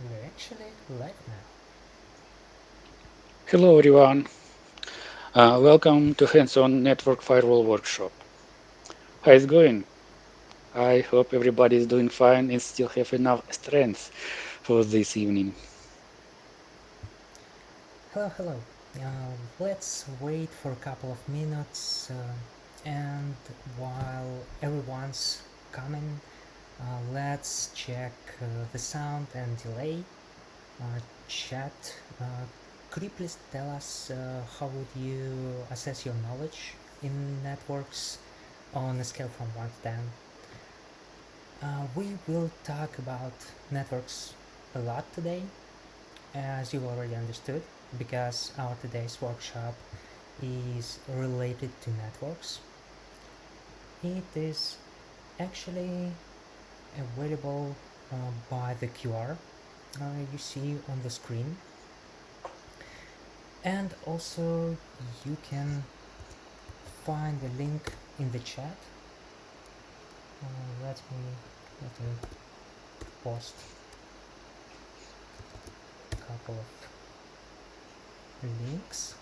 We're actually live now. Hello everyone, welcome to Hands-on Network Firewall Workshop. How is it going? I hope everybody is doing fine and still have enough strength for this evening. Hello. Let's wait for a couple of minutes, and while everyone's coming, let's check the sound and delay. Chat, could you please tell us how would you assess your knowledge in networks on a scale from 1 to 10? We will talk about networks a lot today, as you already understood, because our today's workshop is related to networks. It is actually available by the QR you see on the screen, and also you can find the link in the chat. Let me post a couple of links.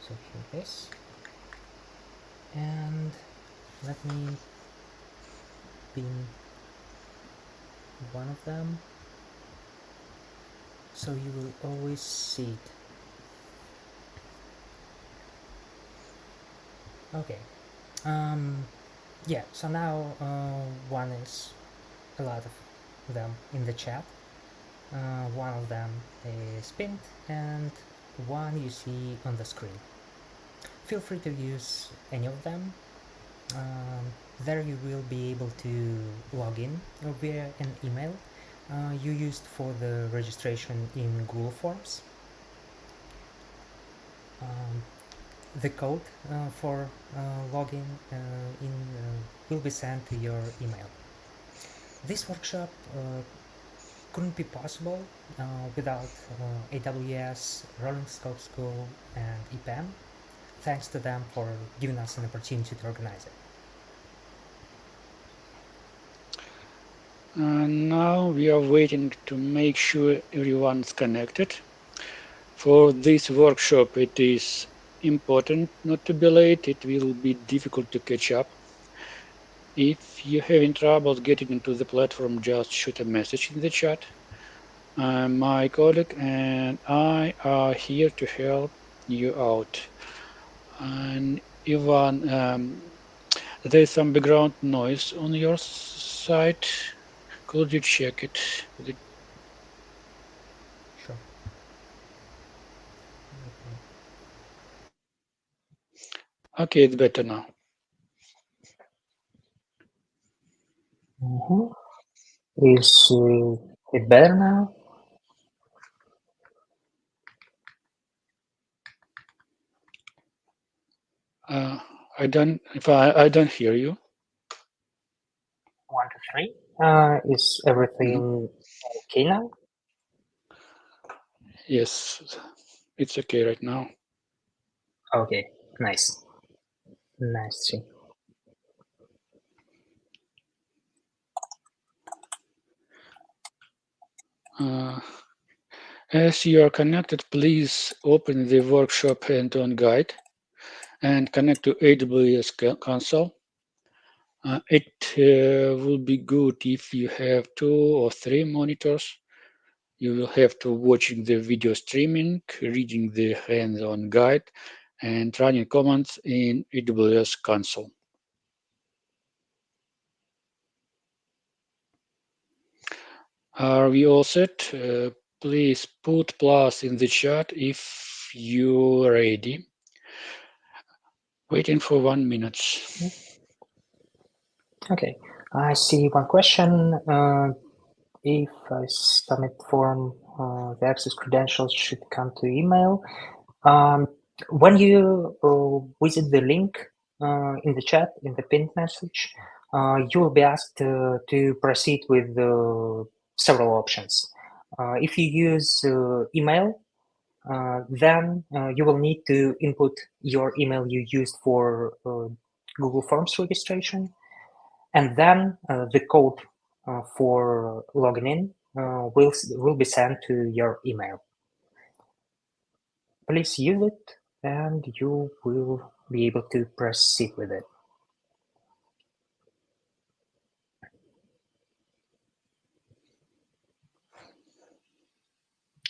So here it is, and let me pin one of them so you will always see it. Okay. Yeah, so now one is a lot of them in the chat. One of them is pinned and one you see on the screen. Feel free to use any of them. There you will be able to log in via an email you used for the registration in Google Forms. Um, the code for login will be sent to your email. This workshop couldn't be possible without AWS, Rolling Scope School, and EPAM. Thanks to them for giving us an opportunity to organize it. Now we are waiting to make sure everyone's connected. For this workshop it is important not to be late, it will be difficult to catch up. If you're having trouble getting into the platform, just shoot a message in the chat. My colleague and I are here to help you out. And Ivan, there's some background noise on your side. Could you check it? Sure. Okay, it's better now. Is it better now? I don't hear you. 1, 2, 3. Is everything okay now? Yes, it's okay right now. Okay, nice. Nice to see. As you are connected, please open the workshop hands-on guide and connect to AWS console. It will be good if you have 2 or 3 monitors. You will have to watching the video streaming, reading the hands-on guide, and running commands in AWS console. Are we all set? Please put plus in the chat if you're ready. Waiting for 1 minute. Okay, I see one question. If I submit form, the access credentials should come to email. When you visit the link in the chat, in the pinned message, you will be asked to proceed with several options. If you use email, then you will need to input your email you used for Google Forms registration, and then the code for logging in will be sent to your email. Please use it and you will be able to proceed with it.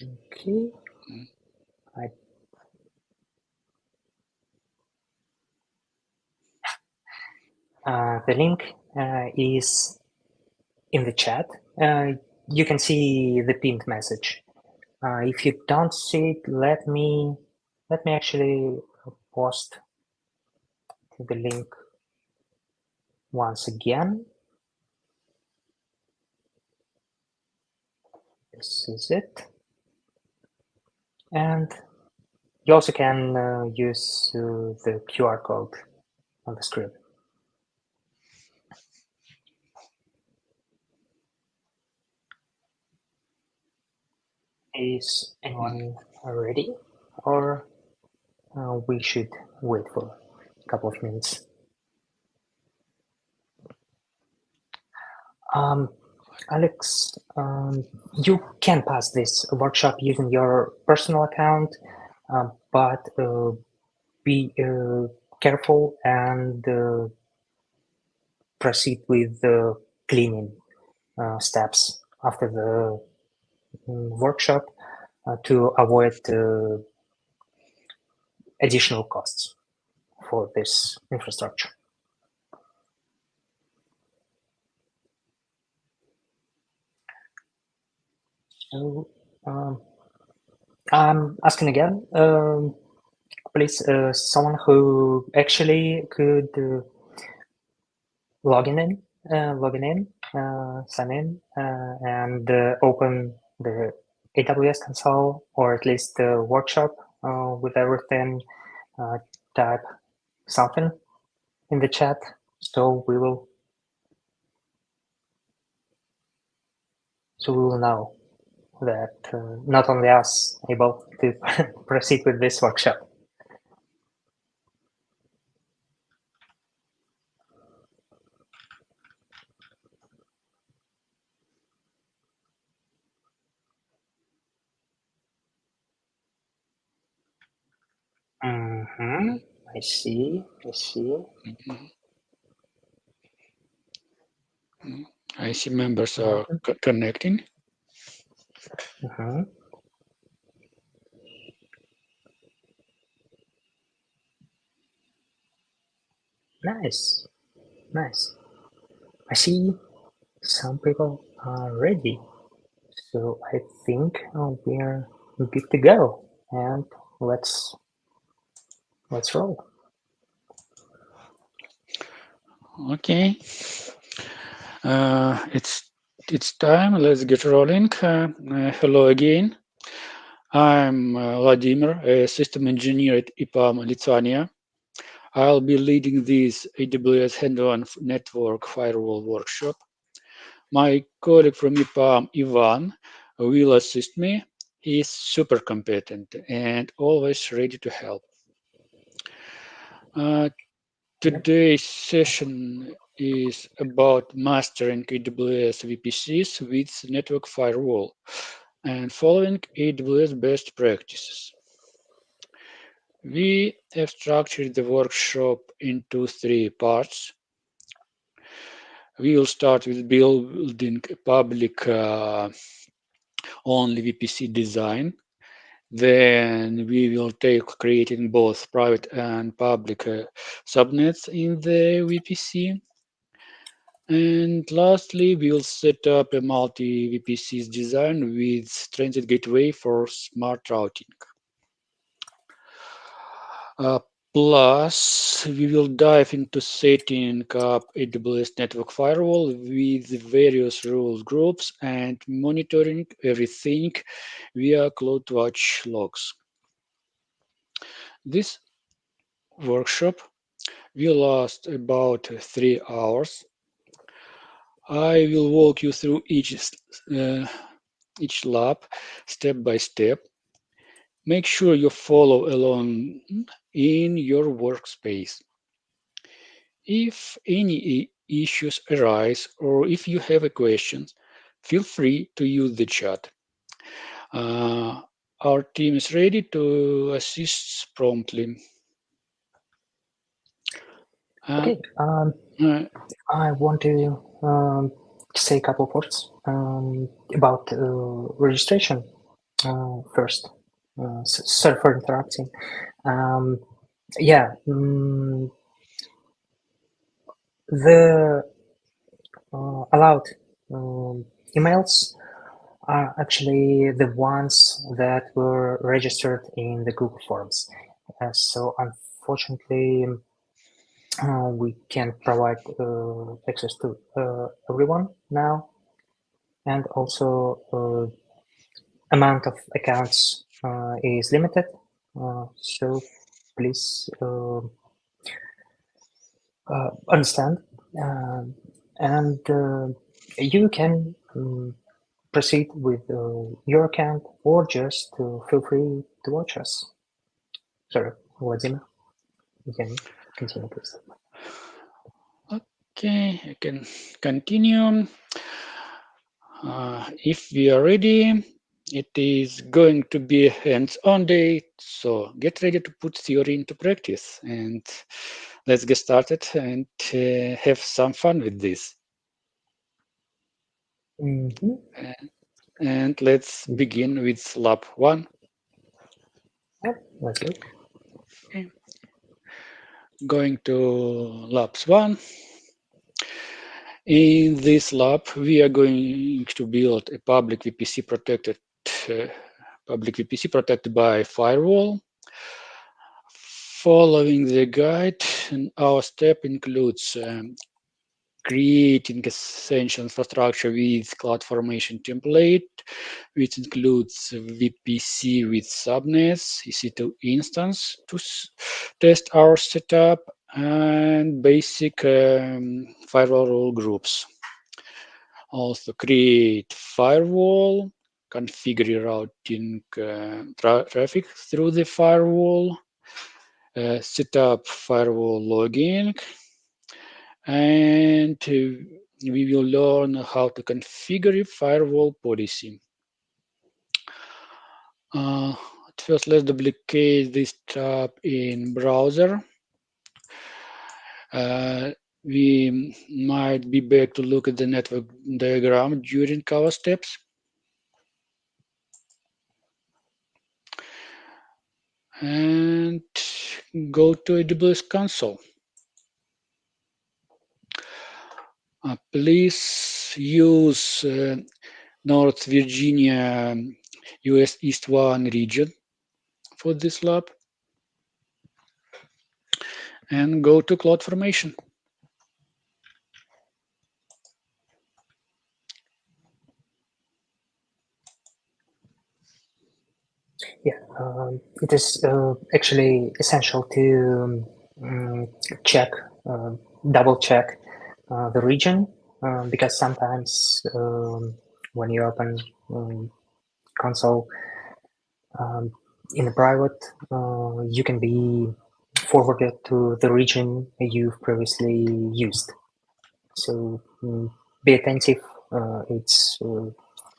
Okay. The link is in the chat. You can see the pinned message. If you don't see it, let me actually post the link once again. This is it. And you also can use the QR code on the screen. Is anyone ready, or we should wait for a couple of minutes? Alex, you can pass this workshop using your personal account, but be careful and proceed with the cleaning steps after the workshop to avoid additional costs for this infrastructure. So I'm asking again, please, someone who actually could sign in, and open the AWS console, or at least the workshop with everything. Type something in the chat, so we will know that not only us able to proceed with this workshop. I see. I see members are connecting. Nice. I see some people are ready, so I think we're good to go. And let's roll. Okay. It's time. Let's get rolling. Hello again. I'm Vladimir, a system engineer at EPAM, Lithuania. I'll be leading this AWS Hands-on Network Firewall workshop. My colleague from EPAM, Ivan, will assist me. He's super competent and always ready to help. Today's session is about mastering AWS VPCs with network firewall and following AWS best practices. We have structured the workshop into 3 parts. We will start with building public only VPC design. Then we will take creating both private and public subnets in the VPC. And lastly, we'll set up a multi-VPCs design with Transit Gateway for smart routing. Plus, we will dive into setting up AWS Network Firewall with various rules groups and monitoring everything via CloudWatch logs. This workshop will last about 3 hours. I will walk you through each lab step by step. Make sure you follow along in your workspace. If any issues arise or if you have a question, feel free to use the chat. Our team is ready to assist promptly. Okay, I want to say a couple of words about registration first. Sorry for interrupting. Yeah, the allowed emails are actually the ones that were registered in the Google Forms. So unfortunately, we can provide access to everyone now, and also amount of accounts is limited. So please understand, and you can proceed with your account or just feel free to watch us. Sorry, Vladimir, you can continue, please. Okay, I can continue. If we are ready, it is going to be a hands-on day, so get ready to put theory into practice, and let's get started and have some fun with this. And let's begin with lab 1. Yeah, let's go. Okay. Going to labs 1. In this lab, we are going to build a public VPC protected by firewall. Following the guide, our step includes creating essential infrastructure with CloudFormation template, which includes VPC with subnets, EC2 instance to test our setup, and basic firewall rule groups. Also create firewall, configure routing traffic through the firewall, set up firewall logging, and we will learn how to configure a firewall policy. At first, let's duplicate this tab in browser. We might be back to look at the network diagram during our steps. And go to AWS console. Please use North Virginia US East 1 region for this lab. And go to CloudFormation. Yeah, it is actually essential to check, double check the region, because sometimes when you open console in a private, you can be forwarded to the region you've previously used. So be attentive. It's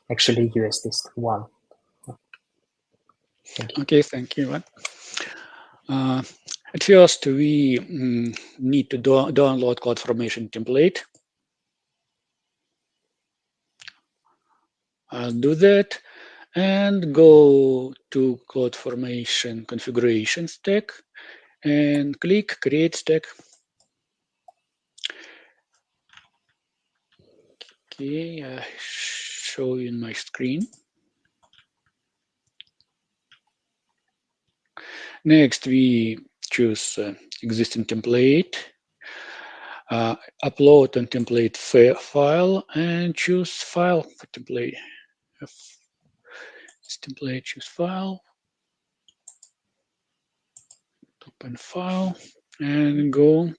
actually US East 1. Thank you. Okay, thank you. At first, we need to download CloudFormation template. I'll do that and go to CloudFormation configuration stack and click Create Stack. Okay, I show you in my screen. Next, we choose existing template, upload on template file, and choose file for template. This template, choose file, open file, and go.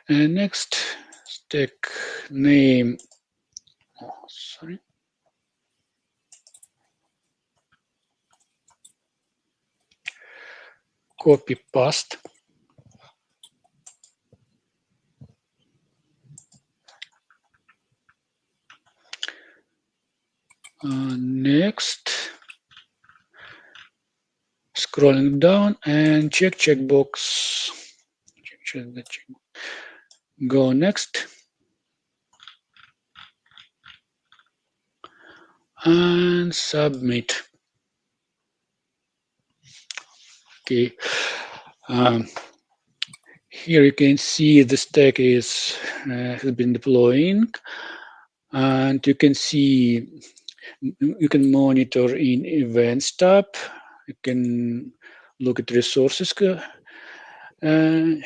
And next, stack name. Sorry. Copy paste. Next, scrolling down and checkbox. Go next. And submit. Okay. Here you can see the stack has been deploying, and you can see you can monitor in Events tab. You can look at resources being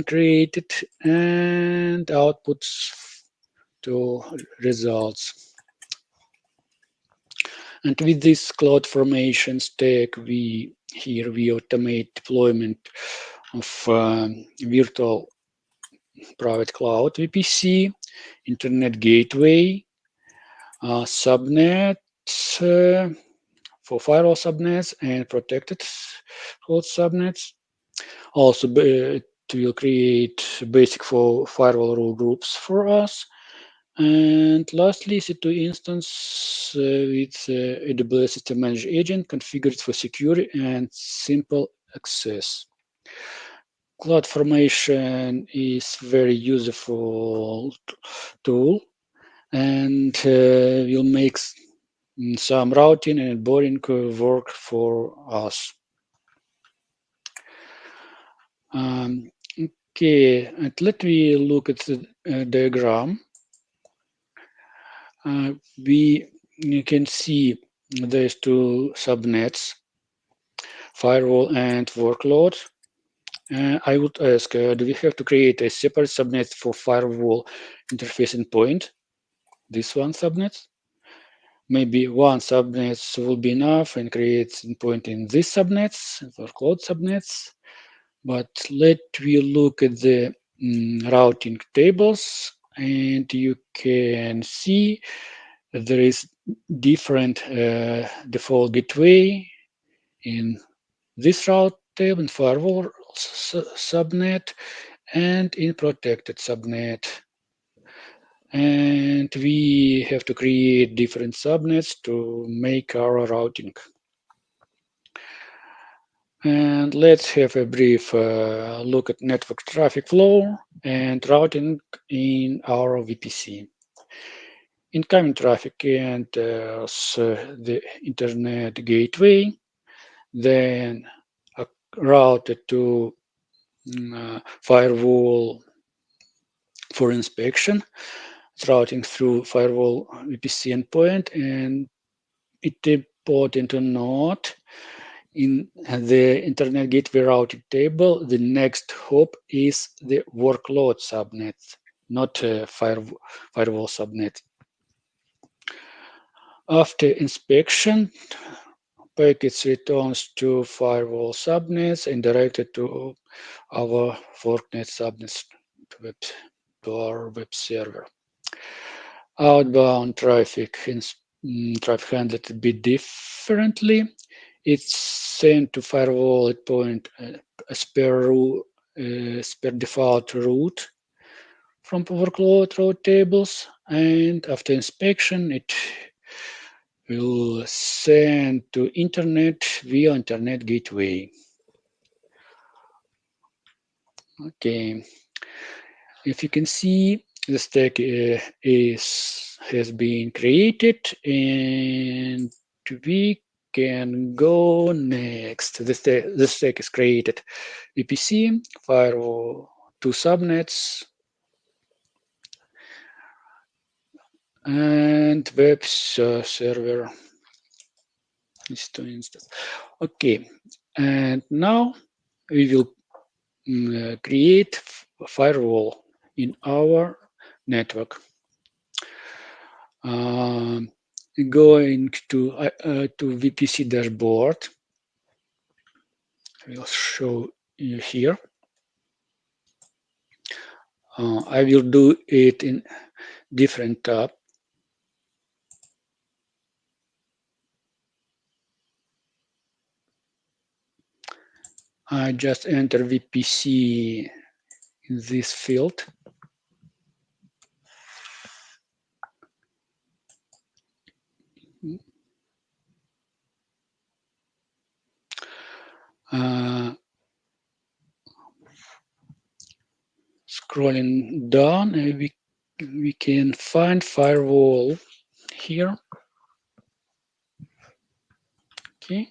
created and outputs to results. And with this CloudFormation stack, we automate deployment of virtual private cloud VPC, internet gateway, subnets for firewall subnets and protected cloud subnets. Also, it will create basic for firewall rule groups for us. And lastly, C2 instance with AWS System Manager agent configured for secure and simple access. CloudFormation is very useful tool and will make some routing and boring work for us. Okay, and let me look at the diagram. You can see there's two subnets, firewall and workload. I would ask, do we have to create a separate subnet for firewall interface endpoint? This one subnet? Maybe one subnet will be enough and create endpoint in these subnets, workload subnets. But let me look at the routing tables, and you can see that there is different default gateway in this route table, in firewall subnet, and in protected subnet. And we have to create different subnets to make our routing. And let's have a brief look at network traffic flow and routing in our VPC. Incoming traffic enters the internet gateway, then routed to firewall for inspection. It's routing through firewall VPC endpoint, and it's important to note in the internet gateway routing table, the next hop is the workload subnet, not firewall subnet. After inspection, packets returns to firewall subnets and directed to our Fortinet subnets to our web server. Outbound traffic handled a bit differently. It's sent to firewall at point as per default route from workload route tables, and after inspection, it will send to internet via internet gateway. Okay, if you can see, the stack has been created, and we can go next. The stack is created. VPC, firewall, two subnets, and web server is two instances. Okay, and now we will create a firewall in our network. Going to VPC dashboard, I will show you here. I will do it in different tab. I just enter VPC in this field. Scrolling down, we can find firewall here. Okay,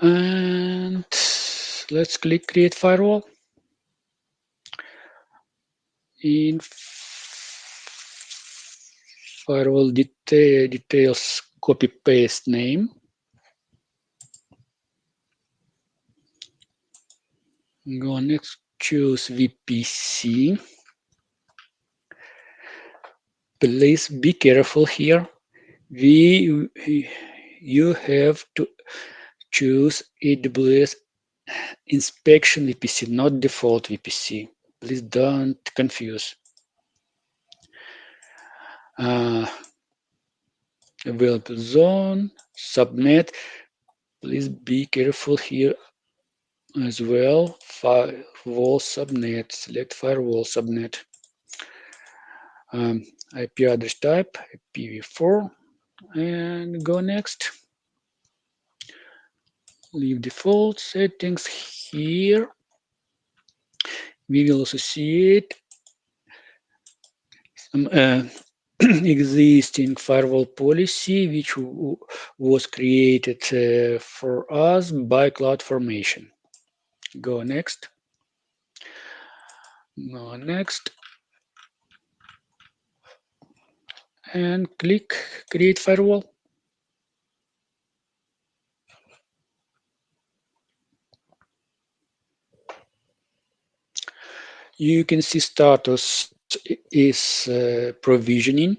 and let's click create firewall. In firewall details, copy paste name. Go next, choose VPC. Please be careful here. You have to choose AWS inspection VPC, not default VPC. Please don't confuse. Available zone, subnet. Please be careful here as well. Firewall subnet, select firewall subnet. IP address type, IPv4, and go next. Leave default settings here. We will associate some existing firewall policy which was created for us by CloudFormation. Go next. Go next. And click create firewall. You can see status is provisioning.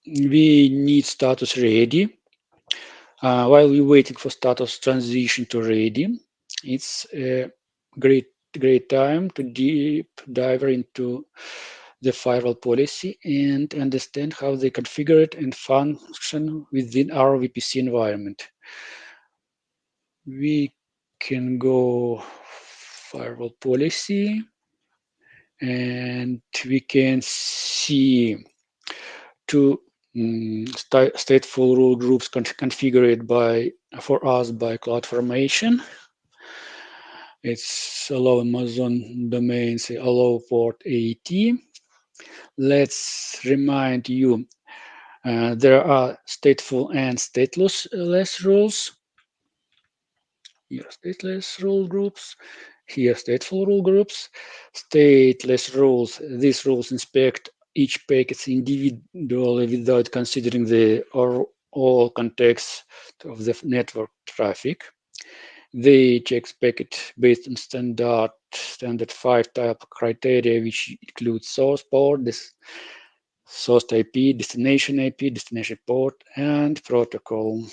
We need status ready. While we're waiting for status transition to ready, it's a great time to deep dive into the firewall policy and understand how they configure it and function within our VPC environment. We can go firewall policy, and we can see two stateful rule groups configured for us by CloudFormation. It's allow Amazon domains, allow port 80. Let's remind you, there are stateful and stateless rules. Here, stateless rule groups. Here, stateful rule groups. Stateless rules. These rules inspect each packet individually without considering the all context of the network traffic. They check packet based on standard 5-type criteria, which include source port, source IP, destination port, and protocol.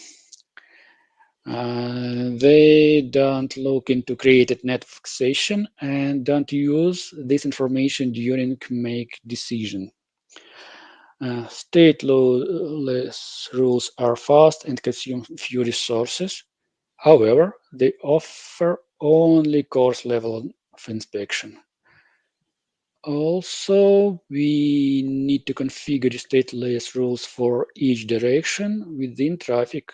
They don't look into created network session and don't use this information during make decision. Stateless rules are fast and consume few resources. However, they offer only coarse level of inspection. Also, we need to configure stateless rules for each direction within traffic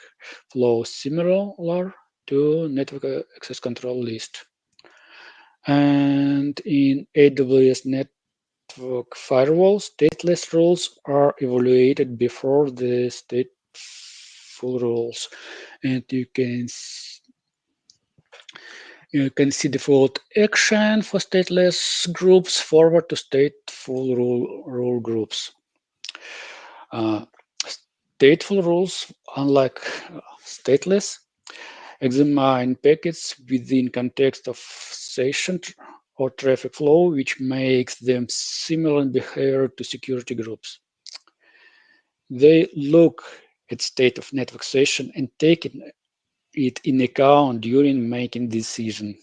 flow, similar to network access control list. And in AWS Network Firewall, stateless rules are evaluated before the stateful rules. And you can see default action for stateless groups forward to stateful rule groups. Stateful rules, unlike stateless, examine packets within context of session or traffic flow, which makes them similar in behavior to security groups. They look at state of network session and take it in account during making decision.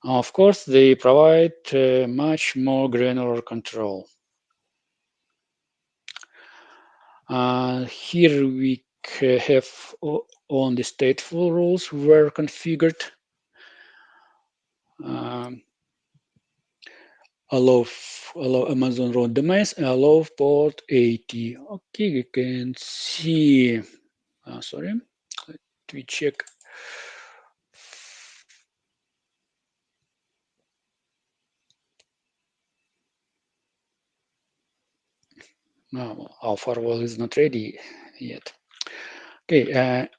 Of course, they provide much more granular control. Here we have only stateful rules were configured. Allow allow Amazon root domains, allow port 80. Okay, you can see, sorry, let me check. No, our firewall is not ready yet. Okay,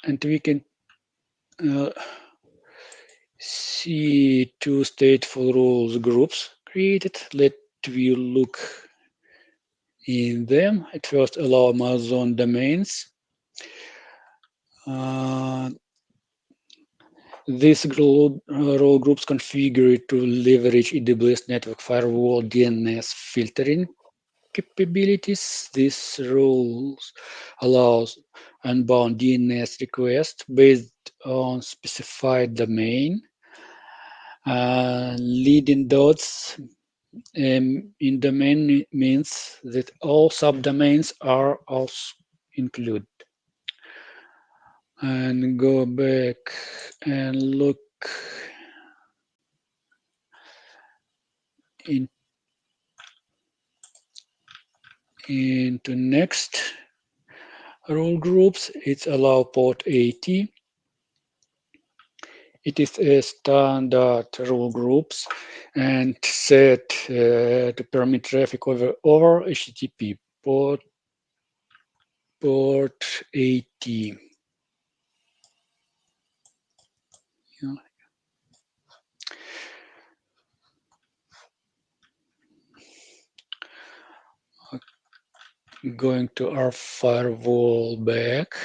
and we can see two stateful rules groups created. Let me look in them. At first, allow Amazon domains. These role groups configured to leverage AWS Network Firewall DNS filtering capabilities. These rules allows unbound DNS requests based on specified domain. Leading dots in domain means that all subdomains are also included. And go back and look into next rule groups. It's allow port 80. It is a standard rule groups and set to permit traffic over HTTP port 80. Yeah. Going to our firewall back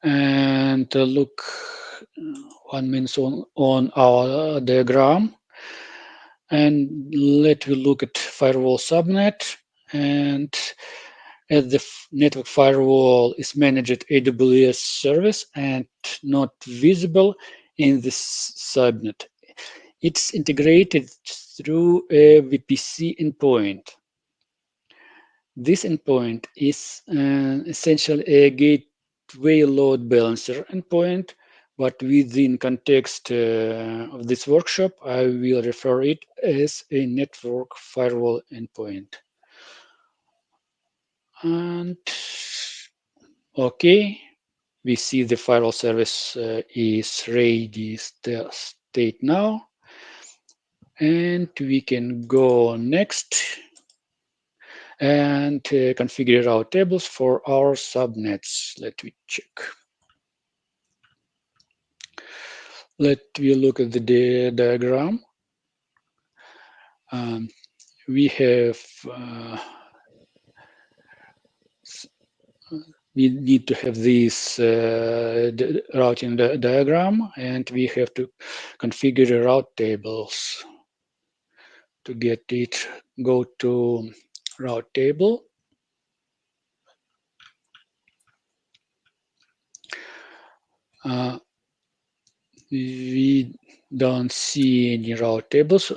and look 1 minute on our diagram, and let me look at firewall subnet. And as the network firewall is managed at AWS service and not visible in this subnet, it's integrated through a VPC endpoint. This endpoint is essentially a gateway load balancer endpoint, but within context of this workshop, I will refer it as a network firewall endpoint. And okay, we see the firewall service is ready state now. And we can go next and configure our tables for our subnets. Let me check. Let me look at the diagram. We have we need to have this routing diagram, and we have to configure route tables. To get it, go to route table. We don't see any route tables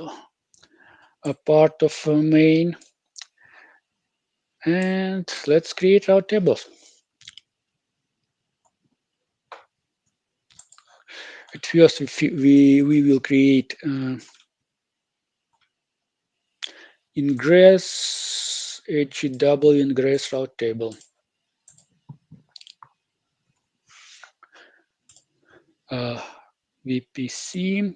a part of main. And let's create route tables. At first, we will create ingress HW ingress route table. VPC,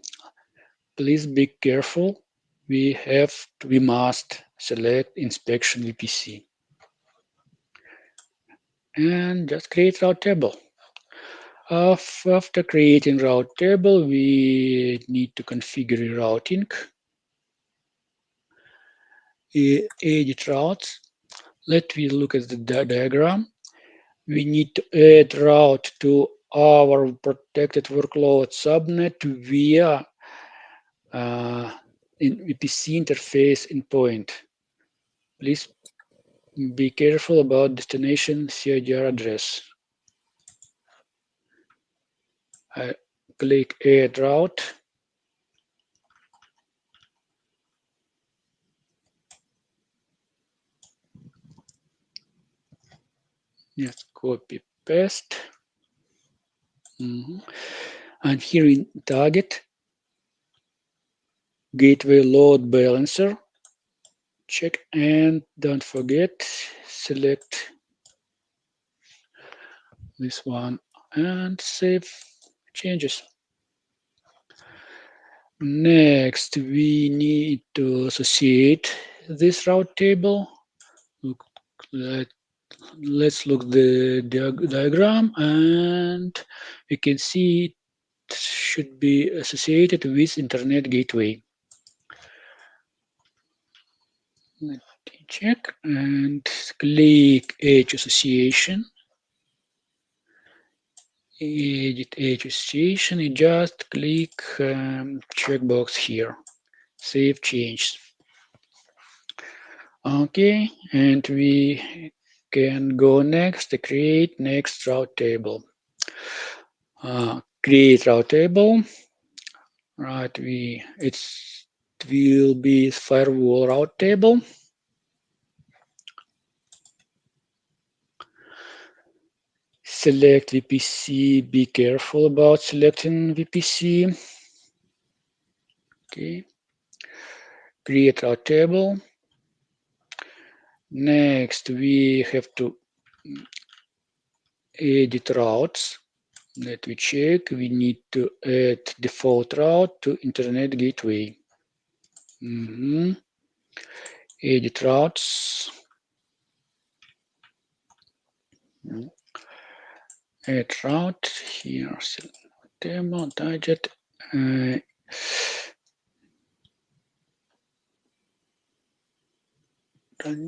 please be careful. We must select inspection VPC and just create route table. After creating route table, we need to configure routing, edit routes. Let me look at the diagram. We need to add route to our protected workload subnet via VPC interface endpoint. Please be careful about destination CIDR address. I click add route. Just copy paste. And here in target, gateway load balancer. Check, and don't forget, select this one and save changes. Next, we need to associate this route table. Let's look the diagram, and we can see it should be associated with Internet Gateway. Let me check and click Edge Association. Edit Edge Association, and just click checkbox here. Save change. Okay, and we can go next to create next route table. Create route table. Right, it will be firewall route table. Select VPC. Be careful about selecting VPC. Okay. Create route table. Next, we have to edit routes. Let me check. We need to add default route to Internet Gateway. Edit routes. Add route here. Table target.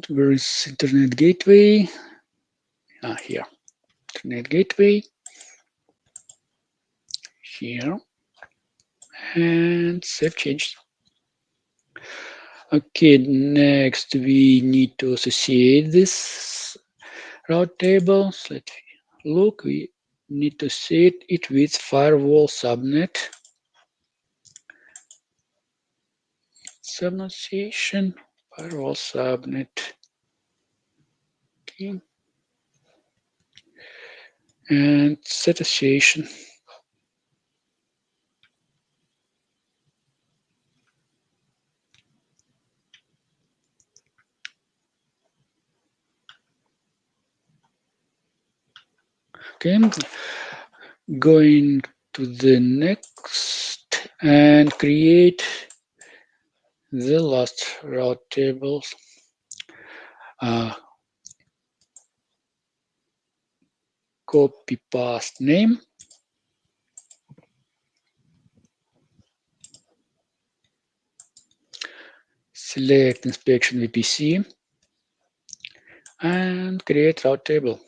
Where is Internet Gateway? Here. Internet Gateway. Here. And save change. Okay, next we need to associate this route table. Let's look. We need to set it with firewall subnet. Association, firewall subnet. Okay. And set association. Okay, going to the next and create the last route tables. Copy paste name. Select inspection VPC and create route table.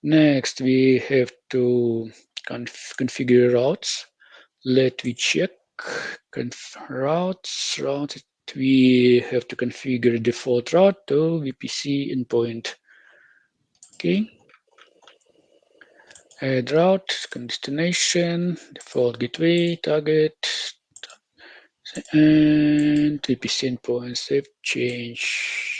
Next, we have to configure routes. Let me check routes. We have to configure default route to VPC endpoint. Okay. Add route, destination, default gateway, target, and VPC endpoint. Save change.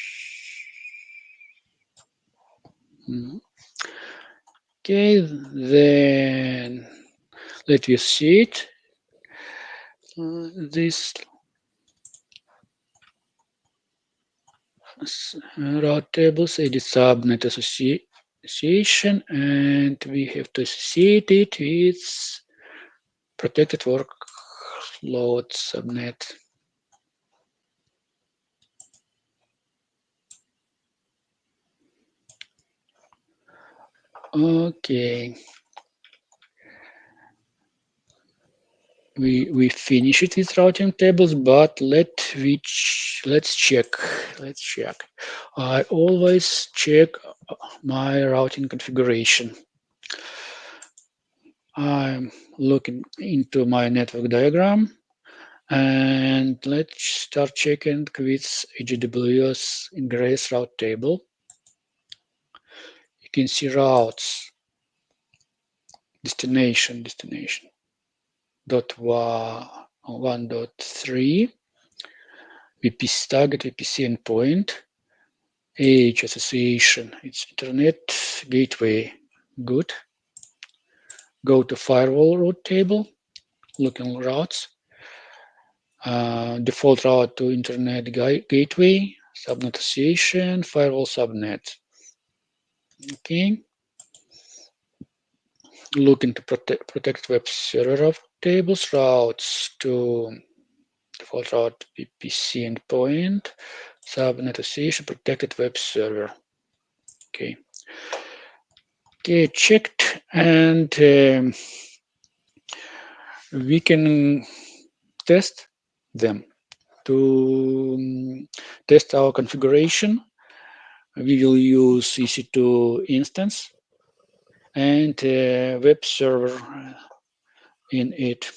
Okay, then let me see it. This route tables edit subnet association, and we have to associate it with protected workload subnet. Okay. We finish it with routing tables, but let's check. I always check my routing configuration. I'm looking into my network diagram, and let's start checking with AWS Ingress route table. You can see routes, destination. .1.3, VPC target, VPC endpoint, Edge association, it's Internet Gateway, good. Go to firewall route table, looking routes. default route to Internet Gateway, subnet association, firewall subnet. Okay. Looking to protect web server of tables, routes to default route VPC endpoint, subnet association, protected web server. Okay. Okay, checked, and we can test them. To test our configuration, we will use EC2 instance and web server in it.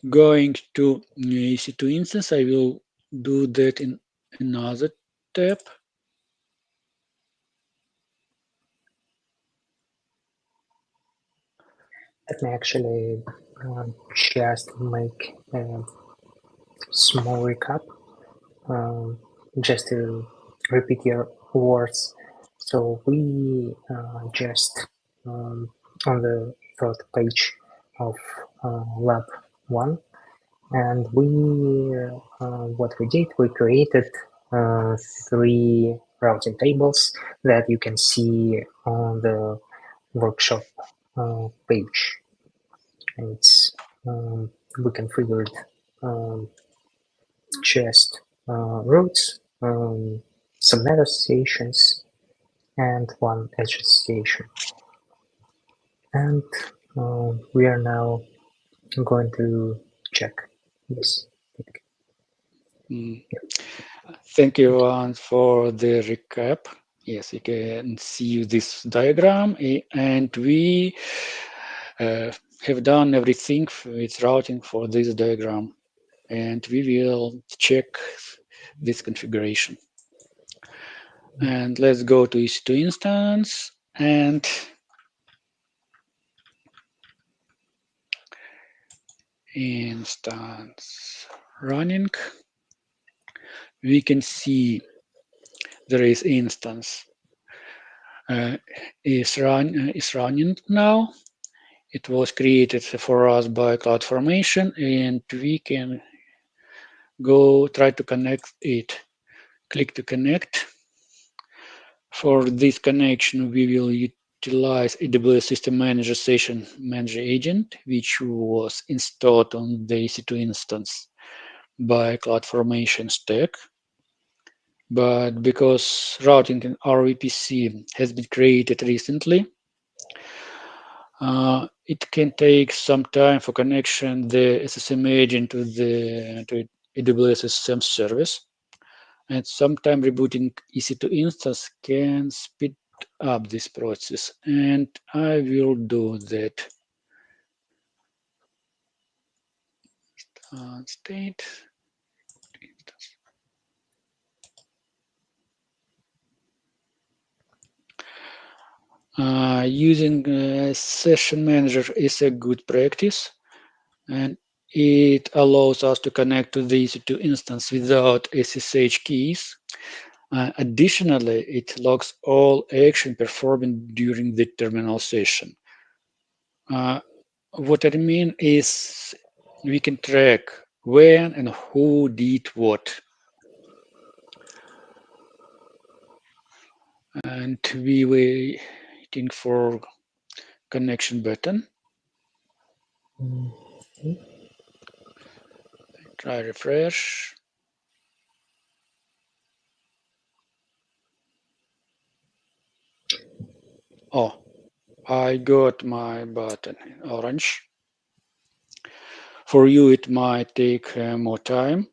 Going to EC2 instance, I will do that in another tab. Let me actually just make a small recap, just to repeat your words. So we just on the third page of lab 1, and we what we did, we created 3 routing tables that you can see on the workshop page. It's we configured just routes, subnet associations, and 1 edge association. And we are now going to check this. Thank you, Ivan, for the recap. Yes, you can see this diagram, and we have done everything with routing for this diagram, and we will check this configuration. And let's go to EC2 instance and instance running. We can see there is instance is running now. It was created for us by CloudFormation, and we can go try to connect it. Click to connect. For this connection, we will utilize AWS Systems Manager Session Manager agent, which was installed on the EC2 instance by CloudFormation stack. But because routing in RVPC has been created recently, it can take some time for connection the SSM agent to the AWS SSM service, and sometime rebooting EC2 instance can speed up this process, and I will do that. State instance. Using Session Manager is a good practice, and it allows us to connect to the EC2 instance without SSH keys. Additionally, it logs all action performed during the terminal session. What I mean is we can track when and who did what. And we waiting for connection button. Try refresh. Oh, I got my button in orange. For you, it might take more time.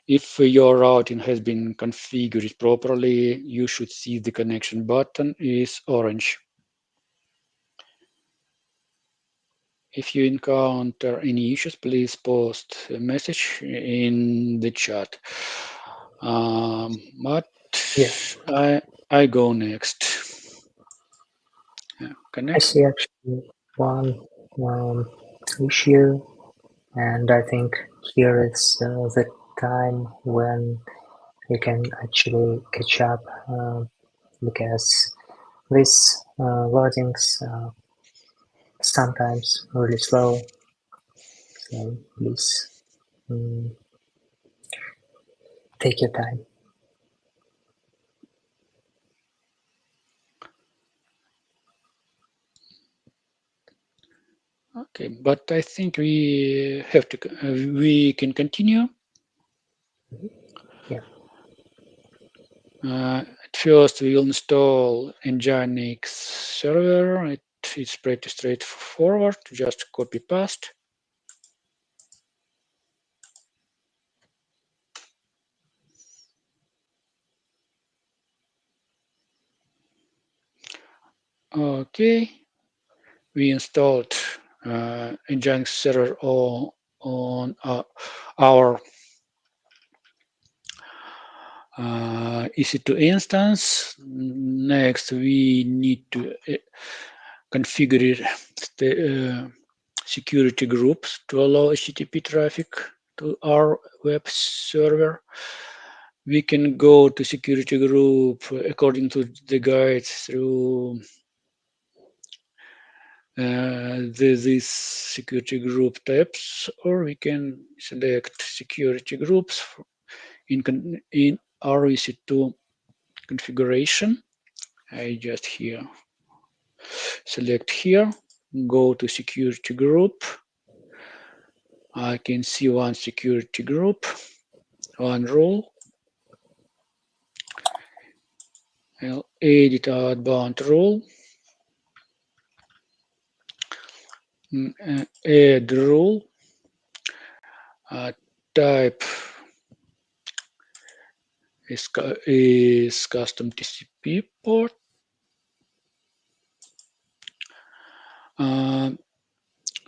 If your routing has been configured properly, you should see the connection button is orange. If you encounter any issues, please post a message in the chat. But yeah. I go next. Connect. I see actually one issue, and I think here is the time when you can actually catch up, because these loadings sometimes really slow, so please take your time. Okay, but I think we have to. We can continue. Yeah. At first, we will install Nginx server. It's pretty straightforward. Just copy paste. Okay, we installed Nginx server on our EC2 instance. Next, we need to configure the security groups to allow HTTP traffic to our web server. We can go to security group according to the guides through these security group tabs, or we can select security groups in our EC2 configuration. I just here select here, go to security group. I can see one security group, one role. I'll edit outbound role, add role, type is custom TCP port.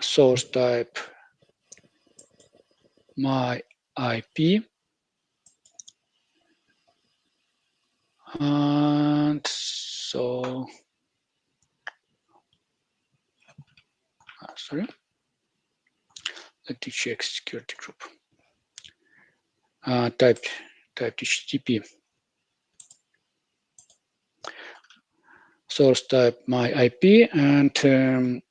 Source type my IP, and so sorry, let me check security group. Type HTTP. Source type my IP, and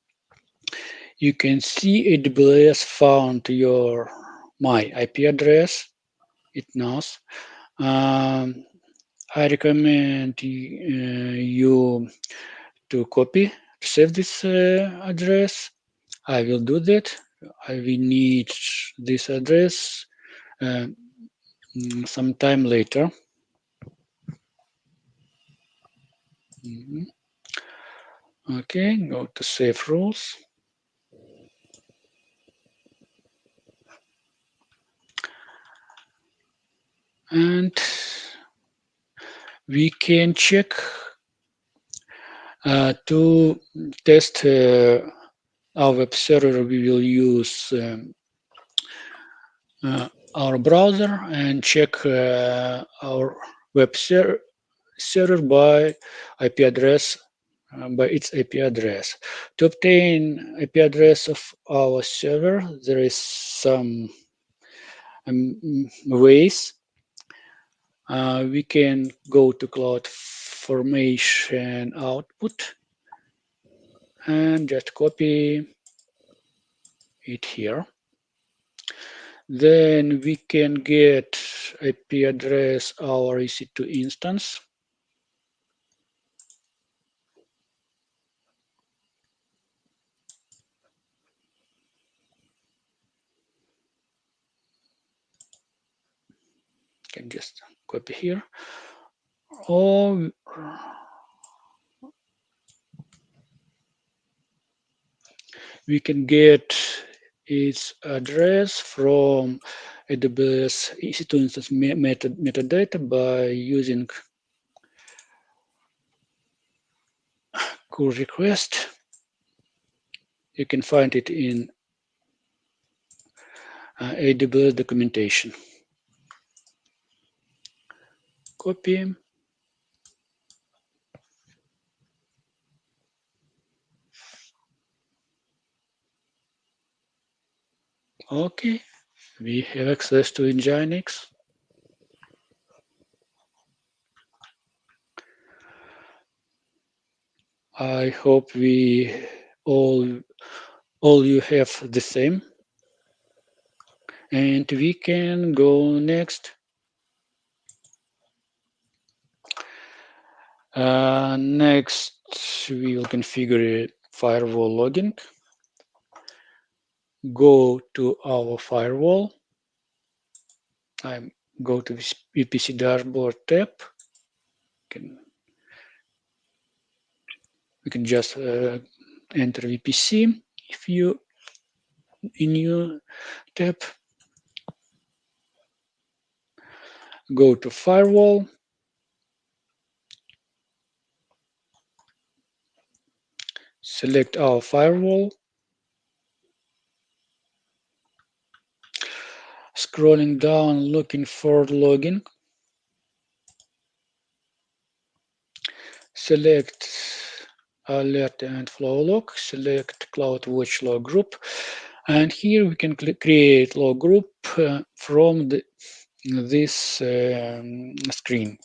you can see AWS found your my IP address. It knows. I recommend you to copy, to save this address. I will do that. I will need this address sometime later. Okay, go to save rules. And we can check to test our web server. We will use our browser and check our web server by IP address, by its IP address. To obtain IP address of our server, there is some ways. We can go to CloudFormation output and just copy it here. Then we can get IP address our EC2 instance. Can just copy here. Or we can get its address from AWS EC2 instance metadata by using curl request. You can find it in AWS documentation. Copy. Okay, we have access to Nginx. I hope we all you have the same. And we can go next. Next, we will configure firewall logging. Go to our firewall. Go to this VPC dashboard tab. We can just enter VPC if you in new tab. Go to firewall. Select our firewall. Scrolling down, looking for logging. Select alert and flow log. Select CloudWatch log group. And here we can create log group from this screen.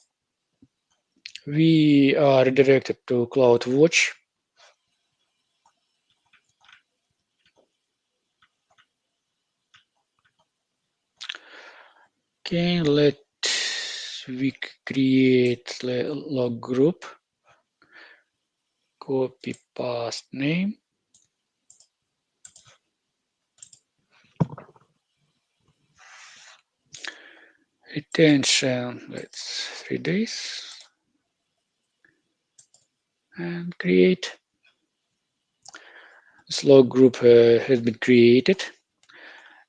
We are redirected to CloudWatch. Okay, let we create log group. Copy paste name. Retention, let's 3 days. And create. This log group has been created.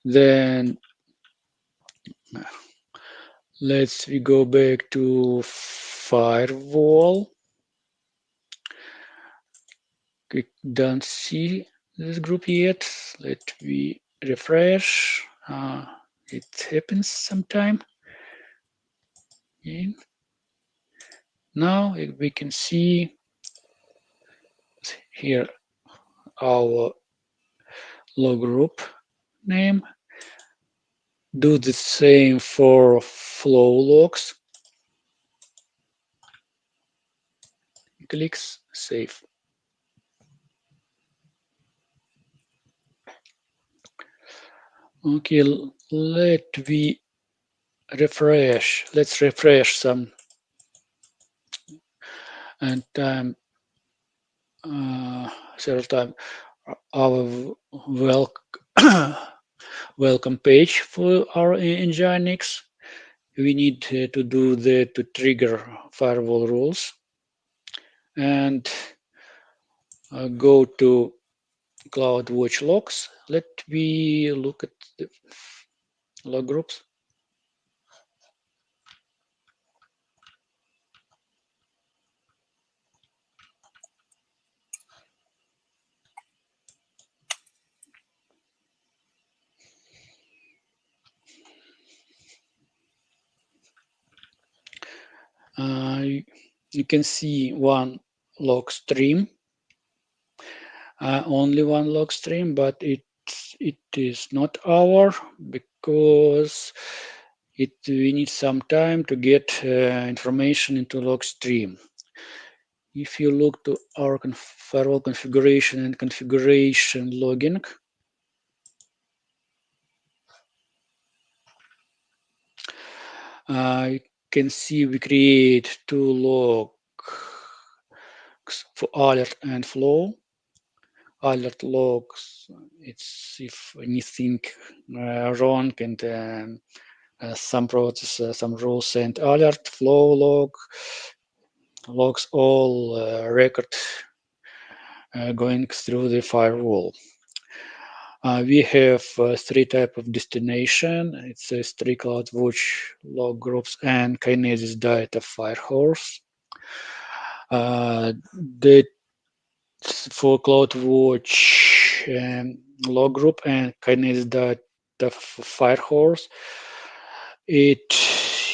Then let's go back to firewall. We don't see this group yet. Let me refresh. It happens sometime. Okay. Now we can see here our log group name. Do the same for flow logs. Click save. Okay, let me refresh. Let's refresh some and time several times our welcome page for our Nginx. We need to do that to trigger firewall rules and go to CloudWatch logs. Let me look at the log groups. You can see one log stream, only one log stream, but it is not our because we need some time to get information into log stream. If you look to our firewall configuration and configuration logging, you can see we create two logs for alert and flow. Alert logs, it's if anything wrong and some process, some rules send alert. Flow log logs all record going through the firewall. We have three types of destination. It says three CloudWatch log groups and Kinesis data firehorse. That for CloudWatch log group and Kinesis data firehorse, it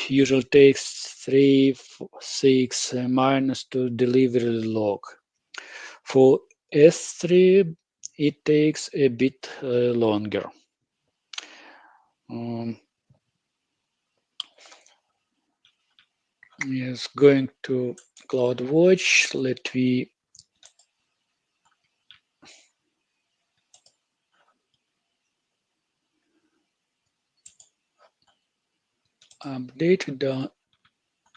usually takes 3-6 minutes to deliver the log. For S3, it takes a bit longer. Yes, going to CloudWatch, let me update the.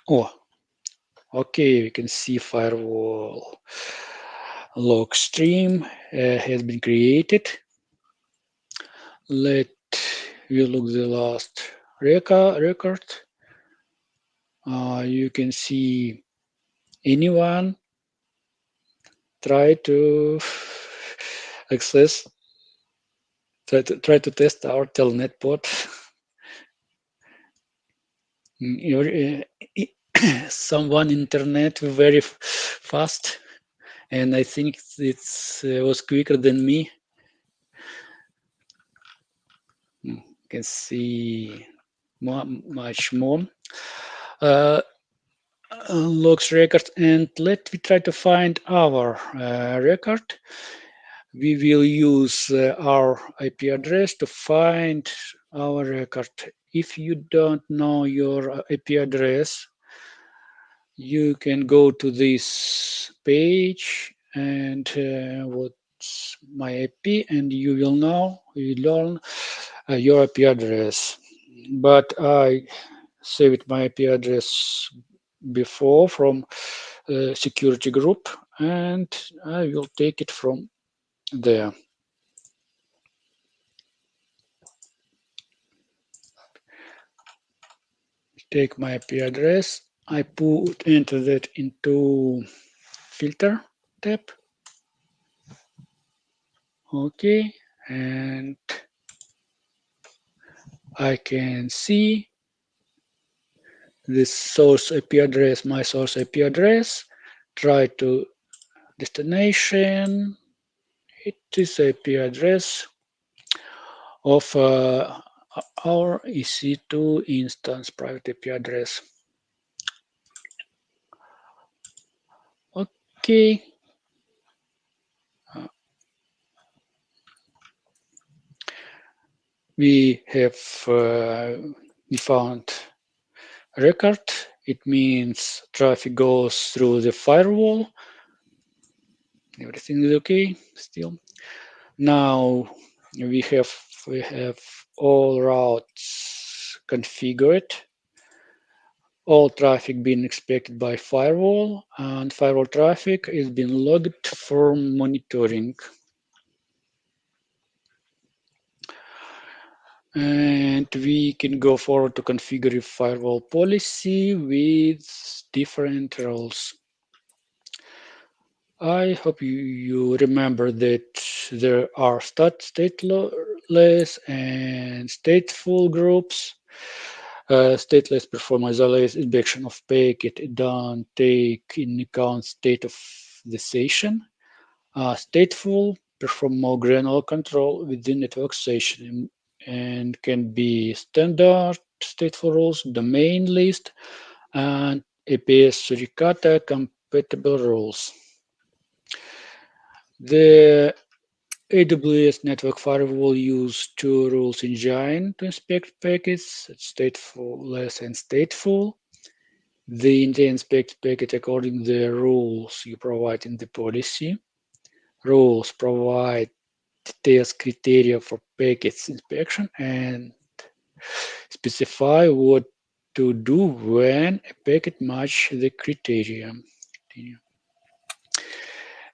Oh, okay, we can see firewall log stream has been created. Let we look the last record. You can see anyone try to access, try to test our telnet bot. Someone internet very fast, and I think it was quicker than me. You can see much more logs record, and let me try to find our record. We will use our IP address to find our record. If you don't know your IP address, you can go to this page and what's my IP, and you will know, you learn your IP address. But I saved my IP address before from security group, and I will take it from there. Take my IP address. I enter that into filter tab. Okay, and I can see this source IP address, my source IP address. Try to destination. It is IP address of our EC2 instance private IP address. Okay. We have we found record. It means traffic goes through the firewall. Everything is okay still. Now we have all routes configured. All traffic being expected by firewall, and firewall traffic is being logged for monitoring. And we can go forward to configure a firewall policy with different roles. I hope you remember that there are stateless and stateful groups. Stateless perform isolate inspection of packet. It don't take in account state of the session. Stateful perform more granular control within network session and can be standard stateful rules, domain list, and APS Suricata compatible rules. The AWS Network Firewall use two rules engine to inspect packets, stateful and stateful. They inspect packet according to the rules you provide in the policy. Rules provide details criteria for packets inspection and specify what to do when a packet match the criteria.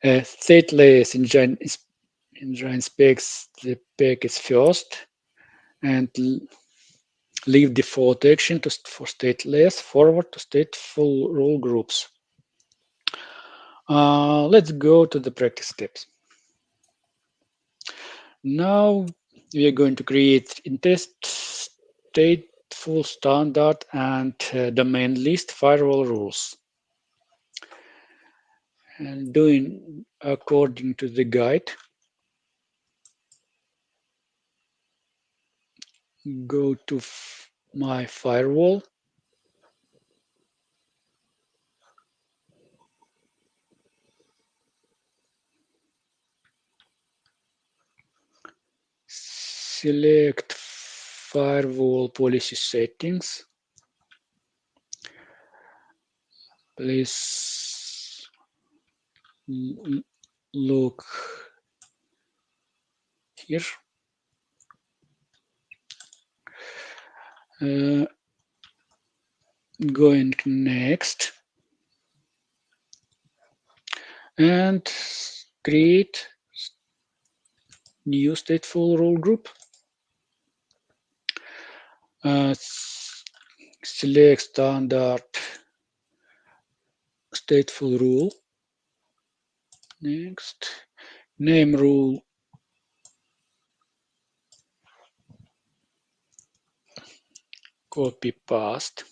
Stateless engine inspects the packets first and leave default action for stateless forward to stateful rule groups. Let's go to the practice steps. Now we are going to create and test stateful standard and domain list firewall rules. And doing according to the guide, go to my firewall. Select firewall policy settings. Please look here. Going next and create new stateful rule group. Select standard stateful rule. Next, name rule. Copy paste.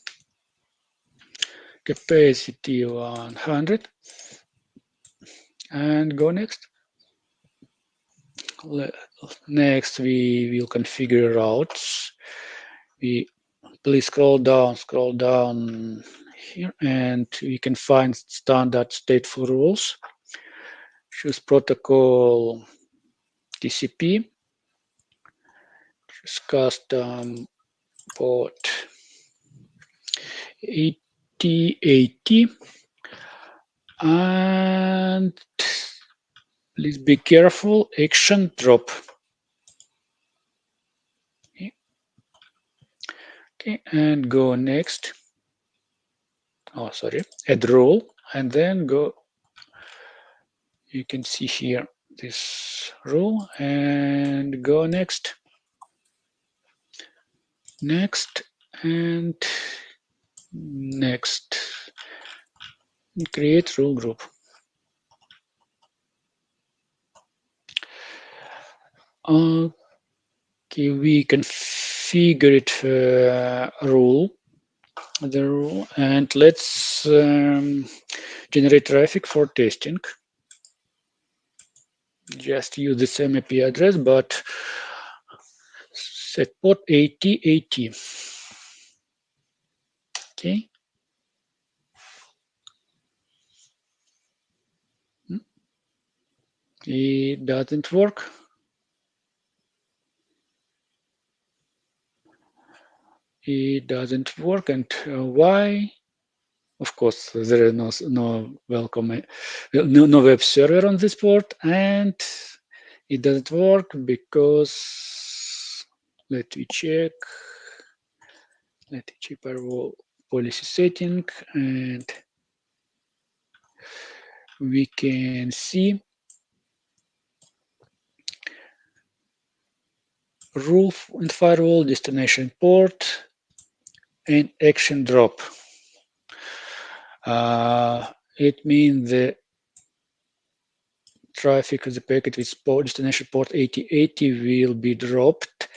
Capacity 100 and go next. Next, we will configure routes. Please scroll down here, and we can find standard stateful rules. Choose protocol TCP. Choose custom port 8080. And please be careful, action drop. Okay, and go next. Oh, sorry, add rule, and then go. You can see here this rule, and go next. Next, and next. Create rule group. Okay, we configure it the rule, and let's generate traffic for testing. Just use the same IP address, but set port 8080. Okay. It doesn't work. It doesn't work, and why? Of course, there is no web server on this port, and it doesn't work because let me check firewall policy setting, and we can see rule and firewall destination port and action drop. It means the traffic of the packet with destination port 8080 will be dropped,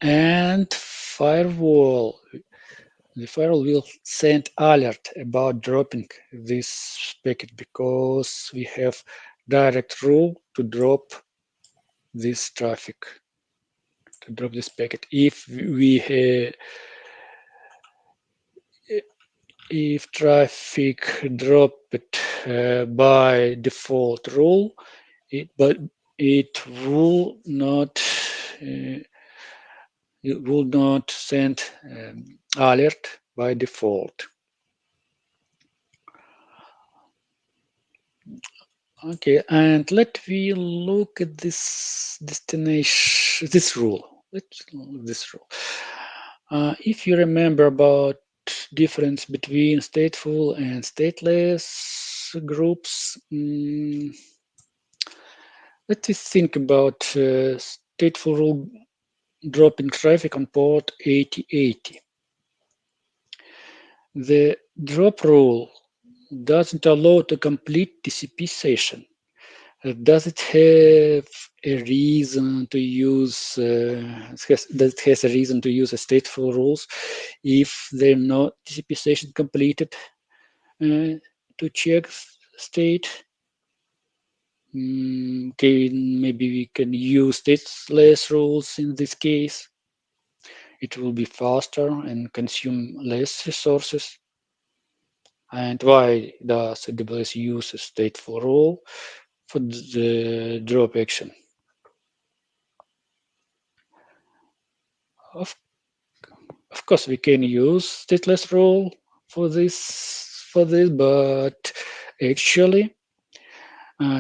and the firewall will send alert about dropping this packet, because we have direct rule to drop this traffic, to drop this packet. If traffic dropped by default rule, but it will not send alert by default. Okay, and let me look at this destination, this rule. Let's look at this rule. If you remember about difference between stateful and stateless groups, let us think about stateful rule dropping traffic on port 8080. The drop rule doesn't allow to complete TCP session. Does it have a reason to use? Does it has a reason to use a stateful rules if there no TCP session completed to check state? Okay, maybe we can use stateless rules in this case. It will be faster and consume less resources. And why does AWS use a stateful rule for the drop action? Of course, we can use stateless rule for this, but actually,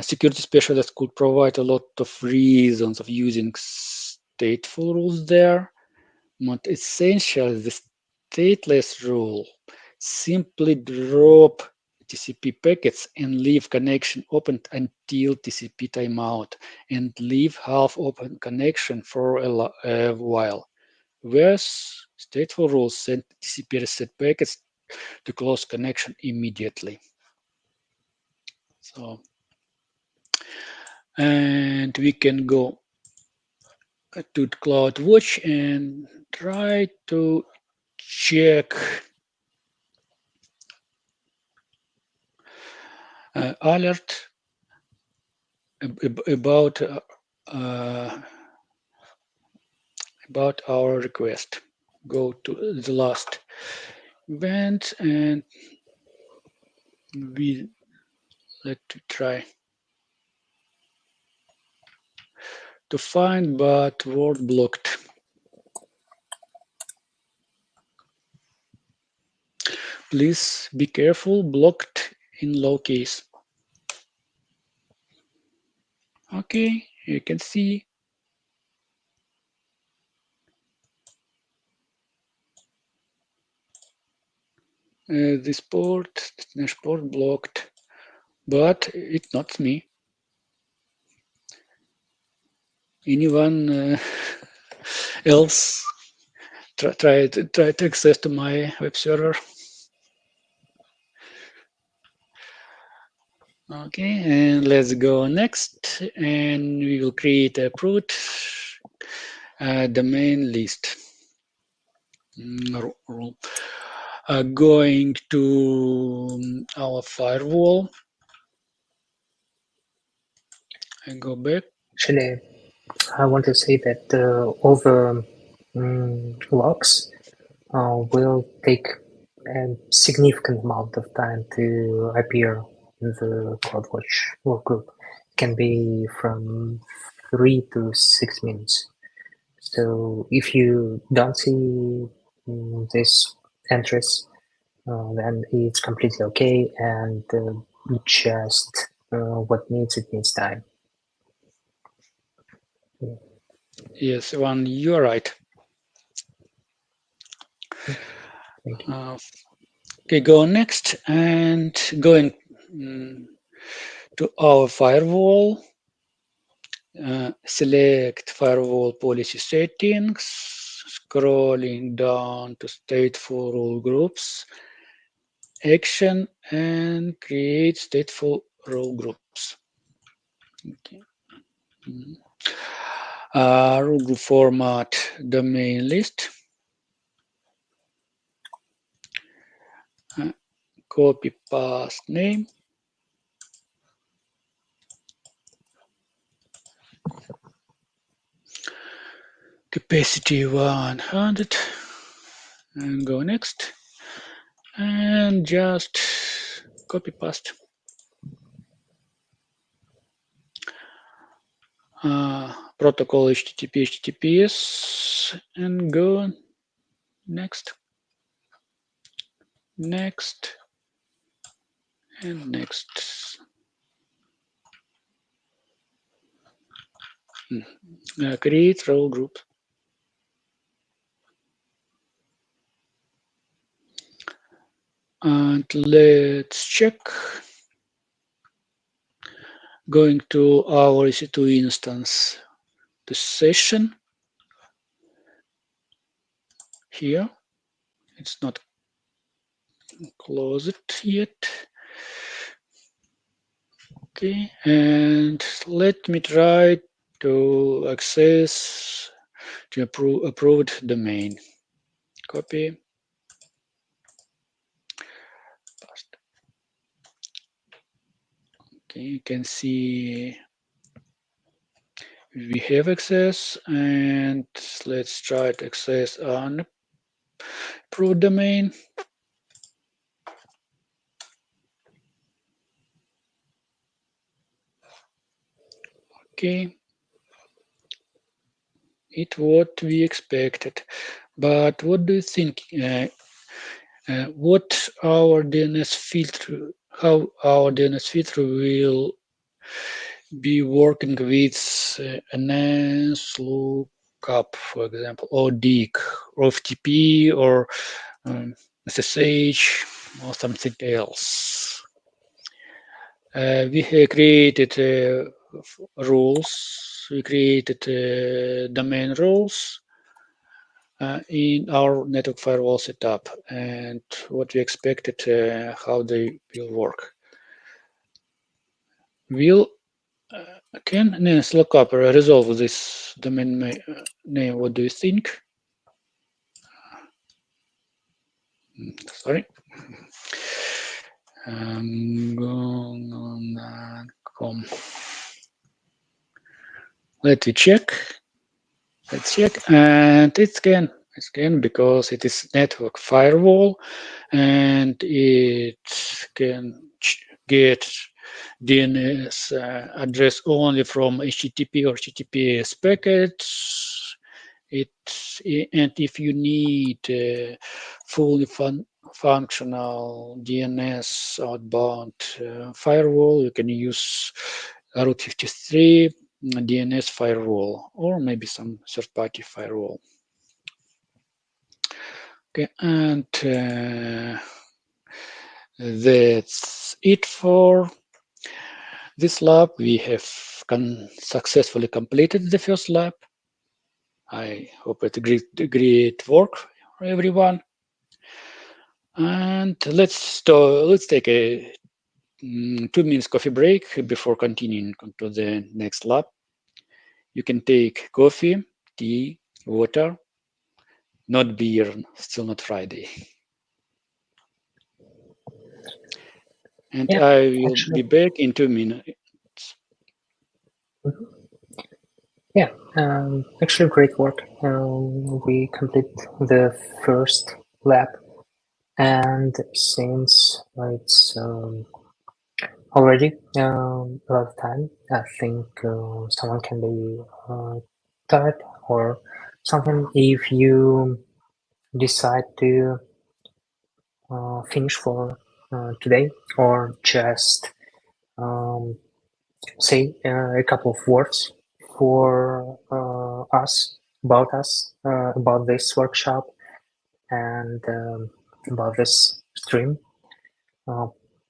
security specialists could provide a lot of reasons of using stateful rules there. But essentially, the stateless rule simply drop TCP packets and leave connection open until TCP timeout, and leave half open connection for a while. Whereas stateful rules send TCP reset packets to close connection immediately. So, and we can go to CloudWatch and try to check alert about our request. Go to the last event and let's try to find, but word blocked. Please be careful, blocked in lowercase. Okay, you can see this port blocked, but it's not me. Anyone else try to access to my web server? Okay, and let's go next, and we will create a root domain list. Going to our firewall and go back. Actually, I want to say that over logs will take a significant amount of time to appear in the CloudWatch workgroup. Can be from 3 to 6 minutes. So if you don't see this entries, then it's completely okay, and just what needs time. Yeah. Yes, Ivan, you are right. Thank you. Okay, go next and going to our firewall. Select firewall policy settings, scrolling down to stateful rule groups, action, and create stateful rule groups. Okay. Rule group format, domain list. Copy path name. Capacity 100. And go next. And just copy paste. Protocol HTTP, HTTPS, and go next, next, and next. Create role group. And let's check. Going to our EC2 instance, the session here. It's not closed yet. Okay, and let me try to access to approved domain. Copy. Paste. Okay, you can see we have access, and let's try to access an approved domain. Okay, it's what we expected, but what do you think? What our DNS filter, how our DNS filter will be working with NS lookup, for example, or DIG, or FTP, or SSH or something else. We have created rules. We created domain rules in our network firewall setup, and what we expected, how they will work. Can Nance lookup resolve this domain name? What do you think? Sorry. Let me check. Let's check, and it can because it is network firewall, and it can get DNS address only from HTTP or HTTPS packets. And if you need fully functional DNS outbound firewall, you can use Route 53 DNS firewall, or maybe some third-party firewall. Okay, and that's it for this lab. We have successfully completed the first lab. I hope it great work for everyone. And let's take a 2 minutes coffee break before continuing to the next lab. You can take coffee, tea, water, not beer, still not Friday. And Yeah, I will be back in 2 minutes. Yeah, actually great work. We complete the first lab, and since it's already a lot of time, I think someone can be tired or something. If you decide to finish for today, or just say a couple of words for us, about this workshop and about this stream,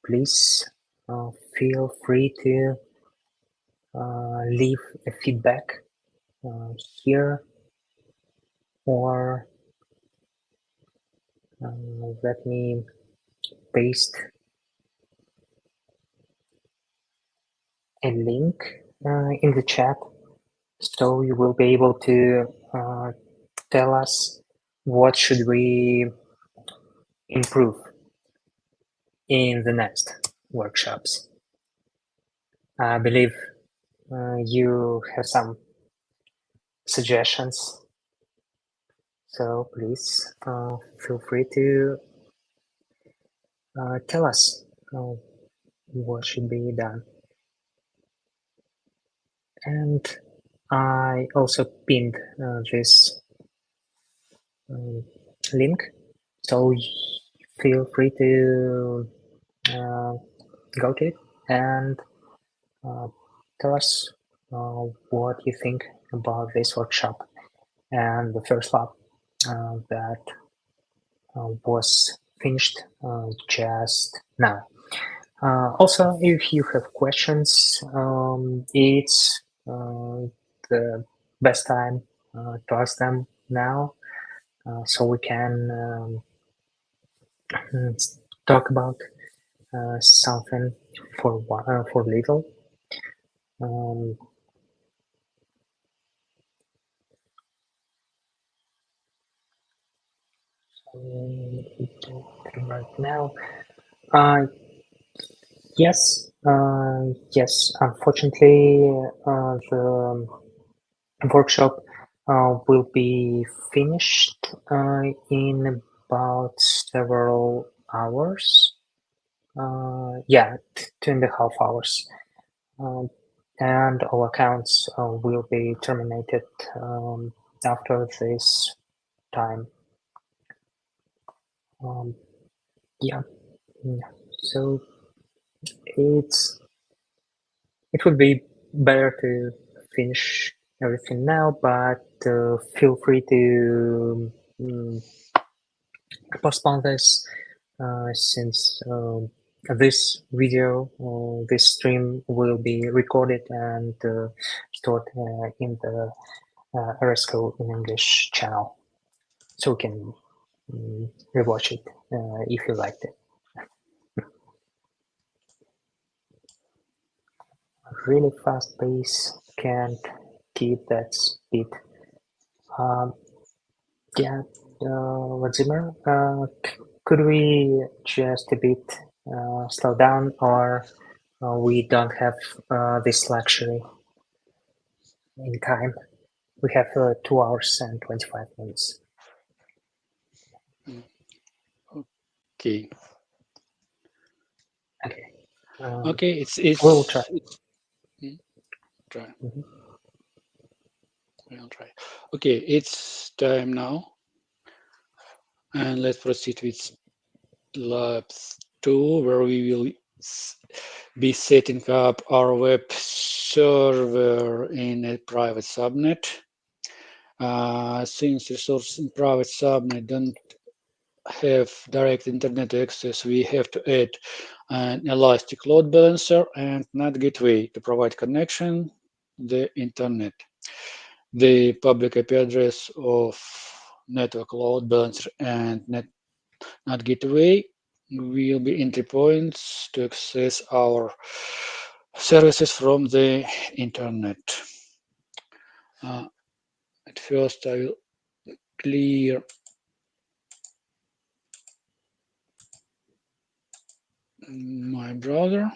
please feel free to leave a feedback here, or let me paste a link in the chat, so you will be able to tell us what should we improve in the next workshops. I believe you have some suggestions, so please feel free to tell us what should be done. And I also pinned this link, so feel free to go to it and tell us what you think about this workshop and the first lab that was finished just now. Also, if you have questions, it's the best time to ask them now, so we can talk about something for little. Right now, yes, unfortunately, the workshop will be finished in about several hours. Yeah, 2.5 hours. And all accounts will be terminated after this time. Yeah, so it would be better to finish everything now, but feel free to postpone this since this video, this stream will be recorded and stored in the RSCO in English channel, so you can rewatch it if you liked it. Really fast pace, can't keep that speed. Yeah, Vladimir, could we just a bit slow down, or we don't have this luxury in time? We have 2 hours and 25 minutes. Okay. Okay. Okay, it's we'll try. Try. Mhm. We'll try. Okay, it's time now, and let's proceed with labs 2, where we will be setting up our web server in a private subnet. Since resources in private subnet don't have direct internet access, we have to add an elastic load balancer and NAT gateway to provide connection to the internet. The public IP address of network load balancer and NAT gateway will be entry points to access our services from the internet. At first, I will clear my browser.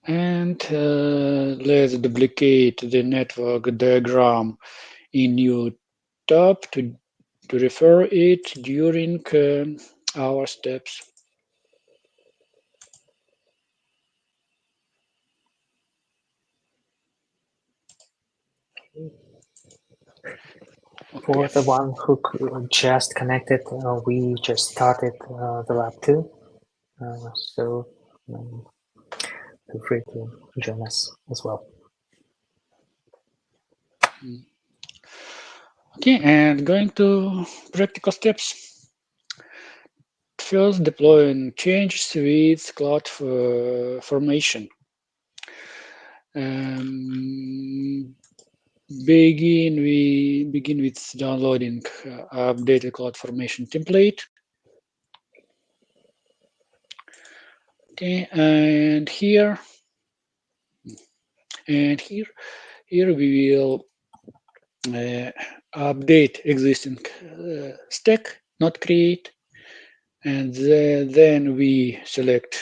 And let's duplicate the network diagram in new tab to refer it during our steps. For Okay. the one who just connected, we just started the lab 2, so feel free to join us as well. Okay, and going to practical steps. First, deploying changes with cloud formation. We begin with downloading updated CloudFormation template. Okay, and here we will update existing stack, not create, and then we select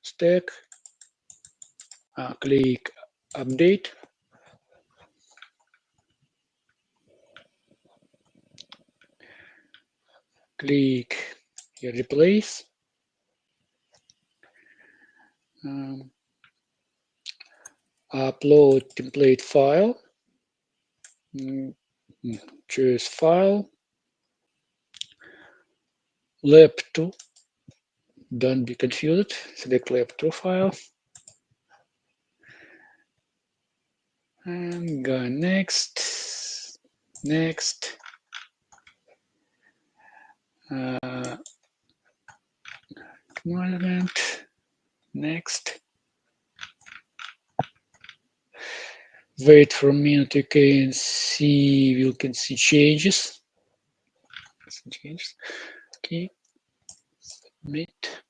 stack, click update, click here replace, upload template file, choose file, lab2, don't be confused, select lab2 file, and go next, next, acknowledgement, next. Wait for a minute, you can see changes. Okay, submit.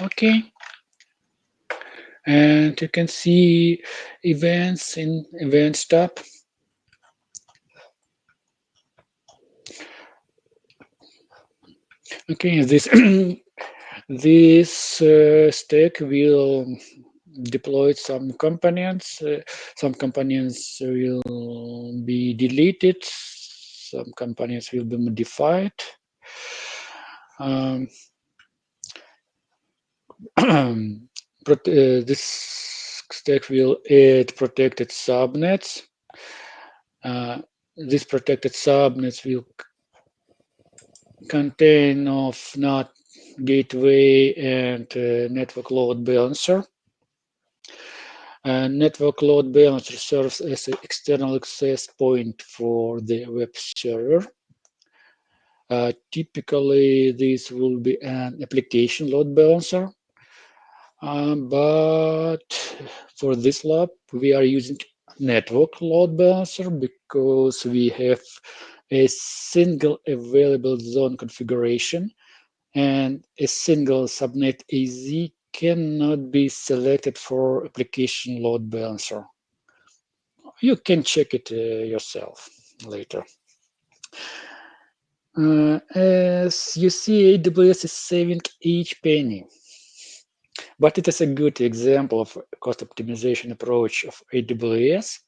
Okay, and you can see events in Events tab. Okay, this this stack will deploy some components. Some components will be deleted. Some components will be modified. This stack will add protected subnets. These protected subnets will contain of NAT gateway and network load balancer. Network load balancer serves as an external access point for the web server. Typically, this will be an application load balancer. But for this lab, we are using network load balancer because we have a single available zone configuration, and a single subnet AZ cannot be selected for application load balancer. You can check it yourself later. As you see, AWS is saving each penny, but it is a good example of cost optimization approach of AWS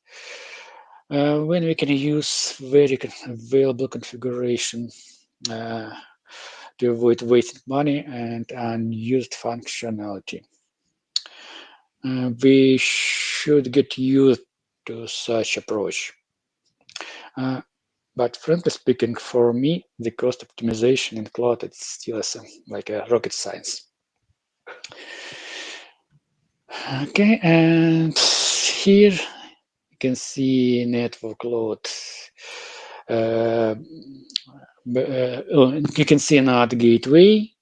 when we can use very available configuration to avoid wasting money and unused functionality. We should get used to such approach. But frankly speaking, for me, the cost optimization in cloud is still like a rocket science. Okay, and here you can see network load. You can see another gateway.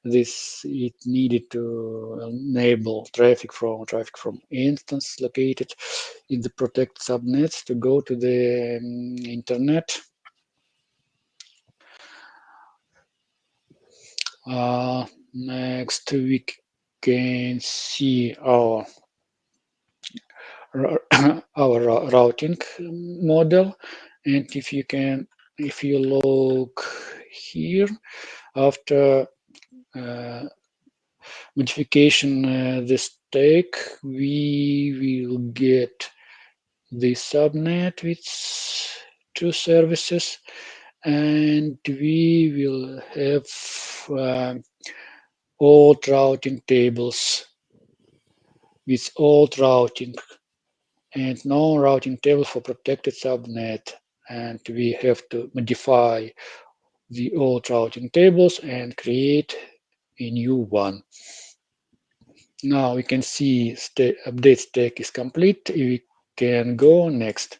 This it needed to enable traffic from instance located in the protected subnets to go to the internet. Next, we can see our routing model, and if you look here, after modification the stack, we will get the subnet with 2 services, and we will have old routing tables with old routing and no routing table for protected subnet, and we have to modify the old routing tables and create a new one. Now we can see update stack is complete. We can go next.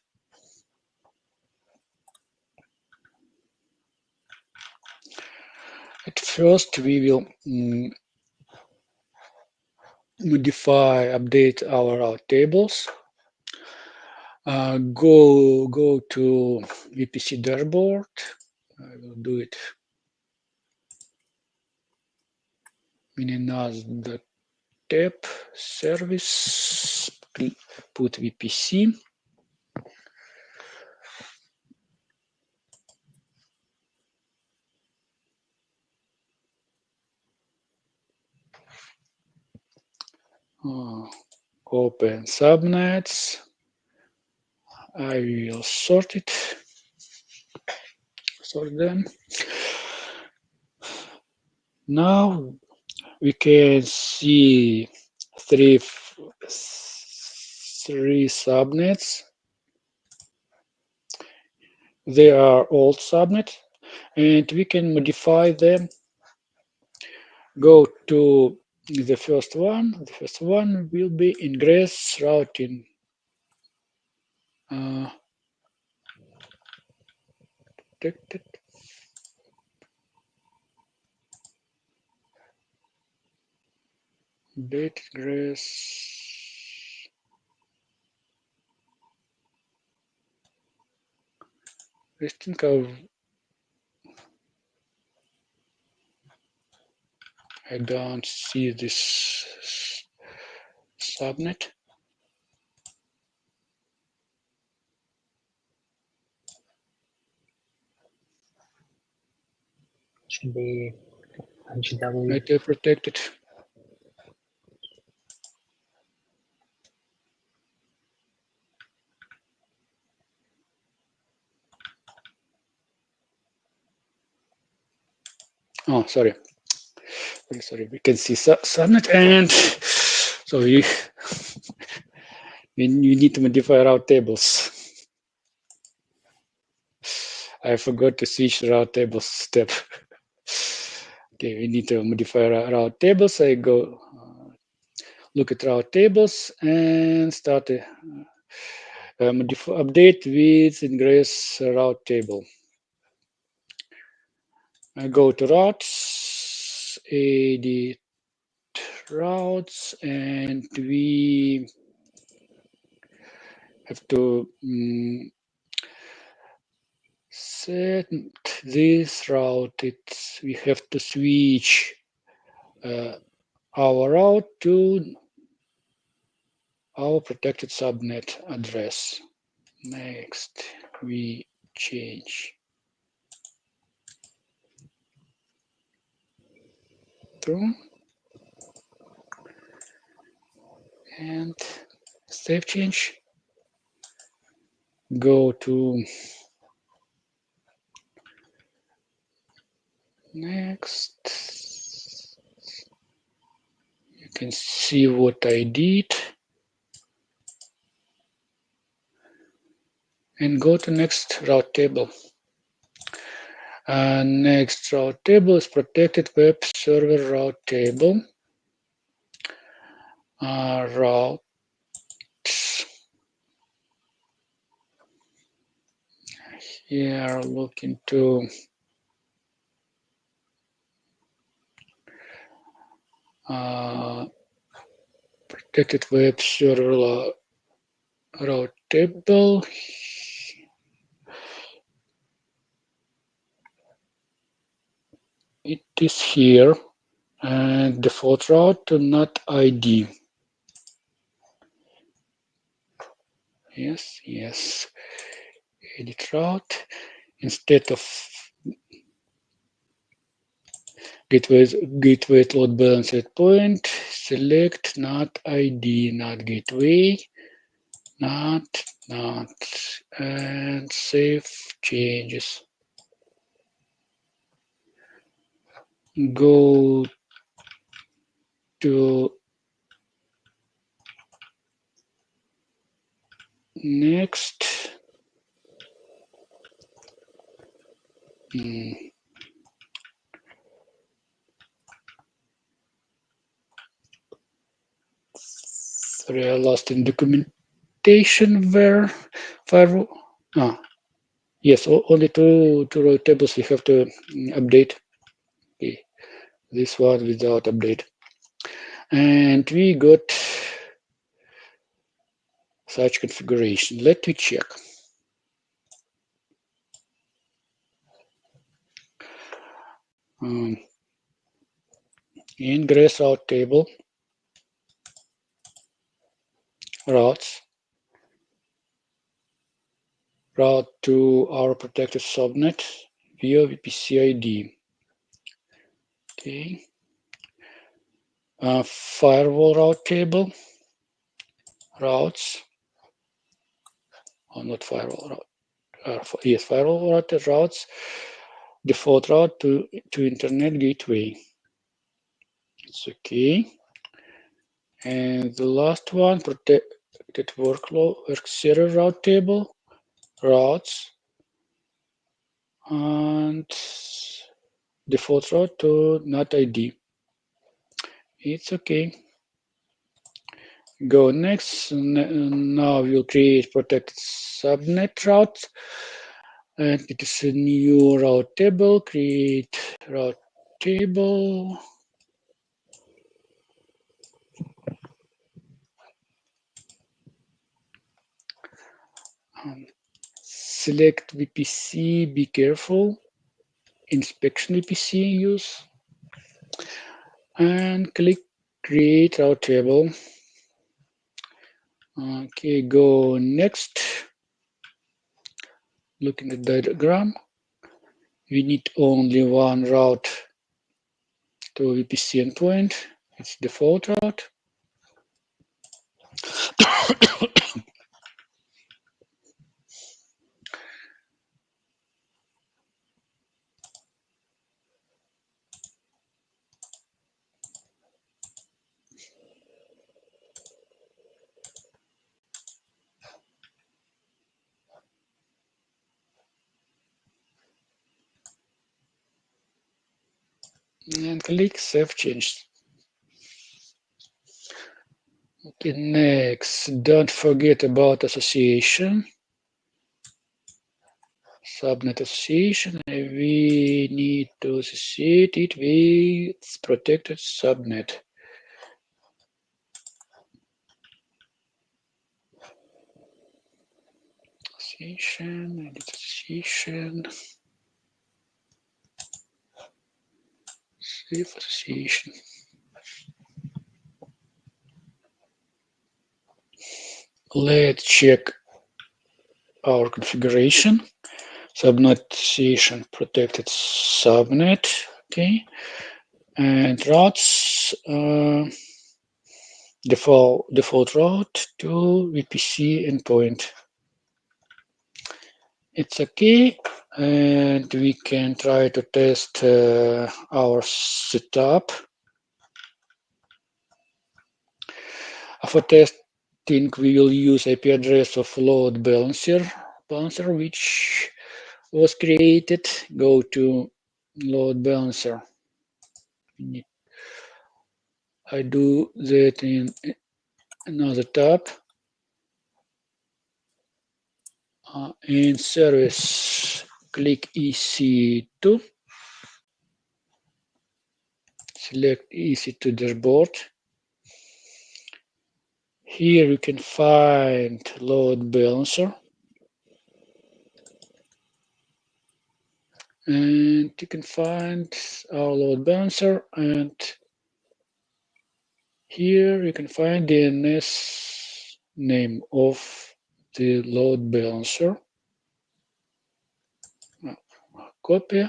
At first, we will update our route tables. Go to VPC dashboard. I will do it in another tab, service, put VPC. Open subnets. I will sort them. Now we can see three subnets. They are old subnet, and we can modify them. Go to the first one. The first one will be ingress routing. Protected. Date ingress. I think I don't see this subnet. Should be GW. IT protected. Oh, sorry. We can see subnet, and so you need to modify route tables. I forgot to switch route tables step. Okay, we need to modify route tables. I go look at route tables and start a update with ingress route table. I go to routes, edit routes, and we have to set this route. We have to switch our route to our protected subnet address. Next, we change to and save change. Go to next. You can see what I did. And go to next route table. Next route table is protected web server route table. Routes. Here, look into protected web server route table. It is here, and default route to not ID. Yes. Edit route. Instead of gateway load balanced point, select not ID, not gateway, not, and save changes. Go to next. Sorry, I lost in documentation where firewall. Yes, only two route tables we have to update. Okay. This one without update. And we got such configuration. Let me check. Ingress route table, routes, route to our protected subnet via VPC ID. Okay. Firewall route table, routes, not firewall route. Yes, firewall routes, default route to internet gateway. It's okay. And the last one, protected work server route table, routes, and default route to not ID. It's okay. Go next. Now we'll create protected subnet route. And it is a new route table. Create route table. Select VPC, be careful. Inspection VPC use. And click create route table. Okay, go next. Looking at the diagram. We need only one route to VPC endpoint. It's default route. And click Save Changes. Okay, next, don't forget about association. Subnet association. We need to associate it with protected subnet. Association, edit association. Save association. Let's check our configuration. Subnet association protected subnet. Okay. And routes default route to VPC endpoint. It's okay, and we can try to test our setup. For testing, we will use IP address of load balancer, which was created. Go to load balancer. I do that in another tab. In service, click EC2. Select EC2 dashboard. Here you can find load balancer. And you can find our load balancer, and here you can find the DNS name of the load balancer. Copy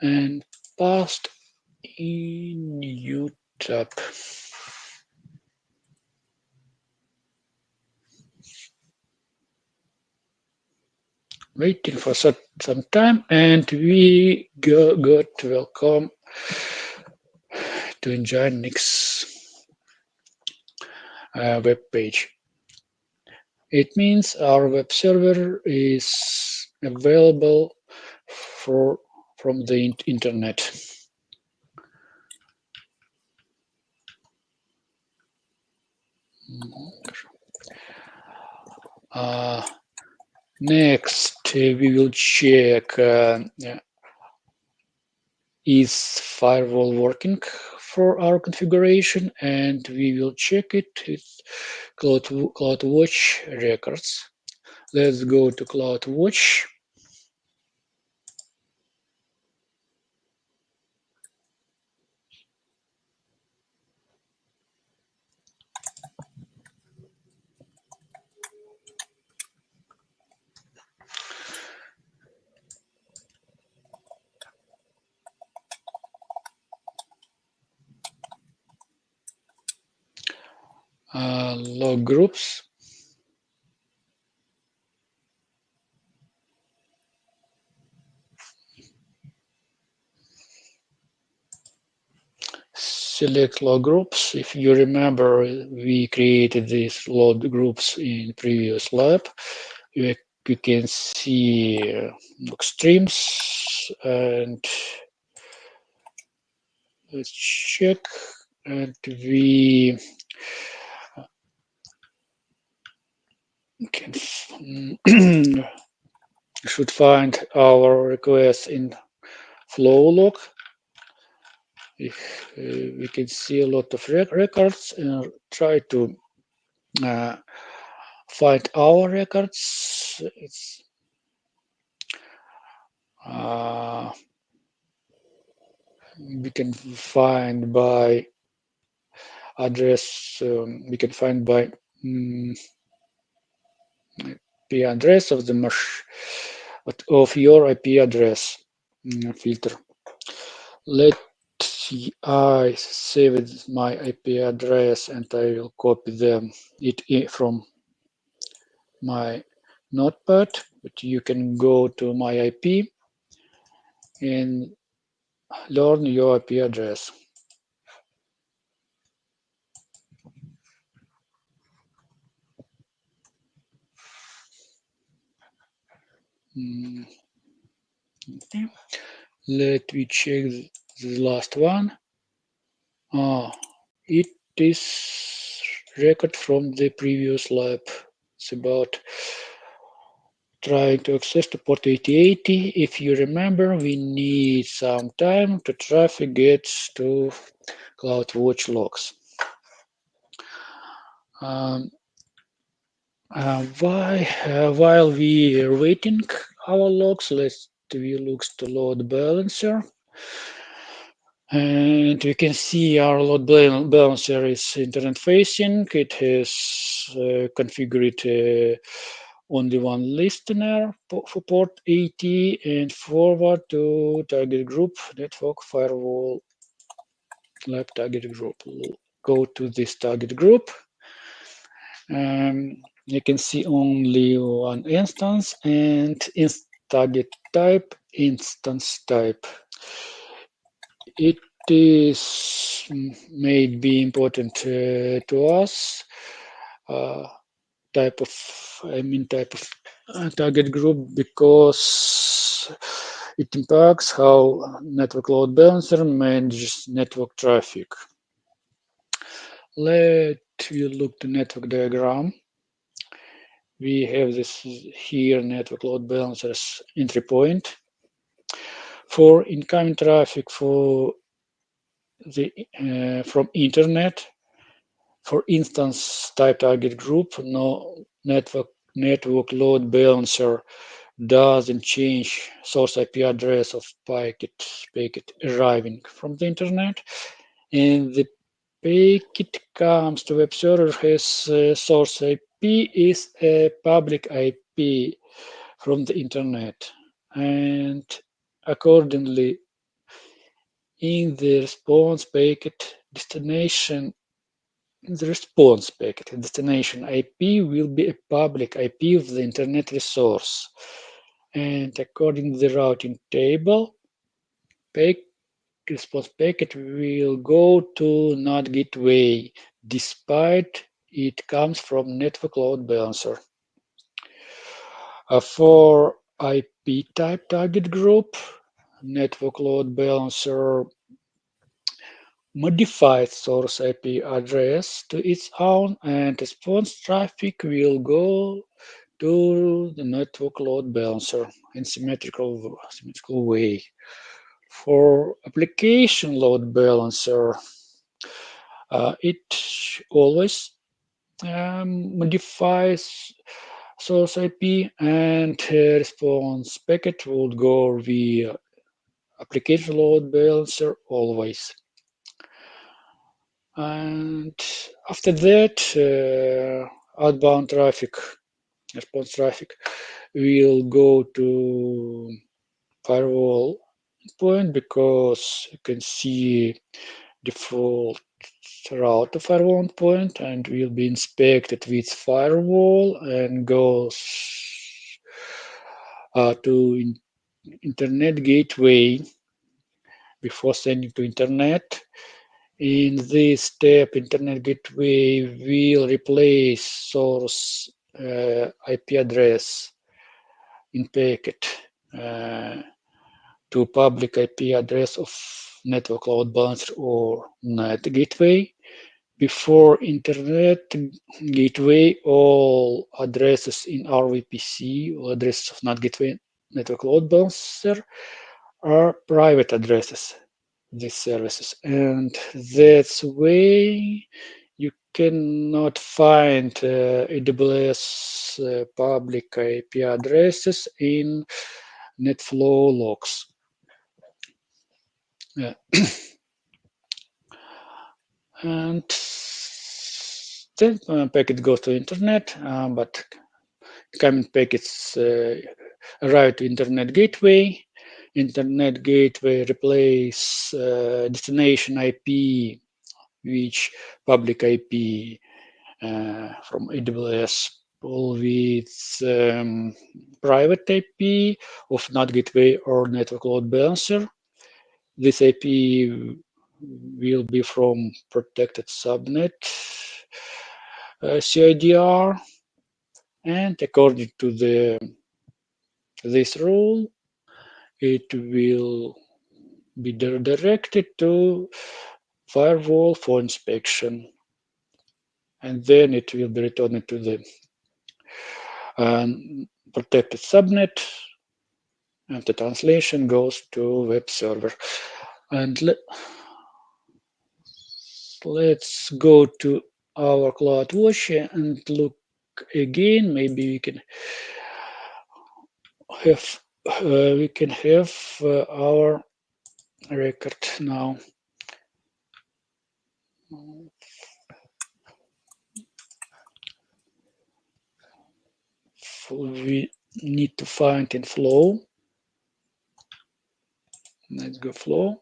and paste in new tab. Waiting for some time, and we got welcome to enjoy next web page. It means our web server is available from the internet. Next, we will check is firewall working for our configuration, and we will check it with CloudWatch records. Let's go to CloudWatch. Log groups. Select log groups. If you remember, we created these log groups in previous lab. You can see log streams, and let's check. And we can should find our request in flow log. If we can see a lot of records, and try to find our records. It's we can find by address. We can find by IP address of the mesh of your IP address filter. Let I save my IP address, and I will copy it from my notepad. But you can go to my IP and learn your IP address. Okay. Let me check the last one. It is record from the previous lab. It's about trying to access to port 8080. If you remember, we need some time to traffic gets to CloudWatch logs. While we are waiting our logs, we look to load balancer. And we can see our load balancer is internet facing. It has configured only one listener for port 80 and forward to target group, network firewall lab target group. Go to this target group. You can see only one instance and target type, instance type. It is may be important to us. Type of target group, because it impacts how network load balancer manages network traffic. Let you look to network diagram. We have this here network load balancers entry point. For incoming traffic for the from internet, for instance type target group, no network load balancer doesn't change source IP address of packet arriving from the internet, and the packet comes to web server has source IP is a public IP from the internet, and accordingly in the response packet destination IP will be a public IP of the internet resource. And according to the routing table, response packet will go to NAT gateway, despite it comes from network load balancer. For IP type target group, network load balancer modifies source IP address to its own, and response traffic will go to the network load balancer in symmetrical way. For application load balancer, it always modifies source IP, and response packet will go via application load balancer always. And after that, outbound traffic, response traffic, will go to firewall point, because you can see default route to firewall endpoint and will be inspected with firewall and goes to internet gateway before sending to internet. In this step, internet gateway will replace source IP address in packet to public IP address of network load balancer or NAT gateway. Before internet gateway, all addresses in RVPC or addresses of NAT gateway network load balancer are private addresses, these services, and that's way you cannot find AWS public IP addresses in NetFlow logs. Yeah. And then packet goes to internet, but incoming packets arrive to internet gateway. Internet gateway replace destination IP, which public IP from AWS with private IP of NAT gateway or network load balancer. This IP will be from protected subnet CIDR, and according to this rule, it will be directed to firewall for inspection. and then it will be returned to the protected subnet, and the translation goes to web server. And let's go to our CloudWatch and look again. Maybe we can have our record now. We need to find in flow. Let's go flow.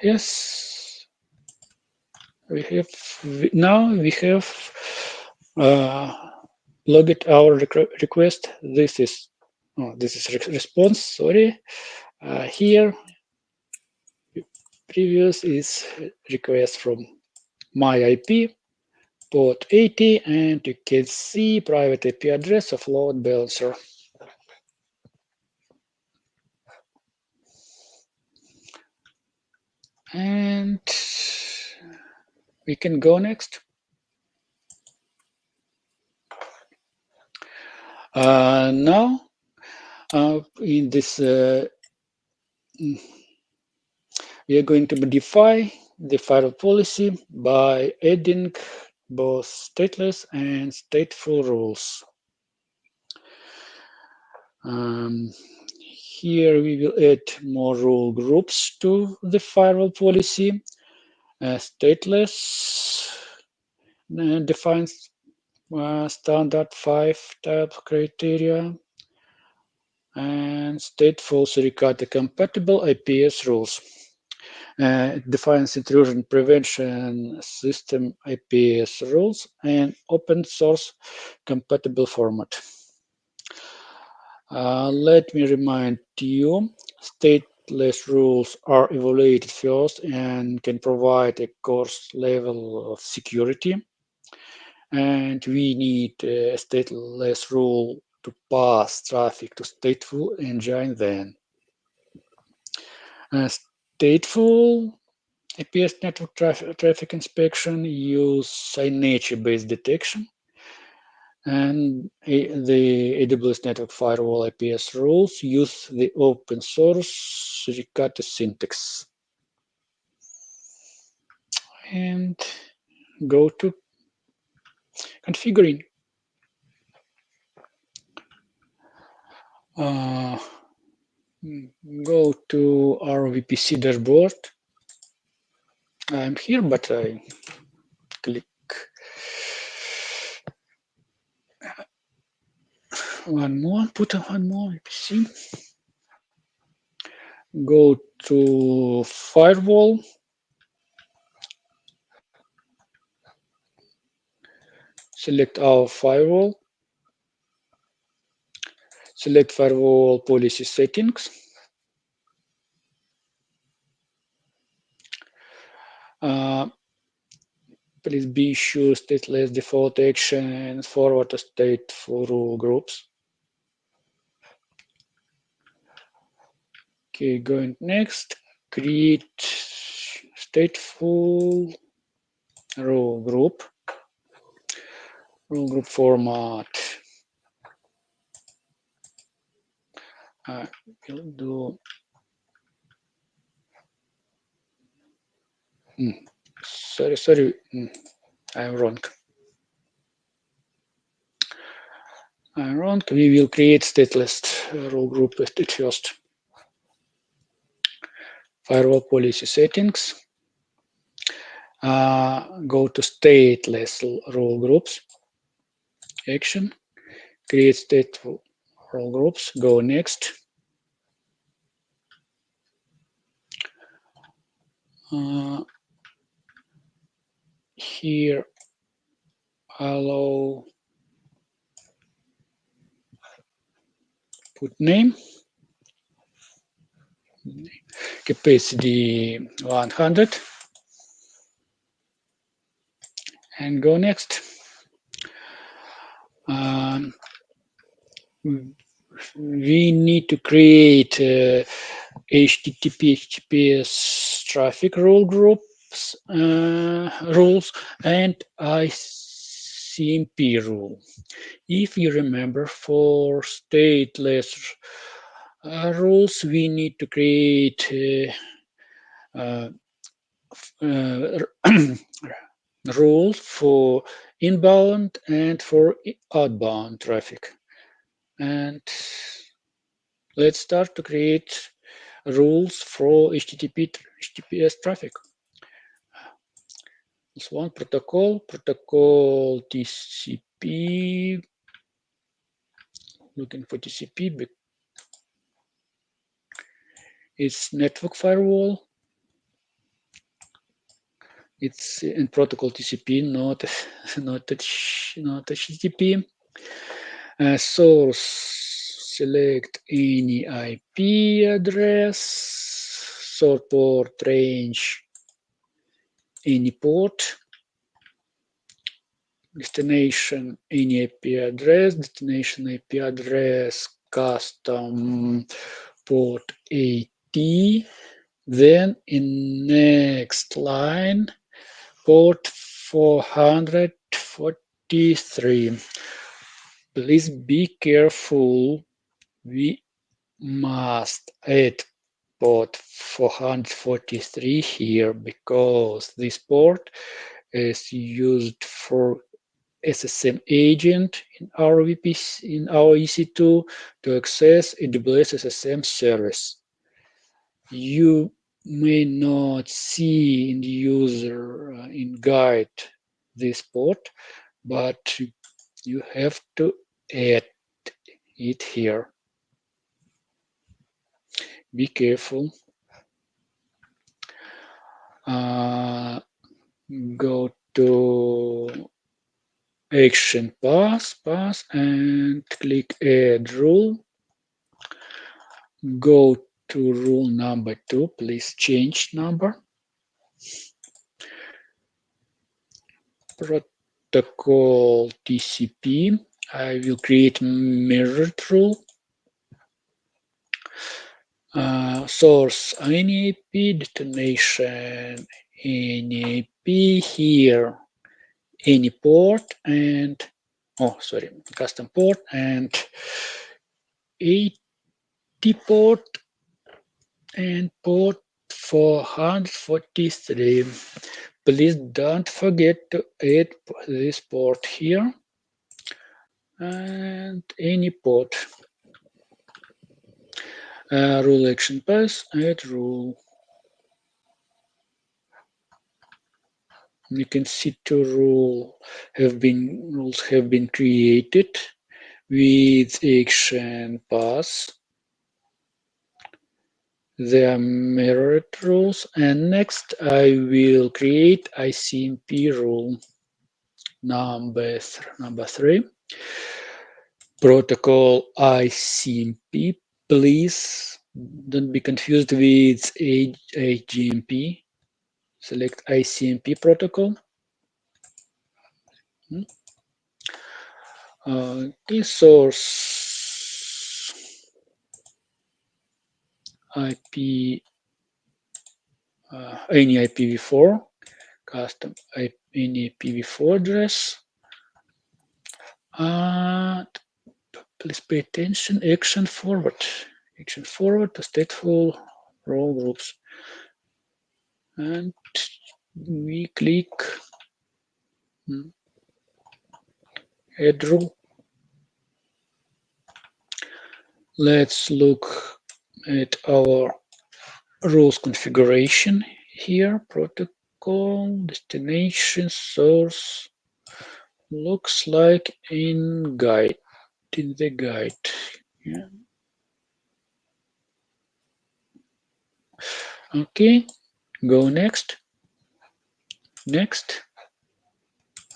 Yes, we have. Now we have logged our request. This is response. Sorry, here previous is request from my IP port 80, and you can see private IP address of load balancer. And we can go next. Now, in this, we are going to modify the firewall policy by adding both stateless and stateful rules. Here we will add more rule groups to the firewall policy. Stateless defines standard 5 type criteria, and stateful Suricata compatible IPS rules. It defines intrusion prevention system IPS rules and open source compatible format. Let me remind you, stateless rules are evaluated first and can provide a coarse level of security. And we need a stateless rule to pass traffic to stateful engine then. Stateful IPS network traffic inspection use signature-based detection, and the AWS Network Firewall IPS rules use the open source Suricata syntax. And go to configuring. Go to our VPC dashboard. I'm here, but I click one more, put one more VPC. Go to firewall. Select our firewall. Select firewall policy settings. Please be sure stateless default action and forward to stateful rule groups. Okay, going next, create stateful rule group. Rule group format. We'll do. Sorry, I'm wrong. We will create stateless rule group at first. Firewall policy settings. Go to stateless rule groups. Action. Create stateful rule groups. Go next. Here, allow put name, capacity 100, and go next. we need to create HTTPS traffic rule groups rules and ICMP rule. If you remember, for stateless rules, we need to create rules for inbound and for outbound traffic. And let's start to create rules for HTTPS traffic. This one protocol TCP, looking for TCP, it's network firewall. It's in protocol TCP, not HTTP. Source, select any IP address, source port range, any port, destination, any IP address, destination IP address, custom port 80. Then in next line, port 443. Please be careful. We must add port 443 here because this port is used for SSM agent in our VPC, in our EC2 to access AWS SSM service. You may not see in the user in guide this port, but you have to add it here. Be careful. Go to action path, and click add rule. Go to rule number 2. Please change number. Protocol TCP. I will create mirrored rule. Source NAP, destination NAP here, any port and custom port and 80 port and port 443. Please don't forget to add this port here and any port. Rule action path, add rule. You can see two rules have been created with action path. They are mirrored rules, and next I will create ICMP rule number 3. Protocol ICMP. Please don't be confused with AGMP. Select ICMP protocol. This source IP, any IPv4, custom any IPv4 address. Please pay attention. Action forward to stateful role groups, and we click add rule. Let's look at our rules configuration here. Protocol, destination, source. Looks like in the guide. Yeah. Okay, go next,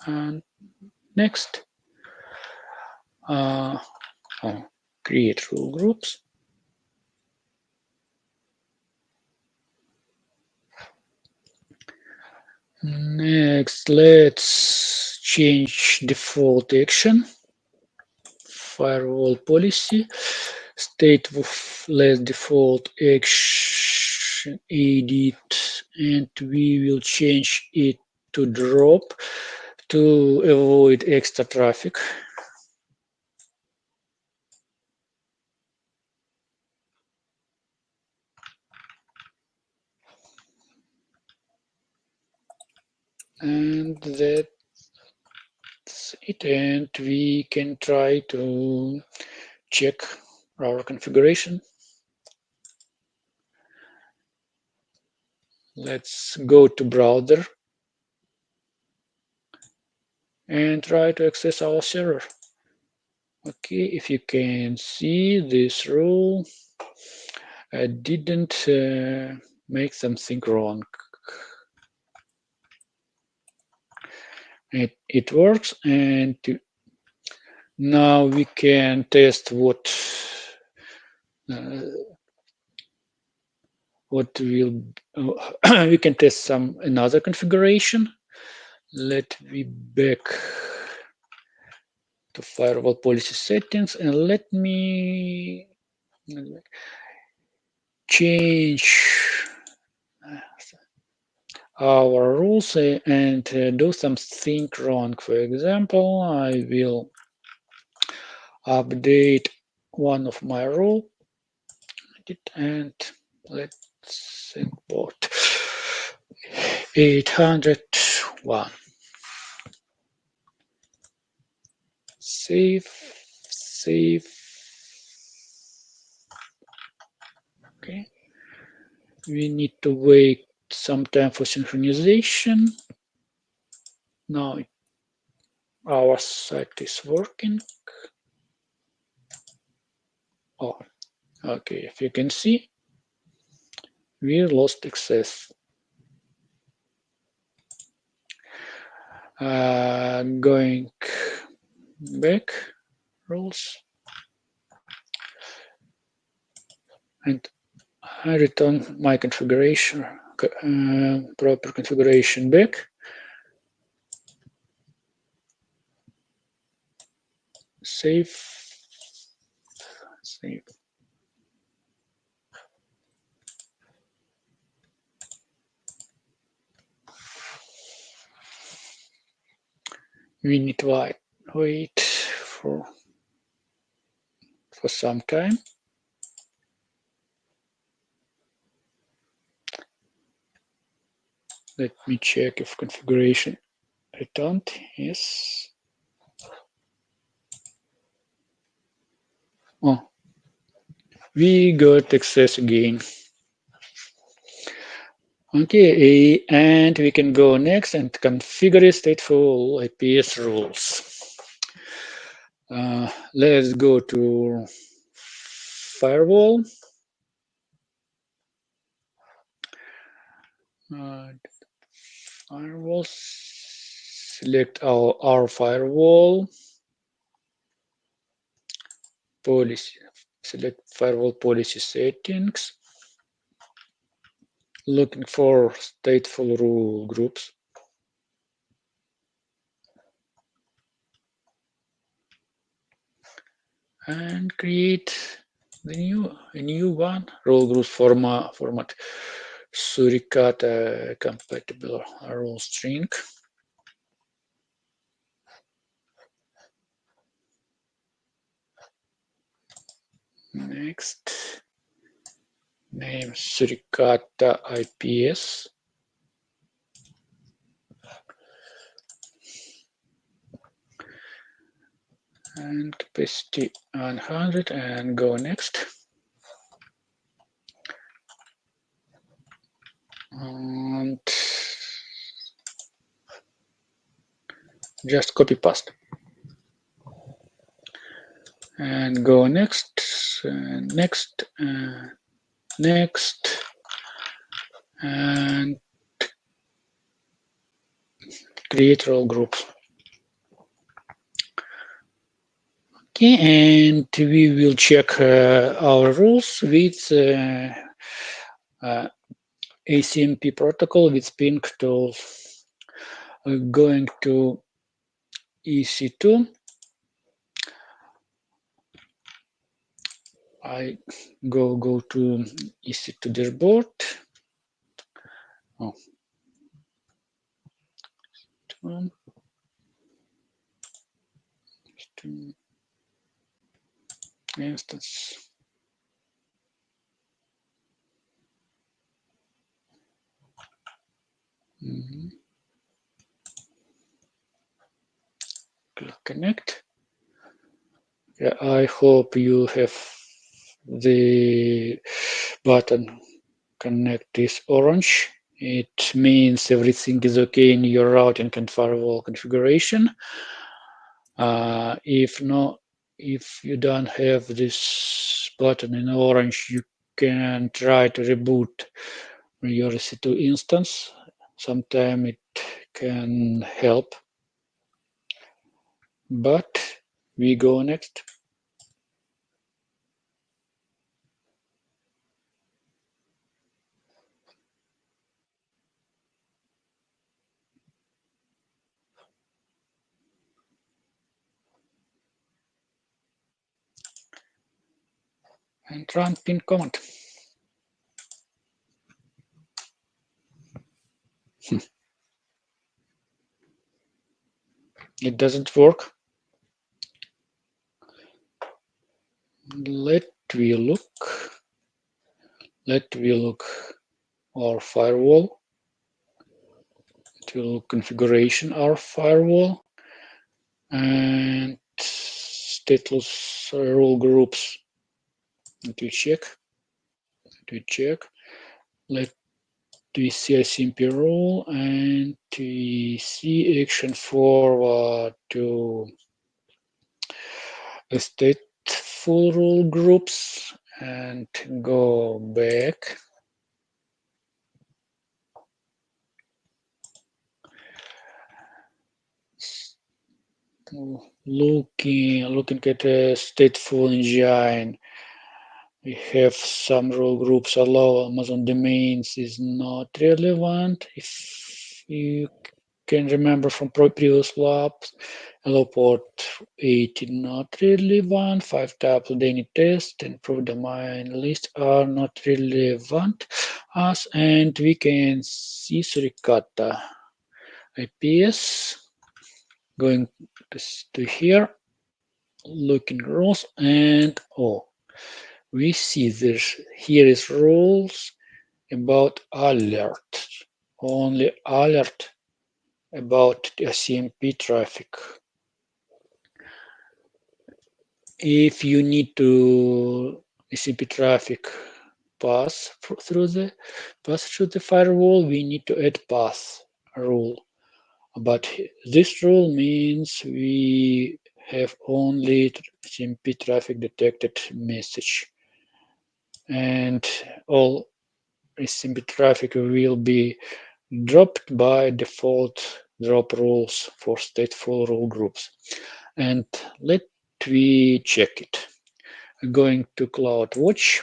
and next. Create rule groups. Next, let's change default action, firewall policy. stateful default action edit, and we will change it to drop to avoid extra traffic. And that's it. And we can try to check our configuration. Let's go to browser and try to access our server. Okay, if you can see, this rule didn't make something wrong. It works, and now we can test what will we can test another configuration. Let me back to firewall policy settings, and let me change our rules and do something wrong. For example, I will update one of my rules, and let's import 801. Save. Okay. We need to wait some time for synchronization. Now our site is working. Oh, okay. If you can see, we lost access. Going back, rules, and I return my configuration, proper configuration back. Save. We need to wait for some time. Let me check if configuration returned. Yes. Oh, we got access again. Okay, and we can go next and configure stateful IPS rules. Let's go to firewall. Firewall. Select our firewall policy. Select firewall policy settings. Looking for stateful rule groups. And create a new one. Rule groups format Suricata compatible rule string. Next, name Suricata IPS. And capacity 100, and go next. And just copy paste. And go next, next, next, and create role groups. Okay, and we will check our rules with ACMP protocol with ping tools. Going to EC2. I go to EC2 dashboard. Oh. Instance. Click connect. Yeah, I hope you have the button connect is orange. It means everything is okay in your routing and firewall configuration. If you don't have this button in orange, you can try to reboot your EC2 instance. Sometimes it can help. But we go next. And run pin command. It doesn't work. Let we look our firewall. It will configuration our firewall and stateless rule groups. Let me check. Let we see a SMP rule and we see action forward to a stateful rule groups and go back. Looking at a stateful engine, we have some role groups allow Amazon domains is not relevant. If you can remember from previous labs, allow port 80 not relevant, 5 tabs Danny test and prove domain list are not relevant as, and we can see Suricata IPS going to here, looking rules, and we see here is rules about alert, only alert about SMP traffic. If you need to SMP traffic pass through the firewall, we need to add path rule. But this rule means we have only SMP traffic detected message, and all SMP traffic will be dropped by default drop rules for stateful rule groups. And let we check it. Going to CloudWatch.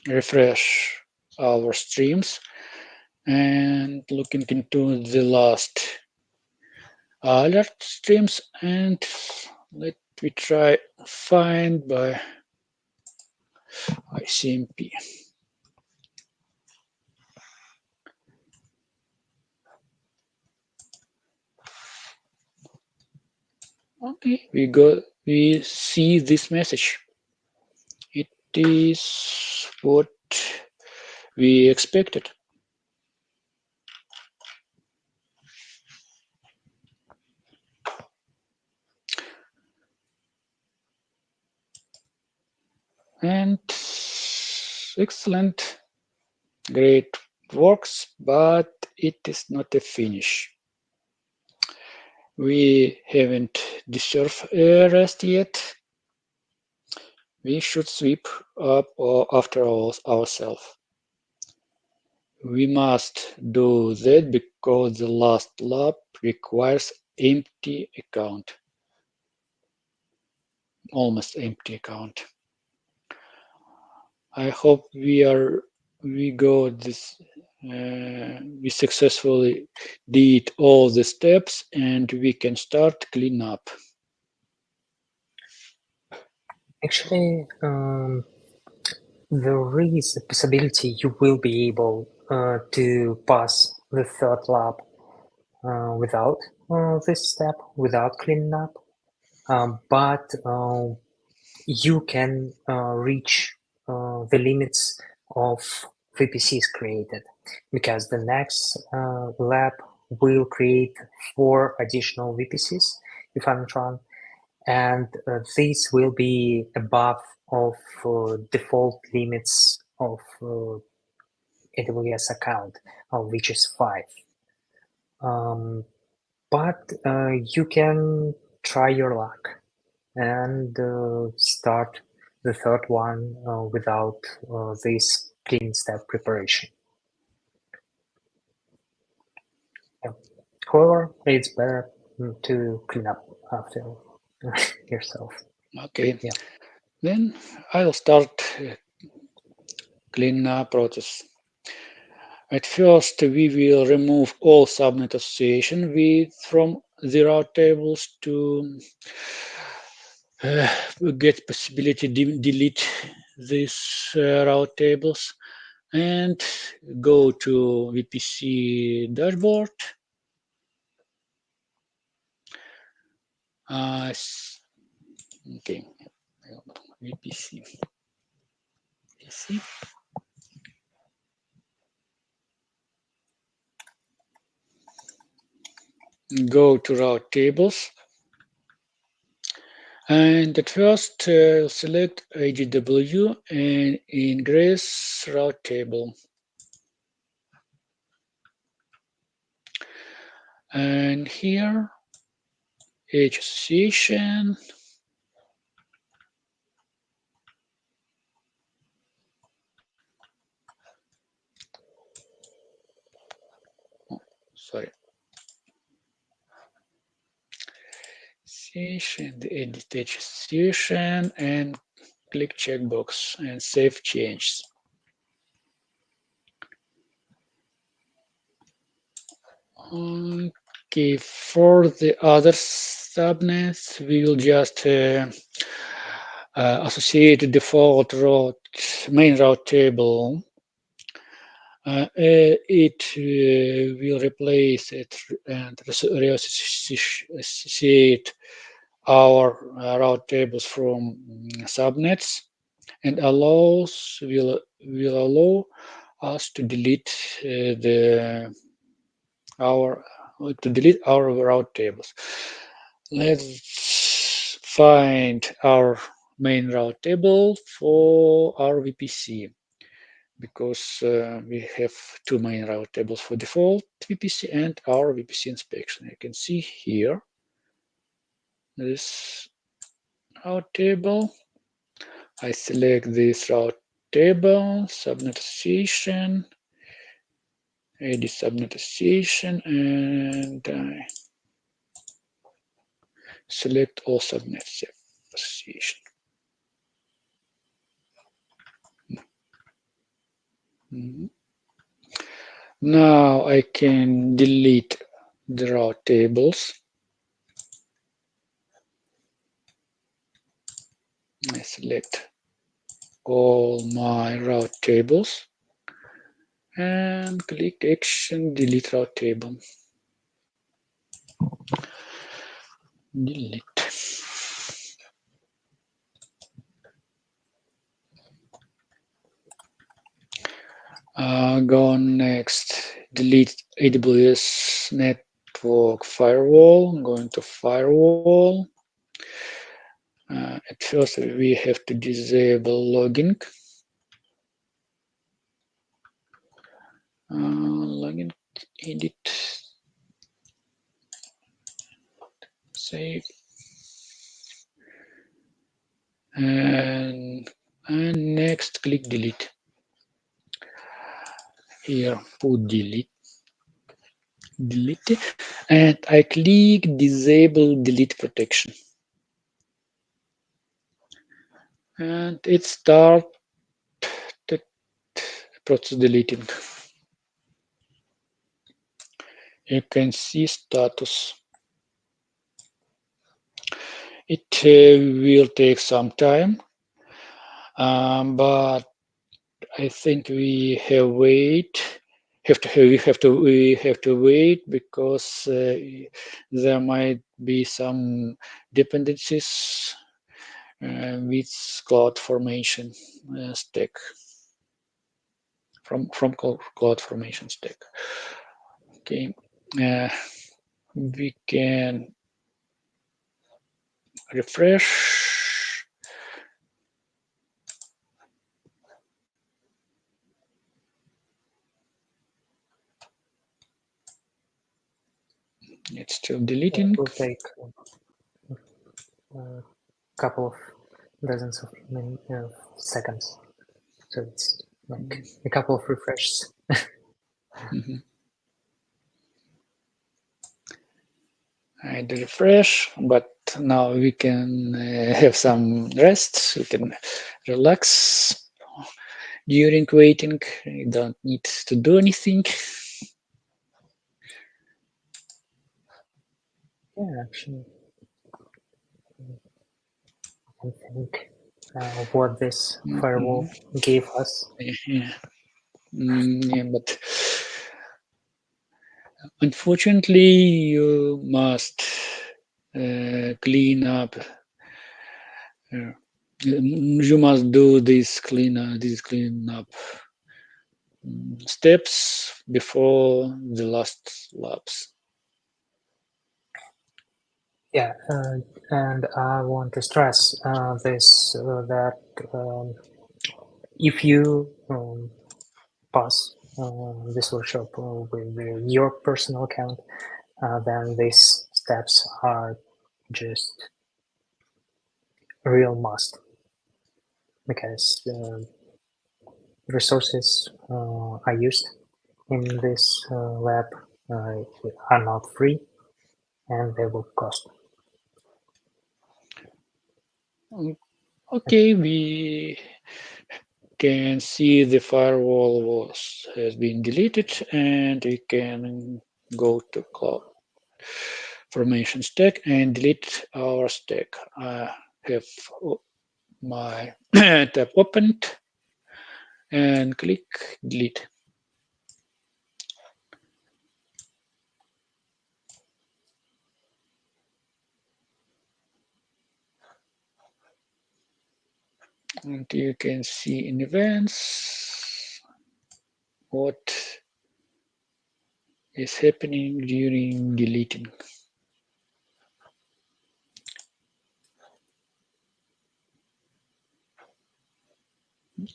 Refresh our streams and looking into the last alert streams, and let me try find by ICMP. Okay, we see this message. It is what we expected. And excellent, great works, but it is not a finish. We haven't deserved a rest yet. We should sweep up after ourselves. We must do that because the last lab requires empty account, almost empty account. I hope we got this we successfully did all the steps and we can start clean up. Actually, there is a possibility you will be able to pass the third lab without this step, without cleaning up. But you can reach the limits of VPCs created, because the next lab will create 4 additional VPCs, if I'm not wrong, and these will be above of default limits of AWS account, which is 5. But you can try your luck and start the third one without this clean step preparation. Yeah. However, it's better to clean up after yourself. Okay, Yeah. then I'll start clean up process. At first, we will remove all subnet association with from the route tables to get possibility delete these route tables and go to VPC dashboard. Okay, VPC. Go to route tables. And at first, select AGW and ingress route table. And here, H association. Oh, sorry. Association, edit H association, and click checkbox and save changes. Okay, for the other subnets, we will just associate the default route, main route table. It will replace it and reassociate our route tables from subnets and will allow us to delete our route tables. Let's find our main route table for our VPC, because we have 2 main route tables for default VPC and our VPC inspection. You can see here this route table. I select this route table, subnet association, edit subnet association, and I select all subnets association. Now I can delete the route tables. I select all my route tables and click action delete route table. Delete. Go next, delete AWS Network Firewall. I'm going to Firewall. At first, we have to disable logging. Login, edit, save, and next click delete. Here, put delete, and I click disable delete protection. And it started process deleting. you can see status. It will take some time, but I think we have we have to wait because there might be some dependencies with CloudFormation stack from CloudFormation stack. Okay, we can refresh. It's still deleting. It will take a couple of dozens of seconds. So it's like a couple of refreshes. I do refresh, but now we can have some rest. We can relax during waiting. You don't need to do anything. Yeah, actually, I think what this firewall gave us. Yeah. Yeah, but unfortunately, you must clean up. You must do these cleanup steps before the last labs. Yeah, and I want to stress this that if you pass this workshop with your personal account, then these steps are just a real must because resources I used in this lab are not free and they will cost. Okay, we can see the firewall has been deleted, and we can go to CloudFormation stack and delete our stack. I have my tab opened and click delete. And you can see in events what is happening during deleting.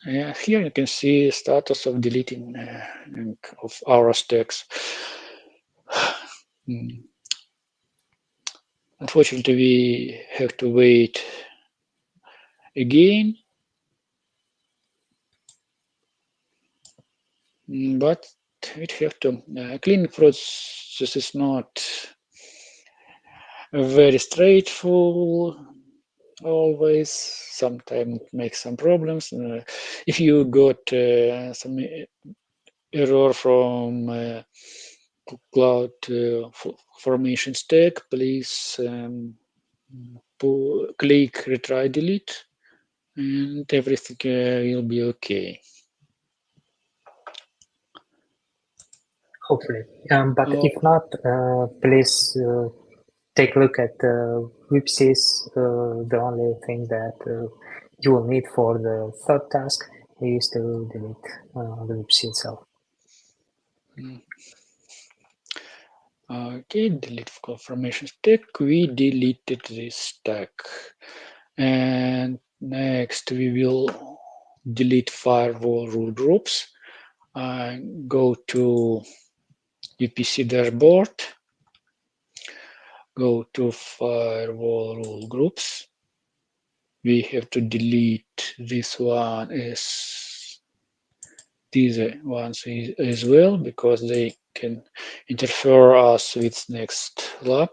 Here you can see status of deleting of our stacks. Unfortunately, we have to wait again, but it have to. Cleaning process is not very straightforward always. Sometimes it makes some problems. If you got some error from cloud formation stack, please click retry delete and everything will be okay. Hopefully, but if not, please take a look at the whipsys. The only thing that you will need for the third task is to delete the whipsy itself. Okay, delete confirmation stack. We deleted this stack. And next we will delete firewall rule groups. Go to VPC dashboard. Go to firewall rule groups. We have to delete this one as these ones as well because they can interfere us with next lab.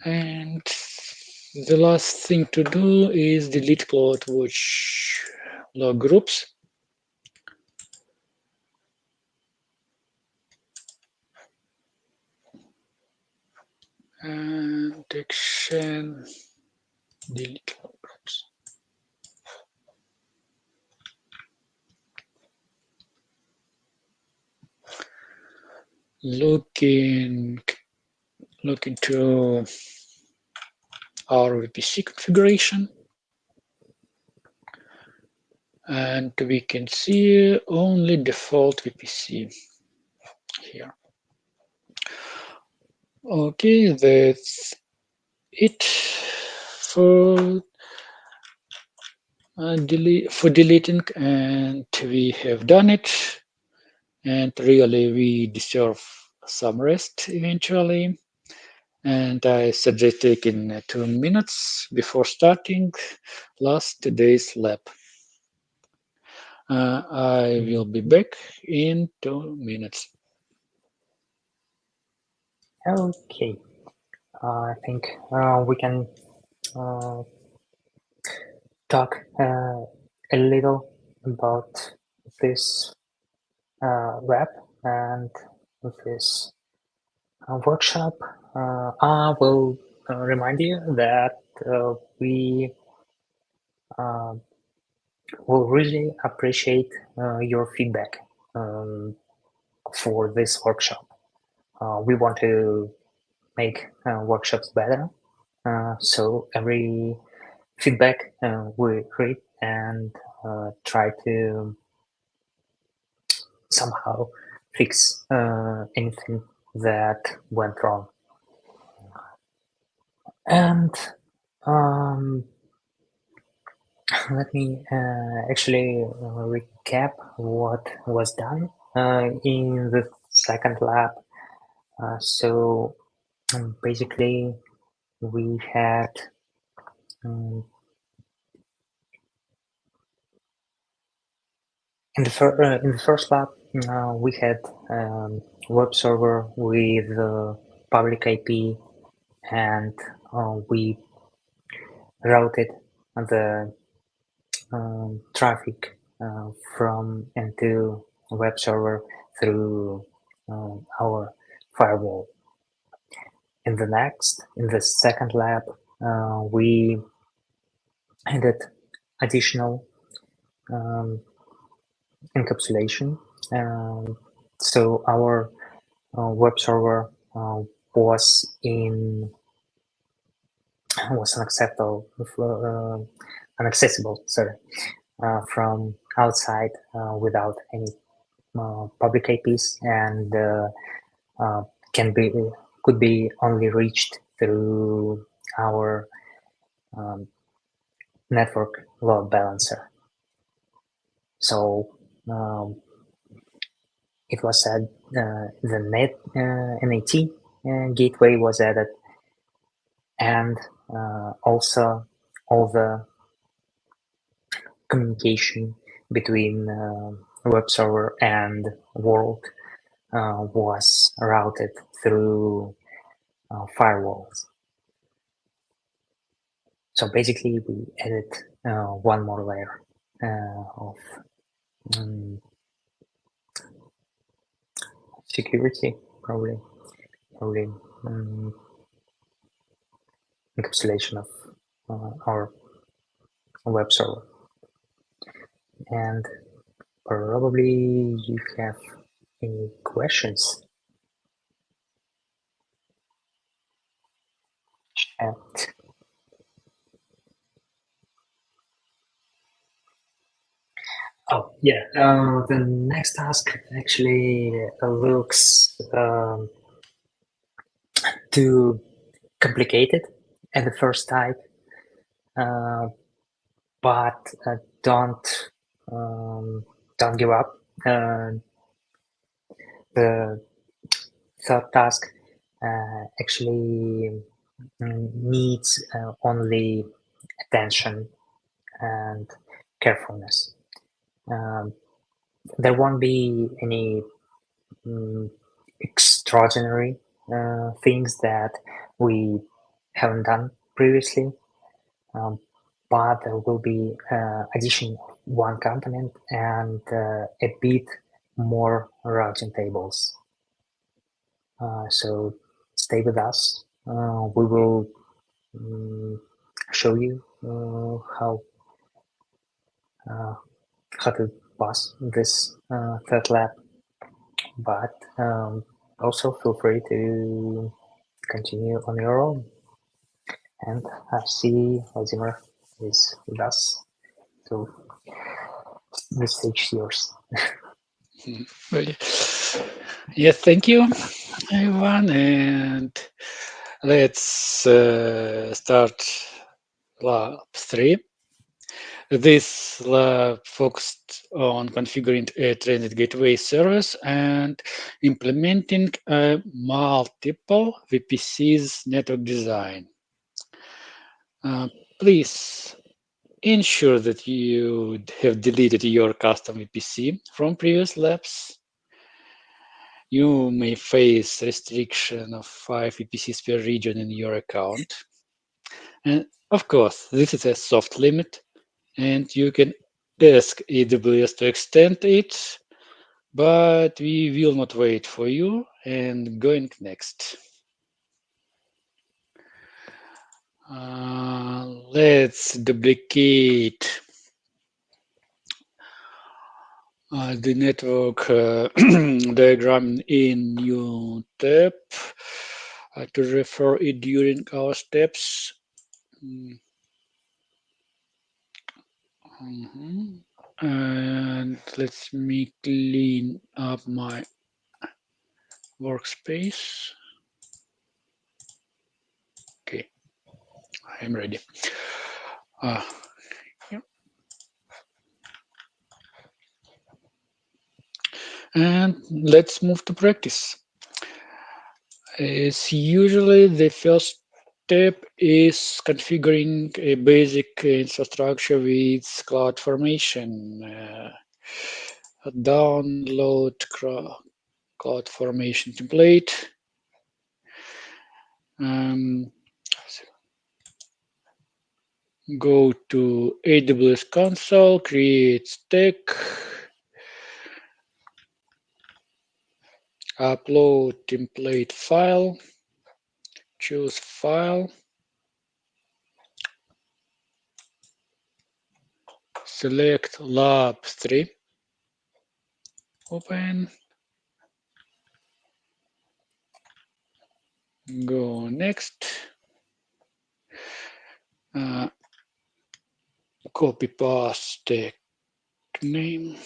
And The last thing to do is delete CloudWatch log groups. And action delete log groups. Look into our VPC configuration. And we can see only default VPC here. Okay, that's it for deleting, and we have done it. And really, we deserve some rest eventually. And I suggest taking 2 minutes before starting last today's lab. I will be back in 2 minutes. Okay, I think we can talk a little about this lab and this workshop. I will remind you that we will really appreciate your feedback for this workshop. We want to make workshops better, so every feedback we read and try to somehow fix anything that went wrong. And let me actually recap what was done in the second lab. So basically, we had in the first lab we had web server with public IP, and we routed the traffic from and to web server through our firewall. In the second lab, we added additional encapsulation. So our web server was inaccessible, from outside without any public IPs, and could be only reached through our network load balancer. So it was said the NAT gateway was added, and also all the communication between web server and world was routed through firewalls. So basically, we added one more layer of security, probably encapsulation of our web server. And probably you have any questions? Chat. Oh, yeah. The next task actually looks too complicated at the first type, but don't give up. The third task actually needs only attention and carefulness. There won't be any extraordinary things that we haven't done previously. but there will be addition of one component and a bit more routing tables. So stay with us. We will show you how to pass this third lab, but also feel free to continue on your own. And I see Vladimir is with us, so the stage is yours. Ready. Yes, thank you, everyone, and let's start lab 3. This lab focused on configuring a Transit Gateway service and implementing multiple VPCs network design. Please ensure that you have deleted your custom VPC from previous labs. You may face restriction of 5 VPCs per region in your account. And of course, this is a soft limit, and you can ask AWS to extend it, but we will not wait for you. And going next. Let's duplicate the network diagram in new tab to refer it during our steps. And let me clean up my workspace. Okay, I'm ready. Yeah. And let's move to practice. As usually, the first step is configuring a basic infrastructure with CloudFormation. Download CloudFormation template. Go to AWS console, create stack, upload template file, choose file, select lab 3, open, go next, copy paste stack name,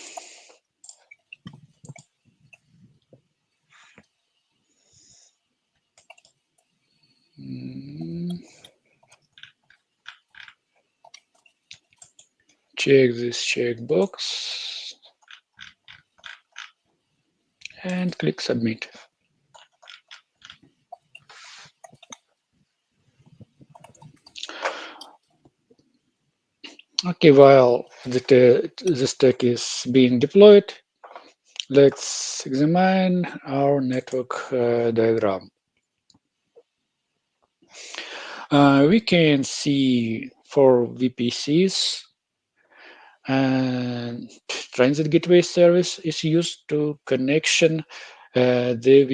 check this checkbox, and click submit. Okay, while the stack is being deployed, let's examine our network diagram. We can see 4 VPCs, and Transit Gateway service is used to connection the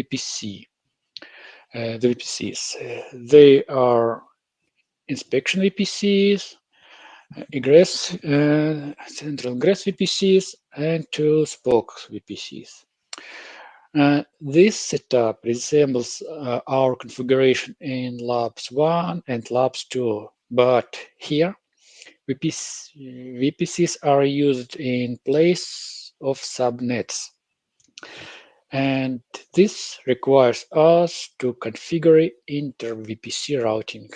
VPCs. They are inspection VPCs, egress, central egress VPCs, and 2 spoke VPCs. This setup resembles our configuration in Labs 1 and Labs 2, but here VPCs are used in place of subnets. And this requires us to configure inter-VPC routing.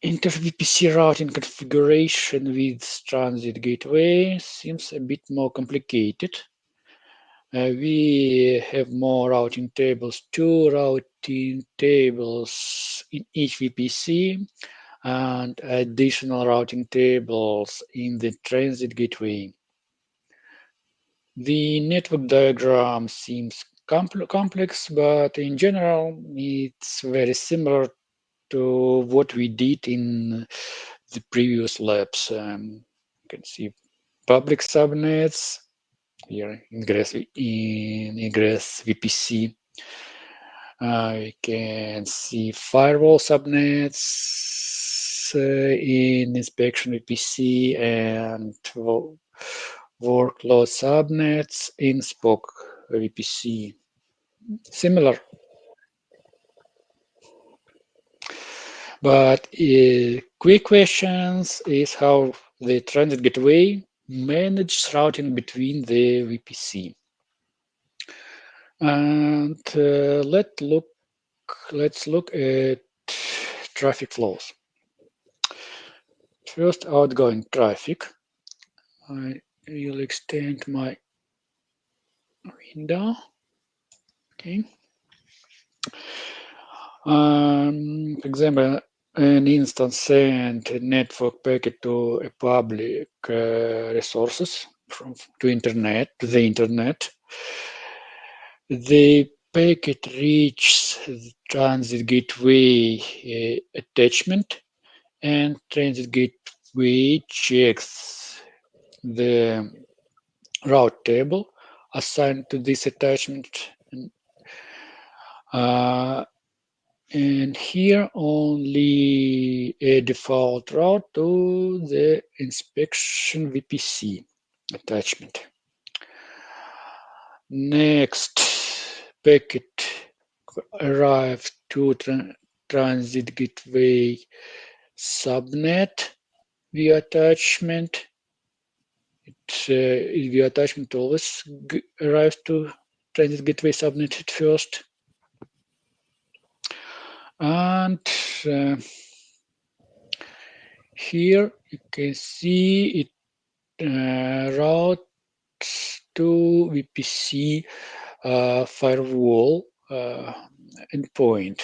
Inter-VPC routing configuration with Transit Gateway seems a bit more complicated. We have more routing tables, 2 routing tables in each VPC, and additional routing tables in the Transit Gateway. The network diagram seems complex, but in general, it's very similar to what we did in the previous labs. You can see public subnets here in ingress VPC. We can see firewall subnets in inspection VPC and workload subnets in Spock VPC. Similar. But quick questions is how the Transit Gateway manages routing between the VPC. And let's look at traffic flows. First, outgoing traffic. I will extend my window. Okay. For example, an instance sent a network packet to a public resources to the internet. The packet reaches the transit gateway attachment, and transit gateway checks the route table assigned to this attachment. And here only a default route to the inspection VPC attachment. Next, packet arrives to transit gateway subnet via attachment. Via attachment always arrives to transit gateway subnet at first. And here you can see it routes to VPC firewall endpoint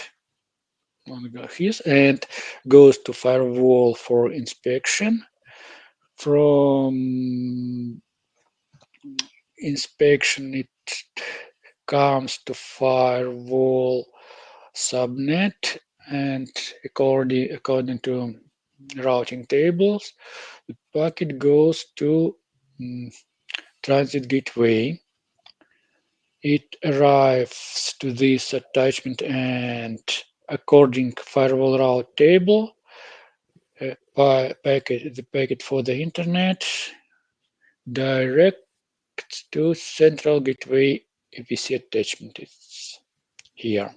and goes to firewall for inspection. From inspection, it comes to firewall subnet, and according to routing tables, the packet goes to transit gateway. It arrives to this attachment, and according firewall route table, the packet for the internet directs to central gateway VPC attachment. It's here.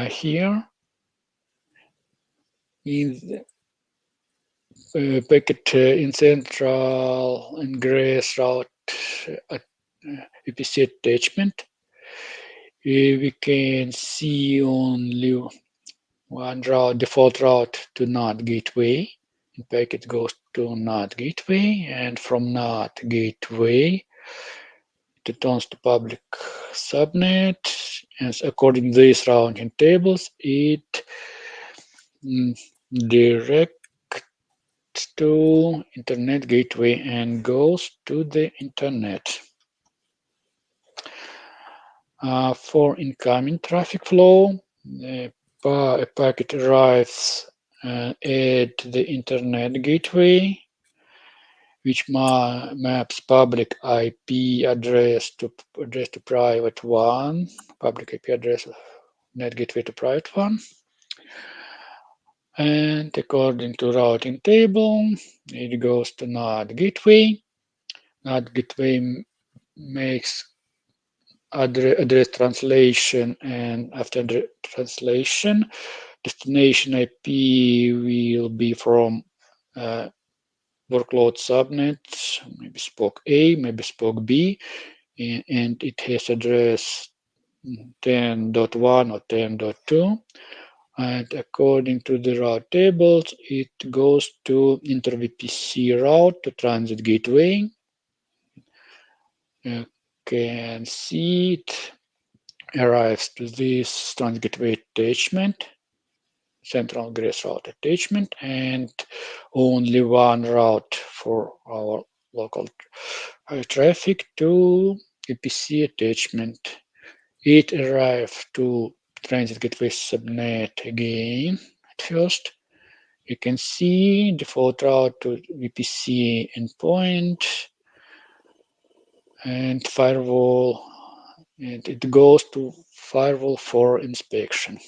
Here in the packet in central ingress route VPC attachment, we can see only one route, default route to NAT gateway. And packet goes to NAT gateway, and from NAT gateway it returns to public subnet, and according to these routing tables, it directs to internet gateway and goes to the internet. For incoming traffic flow, a packet arrives at the internet gateway, which maps public IP address to private one, public IP address of net gateway to private one. And according to routing table, it goes to NAT gateway. NAT gateway makes address translation, and after the translation, destination IP will be from workload subnet, maybe Spock A, maybe Spock B, and it has address 10.1 or 10.2. And according to the route tables, it goes to inter-VPC route to transit gateway. You can see it arrives to this transit gateway attachment, central ingress route attachment, and only one route for our local traffic to VPC attachment. It arrives to Transit Gateway subnet again at first. You can see default route to VPC endpoint and firewall, and it goes to firewall for inspection.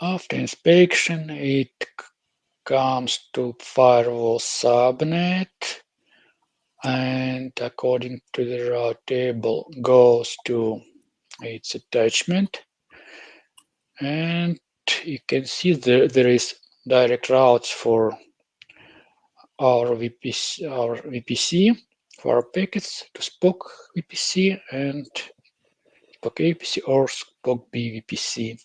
After inspection, it comes to firewall subnet, and according to the route table goes to its attachment, and you can see there is direct routes for our VPC, for our packets to SPOC VPC and SPOC A VPC or SPOC B VPC.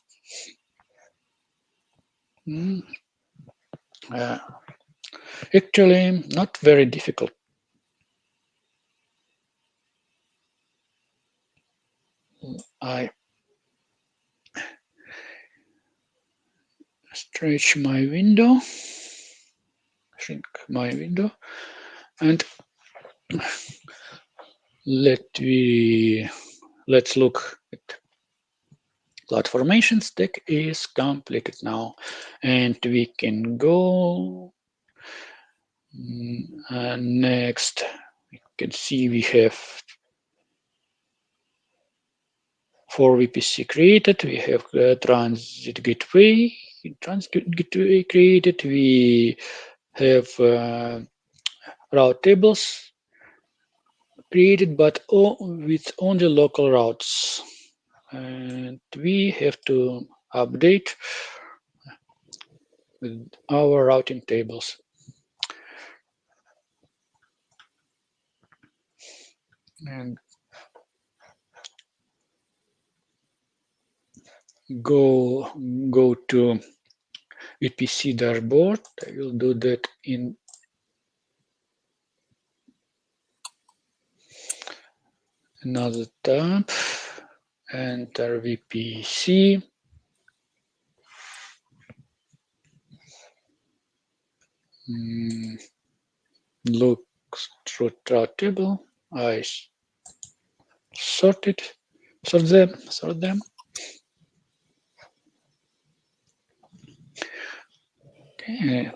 Actually, not very difficult. I stretch my window, shrink my window, and let's look at CloudFormation stack is completed now, and we can go next. You can see we have 4 VPC created. We have Transit Gateway. Transit Gateway created. We have route tables created, but with only local routes. And we have to update with our routing tables. And go to VPC dashboard. I will do that in another tab. Enter VPC. Look through route table. I sort them. Okay,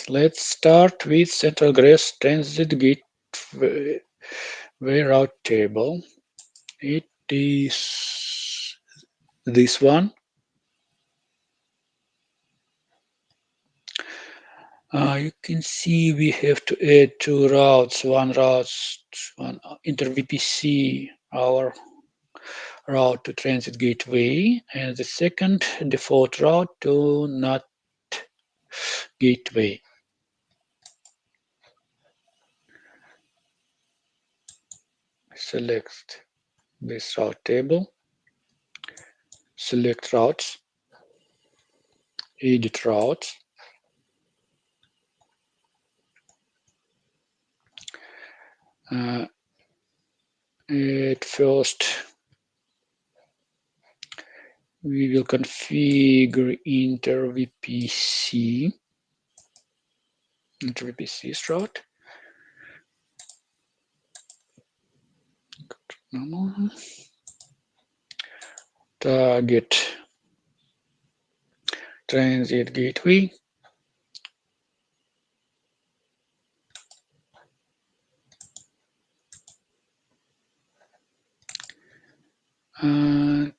let's start with Central Grass Transit Gateway route table. It is this one. You can see we have to add 2 routes. One inter VPC, our route to Transit Gateway, and the second default route to NAT Gateway. Select this route table, select routes, edit routes. At first, we will configure inter VPC route. Target Transit Gateway.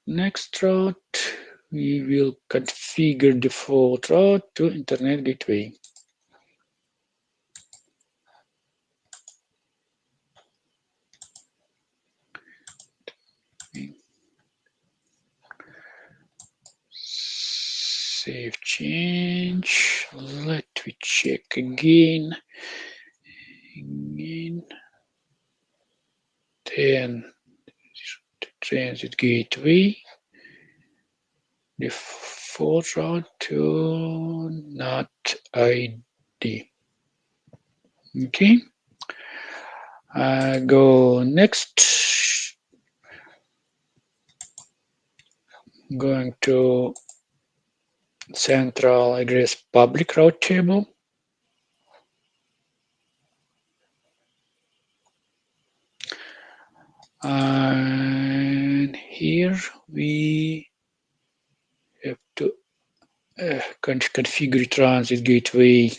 Next route, we will configure default route to Internet Gateway. Save change. Let me check again. Then Transit Gateway. Default route to NAT ID. Okay. Go next. Going to Central Address Public Route table. And here we have to configure transit gateway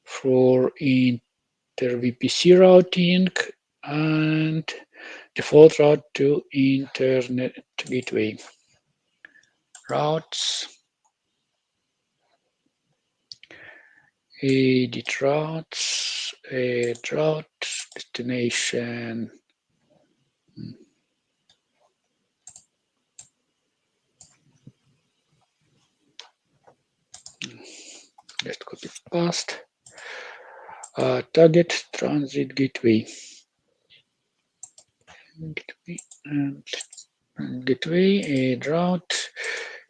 for inter-VPC routing and default route to internet gateway. Routes, edit routes, add route, destination. Just copy paste. Target transit gateway. Gateway, add route,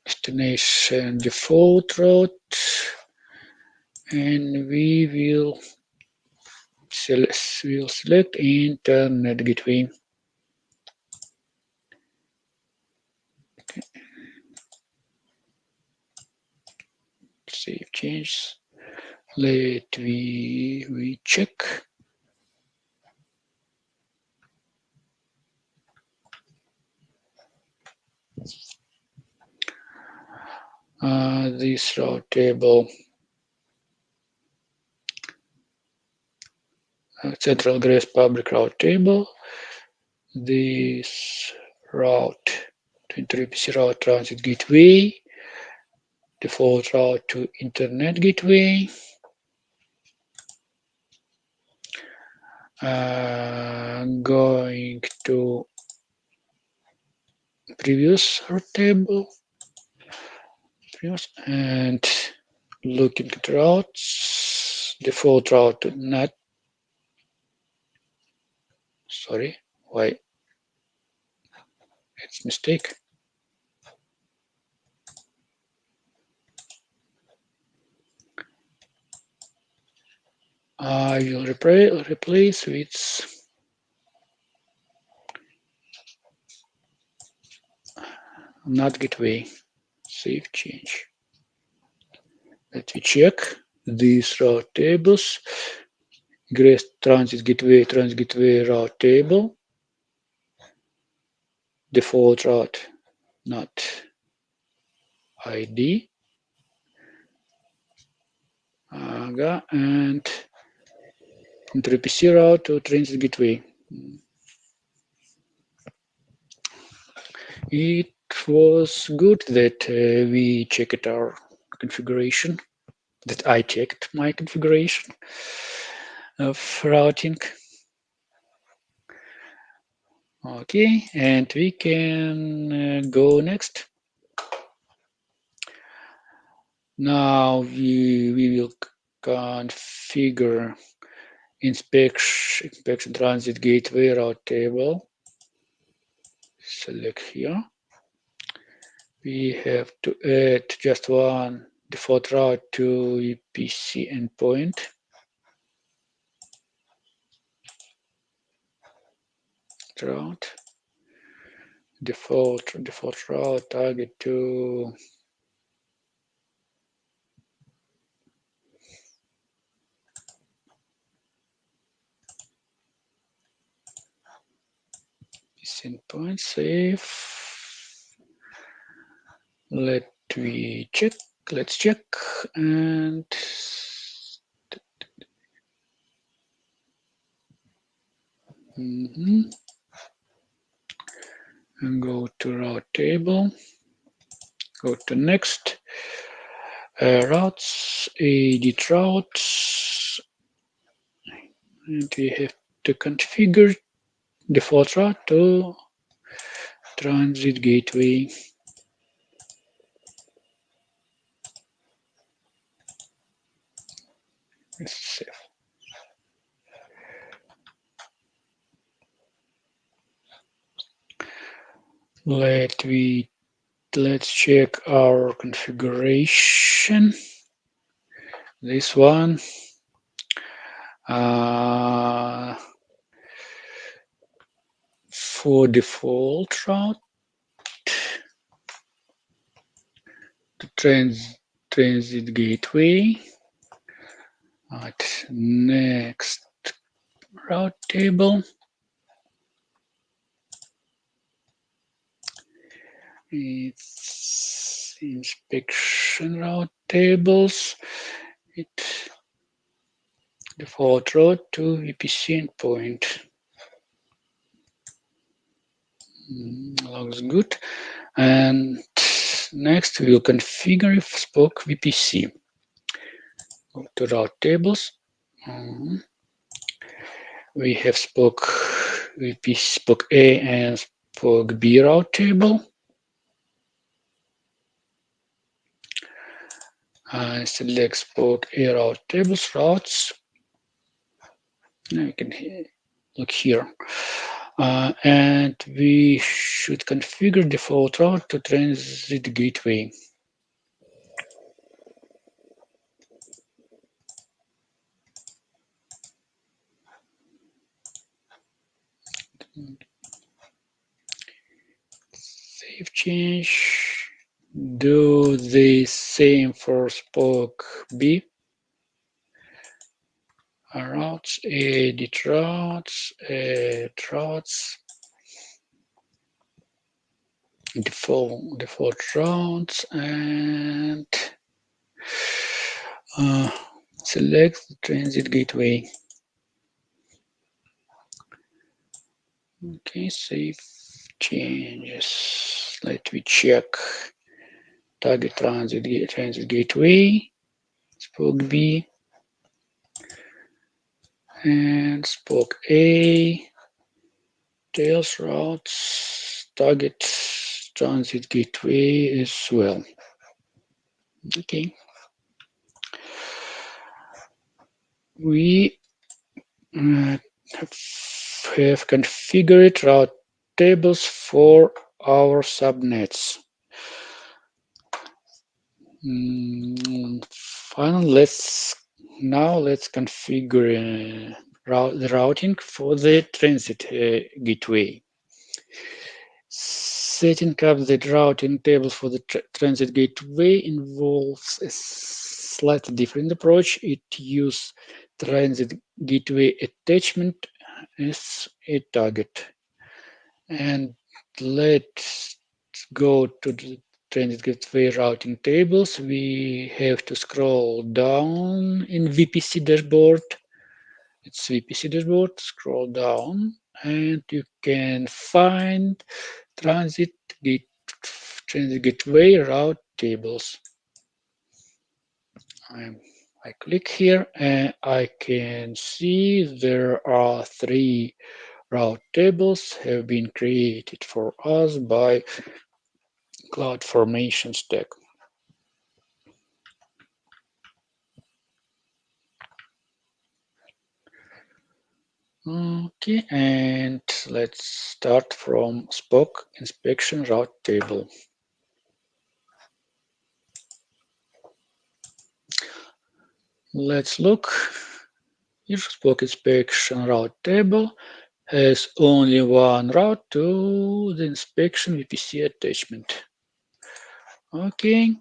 destination default route, and we will select internet gateway. Okay. Save changes. Let we check. This route table, central Grace public route table. This route to inter-VPC route transit gateway, default route to internet gateway. Going to previous route table, and looking at routes, default route to net. Sorry, why? It's mistake. I will replace with NAT gateway. Save change. Let me check these route tables. Grace transit gateway route table. Default route NAT ID. And inter-VPC route to transit gateway. It was good that we checked our configuration, that I checked my configuration of routing. Okay, and we can go next. Now we will configure inspection transit gateway route table. Select here. We have to add just one default route to VPC endpoint. Route. Default route target to endpoint. Save. Let's check and and go to route table. Go to next. Routes, edit routes, and we have to configure default route to transit gateway. Save. Let's check our configuration. This one. For default route to transit gateway. At next route table. It's inspection route tables. It default route to VPC endpoint. Looks good. And next we will configure Spoke VPC. Go to route tables. We have Spoke VPC, Spoke A and Spoke B route table. Select Spoke A route tables routes. Now you can look here. And we should configure default route to Transit Gateway. Save change. Do the same for Spoke B. Routes, edit routes, add routes, default routes, and select the Transit Gateway. Okay, save changes. Let me check. Target Transit Gateway, Spoke B, and Spoke A, tails routes, target Transit Gateway as well. Okay. We have configured route tables for our subnets. Finally, let's configure the routing for the transit gateway. Setting up the routing table for the transit gateway involves a slightly different approach. It uses transit gateway attachment as a target. And let's go to the transit gateway routing tables. We have to scroll down in VPC dashboard. It's VPC dashboard, scroll down, and you can find transit gateway route tables. I click here and I can see there are 3 route tables have been created for us by CloudFormation stack. Okay, and let's start from Spoke inspection route table. Let's look. Each Spoke inspection route table has only one route to the inspection VPC attachment. Okay.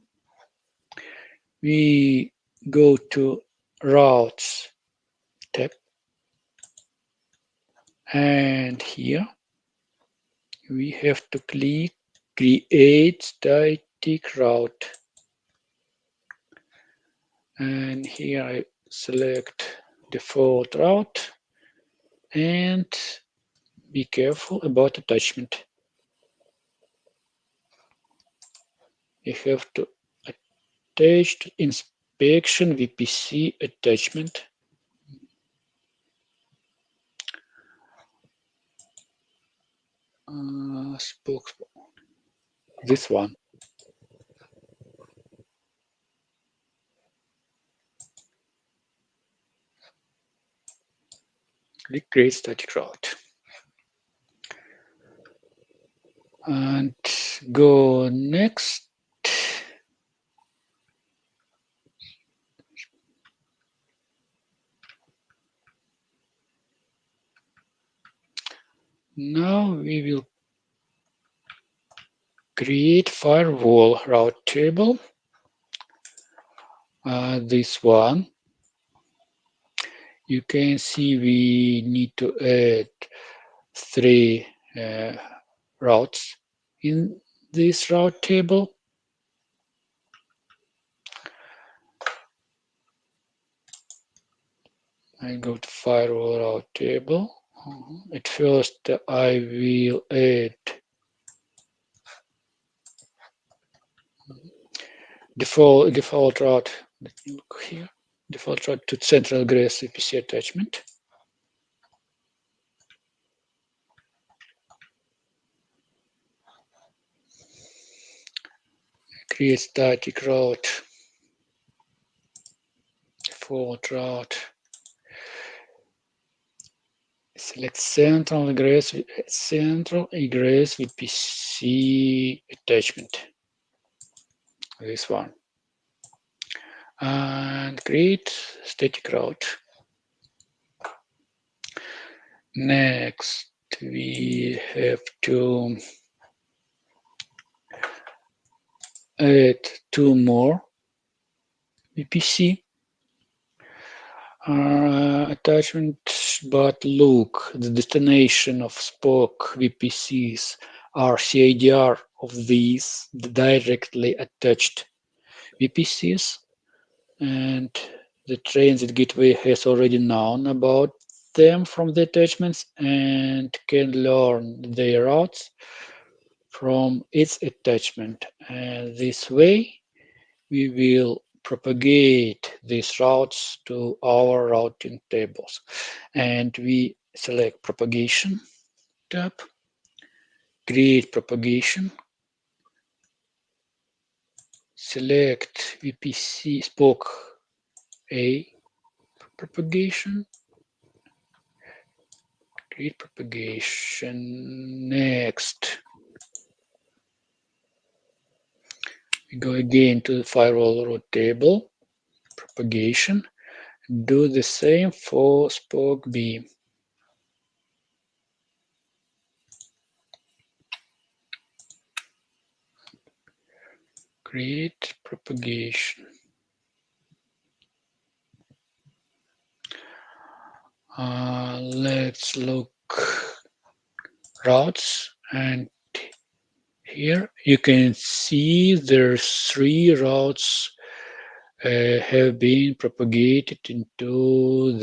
We go to routes tab, and here we have to click create static route, and here I select default route and be careful about attachment. You have to attach to inspection VPC attachment. Spoke, this one. Click create static route. And go next. Now we will create firewall route table. This one. You can see we need to add 3 routes in this route table. I go to firewall route table. At first, I will add default route. Let me look here. Default route to central egress VPC attachment. Create static route. Default route. Select central egress VPC attachment. This one. And create static route. Next, we have to add 2 more VPC attachments, but look, the destination of Spock VPCs are CIDR of these directly attached VPCs, and the Transit Gateway has already known about them from the attachments and can learn their routes from its attachment. And this way, we will propagate these routes to our routing tables. And we select propagation tab, create propagation, select VPC Spock A propagation, create propagation. Next, we go again to the firewall route table, propagation, do the same for Spock B. Create propagation. Let's look routes, and here you can see there's 3 routes have been propagated into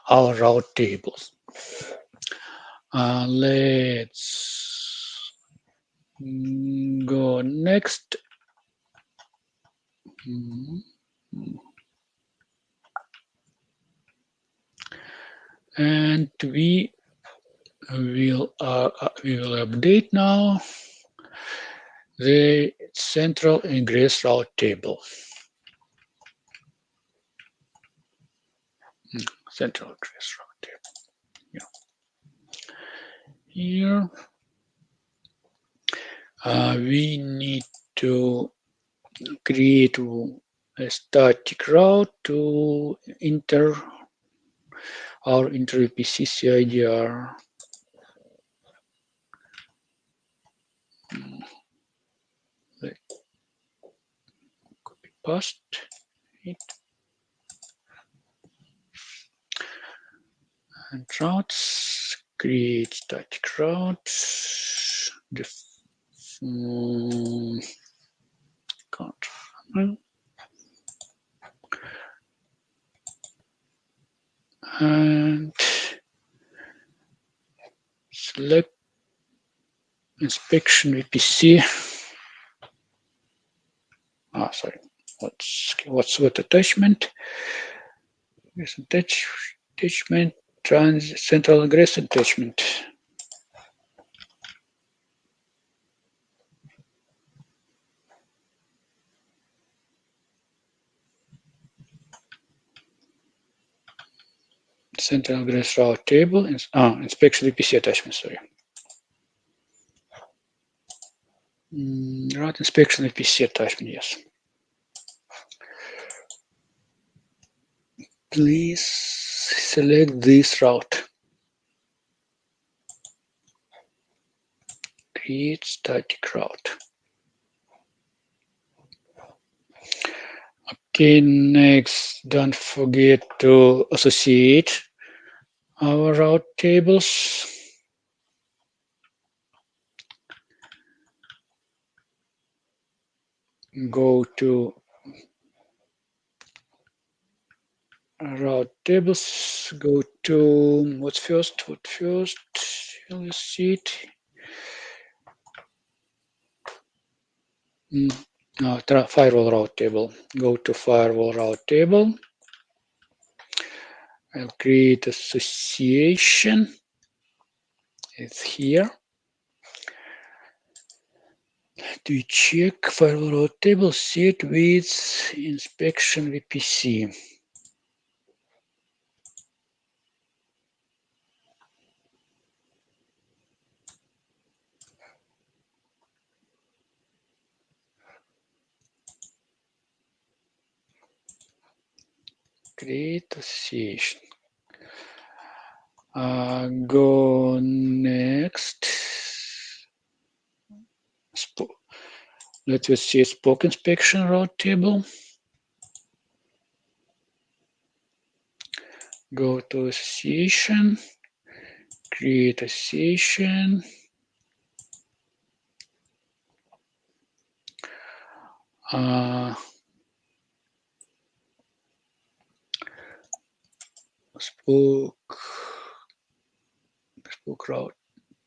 our route tables. Let's go next. And we will update now the central ingress route table. Central ingress route table. Yeah. Here we need to create a static route to enter our inter-VPC CIDR. Copy paste it. And routes, create static routes. Control. And select inspection VPC. Sorry. What's what attachment? This attachment, central egress attachment. Central egress route table. Inspection VPC attachment. Sorry. Route inspection VPC attachment. Yes. Please select this route. Create static route. Okay, next, don't forget to associate our route tables. go to route tables, go to what first, let's see it. Firewall route table. Go to firewall route table. I'll create association. It's here. To check firewall route table set with inspection VPC. Create association. Go next. Let's see spoke inspection route table. Go to association. Create association. Spoke route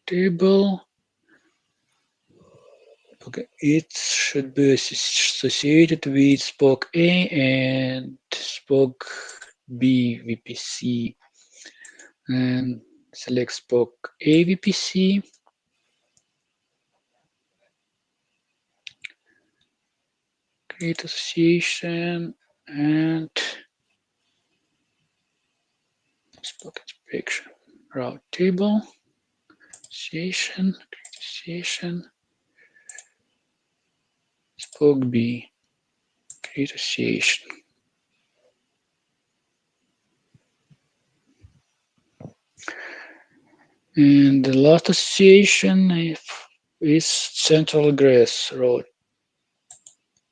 table. Okay, it should be associated with spoke A and spoke B VPC. And select spoke A VPC. Create association and spoke inspection route table. Association, create association. Spoke B, create association. And the last association is central egress route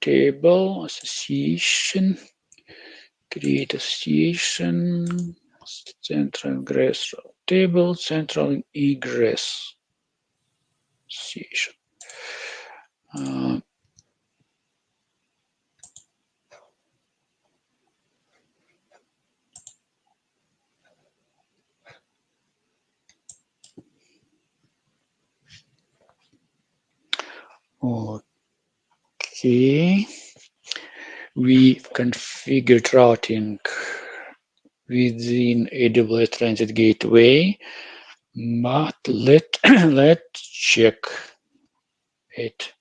table, association, create association, central egress route table, central egress association. Okay, we configured routing within AWS Transit Gateway, but let's check it.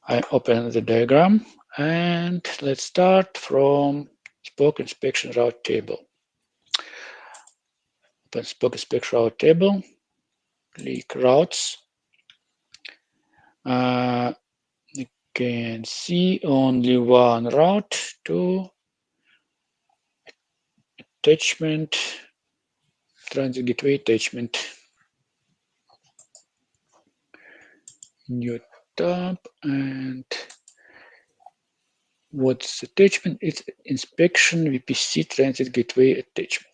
I open the diagram and let's start from spoke inspection route table. Open spoke inspection route table, click routes. You can see only one route to attachment, Transit Gateway attachment. New tab, and what's attachment? It's inspection VPC Transit Gateway attachment.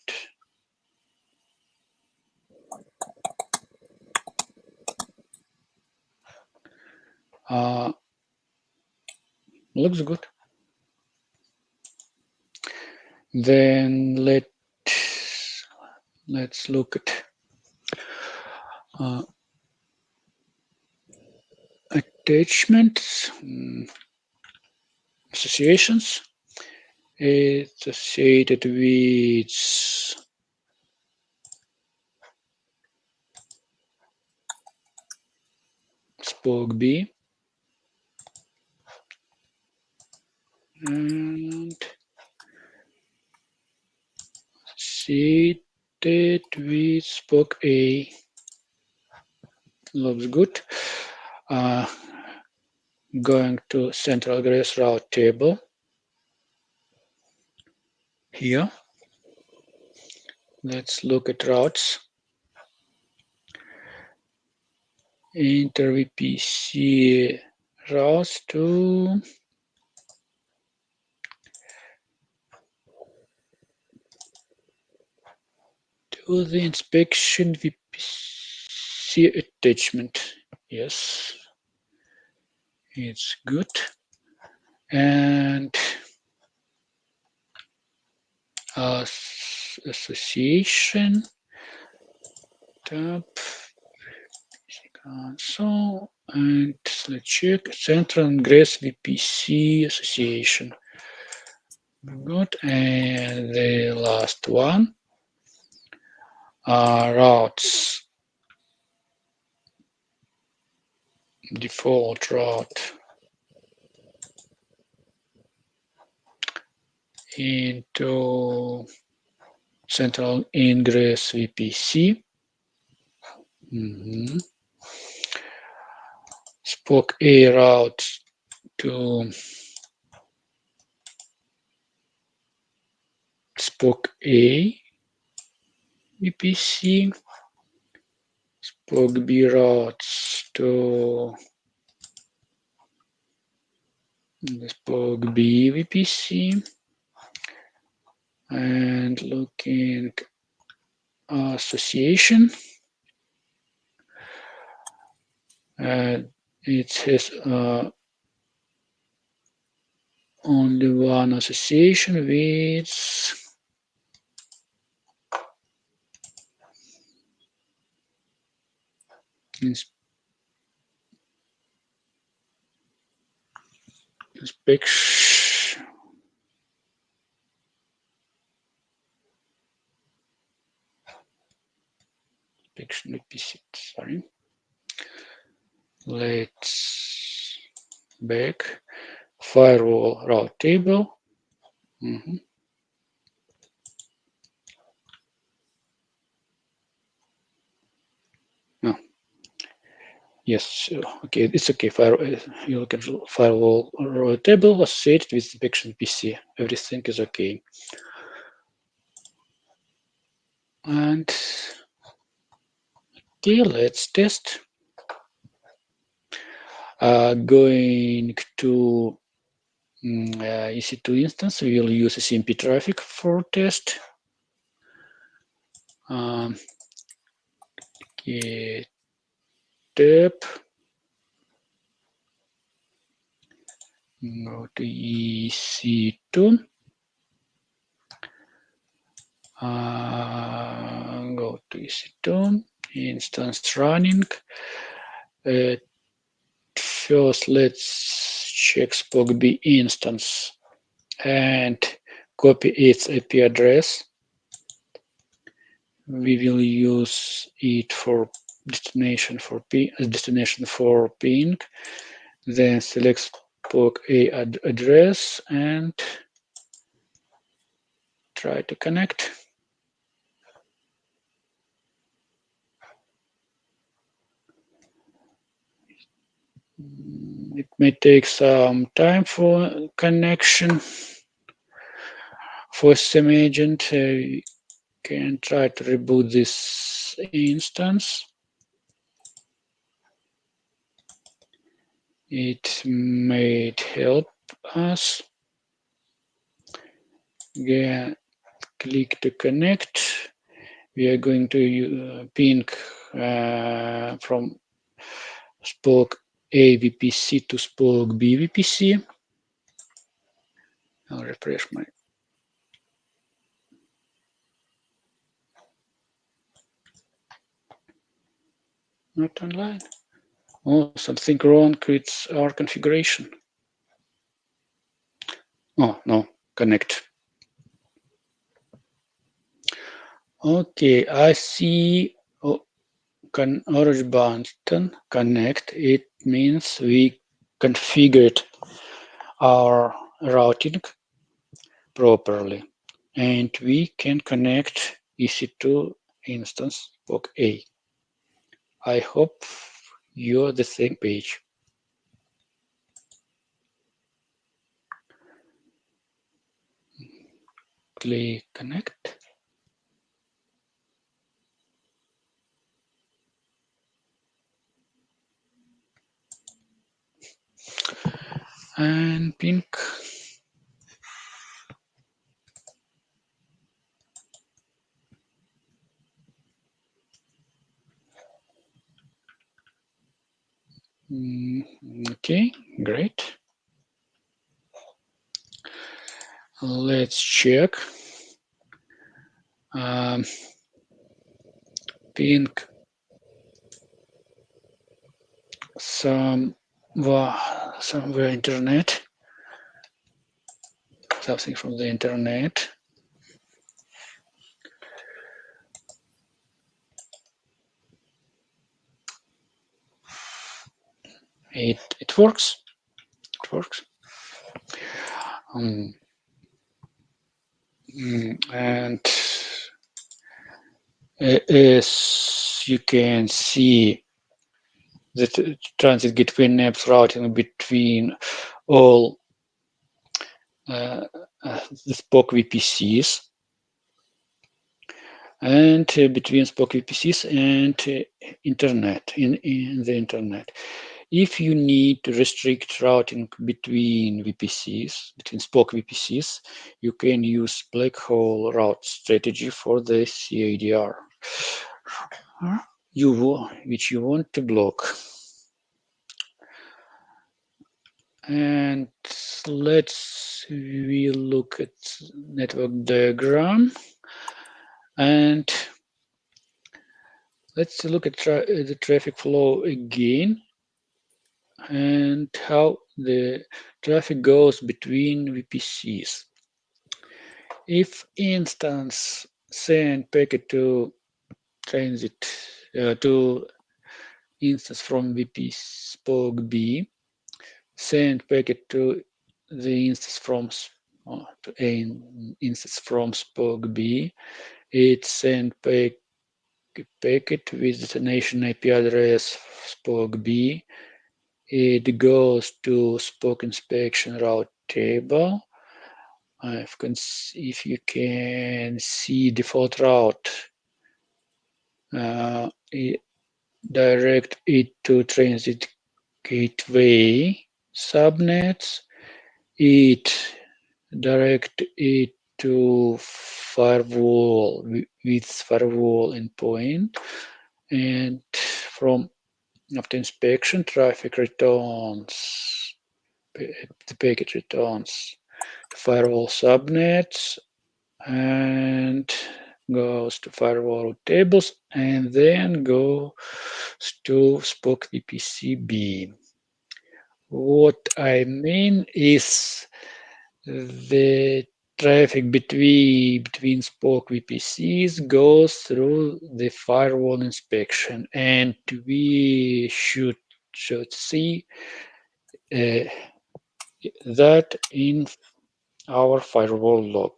Looks good. Then let's look at attachments, associations. It's associated with spoke B and associated with spoke A. Looks good. Going to central egress route table. Here, let's look at routes. Enter VPC routes to the inspection VPC attachment. Yes, It's good. And association tab console, and let's check Central Ingress VPC association. Good. And the last one, routes, default route into Central Ingress VPC. Spoke A route to Spoke A VPC. Spoke B routes to the Spoke B VPC. And looking association. It has only one association with inspection VPC. Sorry. Let's back. Firewall route table. No. Yes, okay, it's okay. You look at firewall route table associated with inspection PC. Everything is okay. And okay, let's test. Going to EC2 instance, we will use CMP traffic for test. Get tab. Go to EC2. Go to EC2. Instance running. First, let's check Spoke B instance and copy its IP address. We will use it for destination for ping. Then select Spoke A address and try to connect. It may take some time for connection. For SIM agent, you can try to reboot this instance. It might help us. Again, click to connect. We are going to ping from Spoke A VPC to Spoke B VPC. I'll refresh my. Not online. Oh, something wrong with our configuration. Oh, no, connect. Okay, I see orange button, connect. It means we configured our routing properly, and we can connect EC2 instance Spoke A. I hope you're the same page. Click connect. And ping. Okay, great. Let's check. Ping somewhere internet. Something from the internet. It works. It works. And as you can see, the transit gateway maps routing between all the Spoke VPCs and between Spoke VPCs and internet in the internet. If you need to restrict routing between VPCs, between Spoke VPCs, you can use black hole route strategy for the CADR, which you want to block. And we look at network diagram, and let's look at the traffic flow again and how the traffic goes between VPCs. If instance send packet to transit to instance from VP Spoke B, send packet to the instance from to an instance from Spoke B, it send packet with destination IP address Spoke B. It goes to Spoke inspection route table. If you can see default route, direct it to transit gateway subnets. It direct it to firewall with firewall endpoint, and from after inspection, traffic returns. The packet returns firewall subnets and goes to firewall tables and then goes to Spoke VPC-B. What I mean is the traffic between Spoke VPCs goes through the firewall inspection, and we should see that in our firewall log.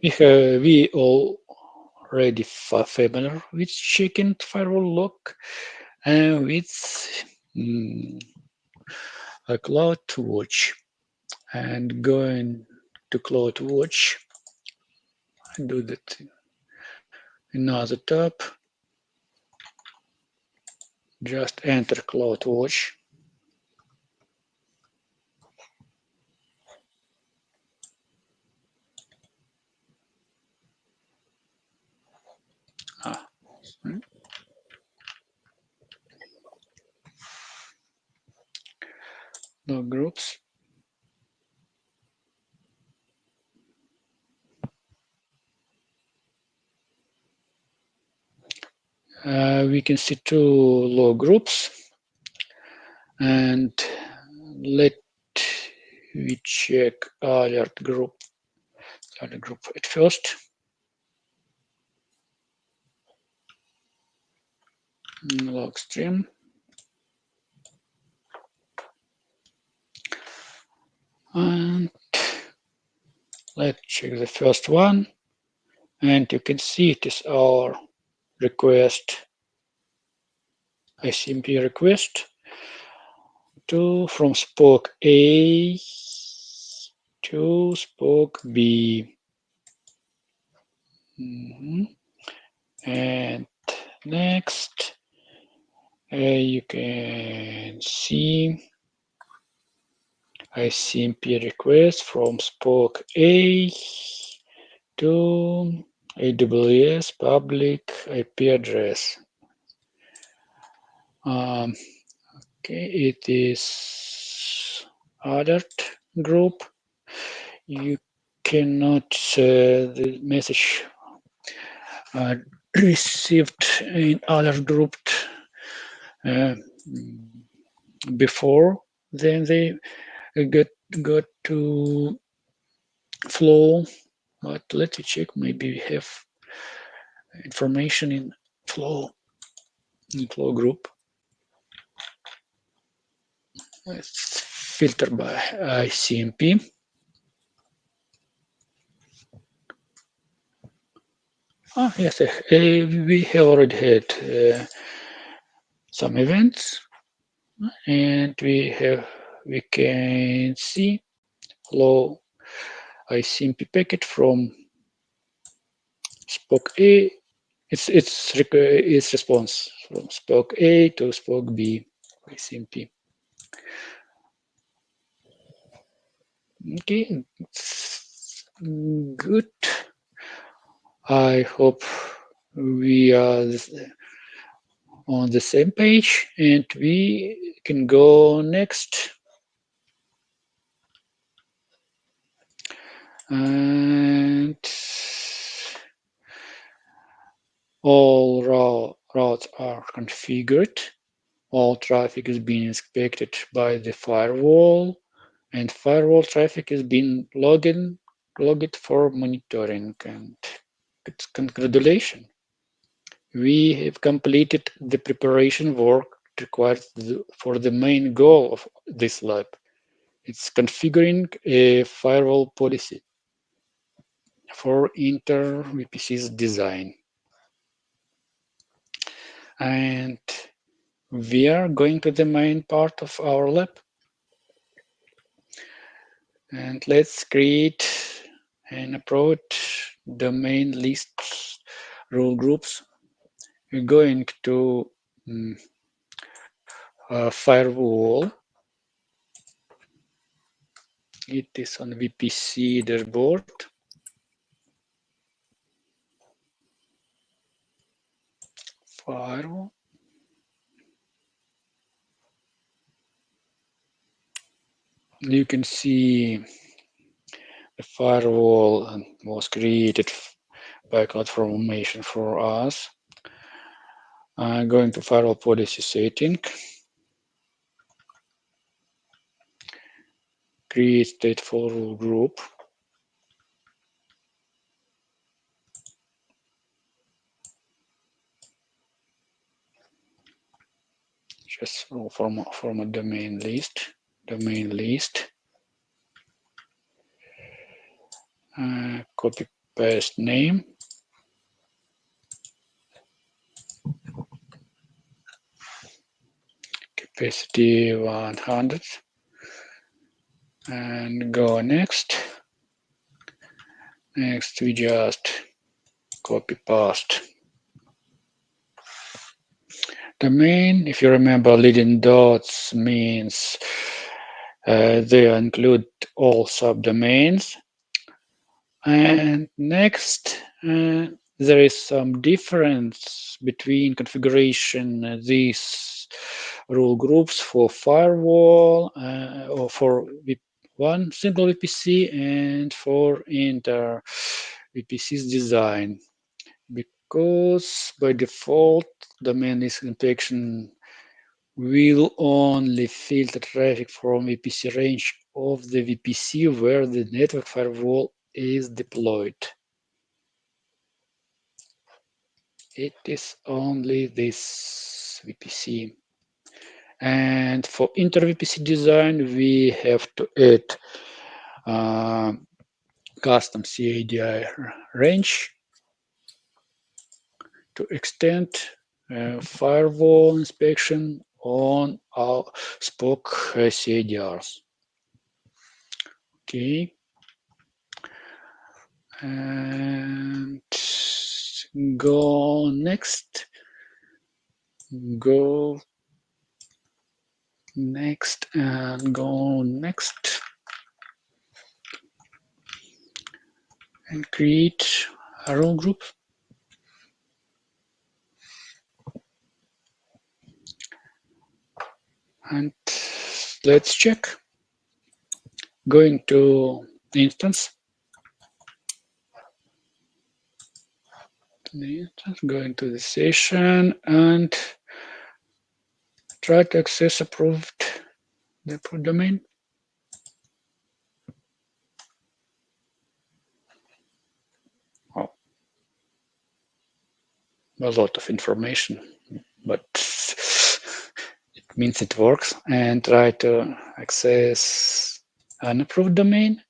We already familiar with checking firewall log and with a CloudWatch, and going to CloudWatch and do that another tab. Just enter CloudWatch. Log groups. We can see two log groups, and let we check alert group at first. Log stream. And let's check the first one, and you can see it is our request, ICMP request from Spoke A to Spoke B. And next, you can see ICMP request from Spoke A to AWS public IP address. Okay, it is alert group. You cannot the message received in alert group before then they got to flow. But let's check, maybe we have information in flow group. Let's filter by ICMP. Yes, we have already had some events, and we can see flow ICMP packet from spoke A. Its response from spoke A to spoke B ICMP. Okay, it's good. I hope we are on the same page, and we can go next. And all routes are configured. All traffic is being inspected by the firewall, and firewall traffic is being logged for monitoring. And congratulations, we have completed the preparation work required for the main goal of this lab. It's configuring a firewall policy for inter-VPCs design. And we are going to the main part of our lab. And let's create and approach domain lists, rule groups. We're going to firewall. It is on VPC dashboard. Firewall. You can see the firewall was created by CloudFormation for us. I'm going to firewall policy setting. Create stateful rule group. Just from a domain list. Copy paste name. Capacity 100. And go next. Next, we just copy paste. Domain, if you remember, leading dots means they include all subdomains. And next, there is some difference between configuration these rule groups for firewall or for one single VPC and for inter VPCs design. Because by default, domain list injection will only filter traffic from VPC range of the VPC where the network firewall is deployed. It is only this VPC. And for inter-VPC design, we have to add custom CADI range to extend firewall inspection on our spoke CADRs. Okay. And go next. Go next and go next. And create role group. And let's check. Going to instance. Going to the session and try to access the approved domain. Oh, a lot of information, but it means it works. And try to access an approved domain.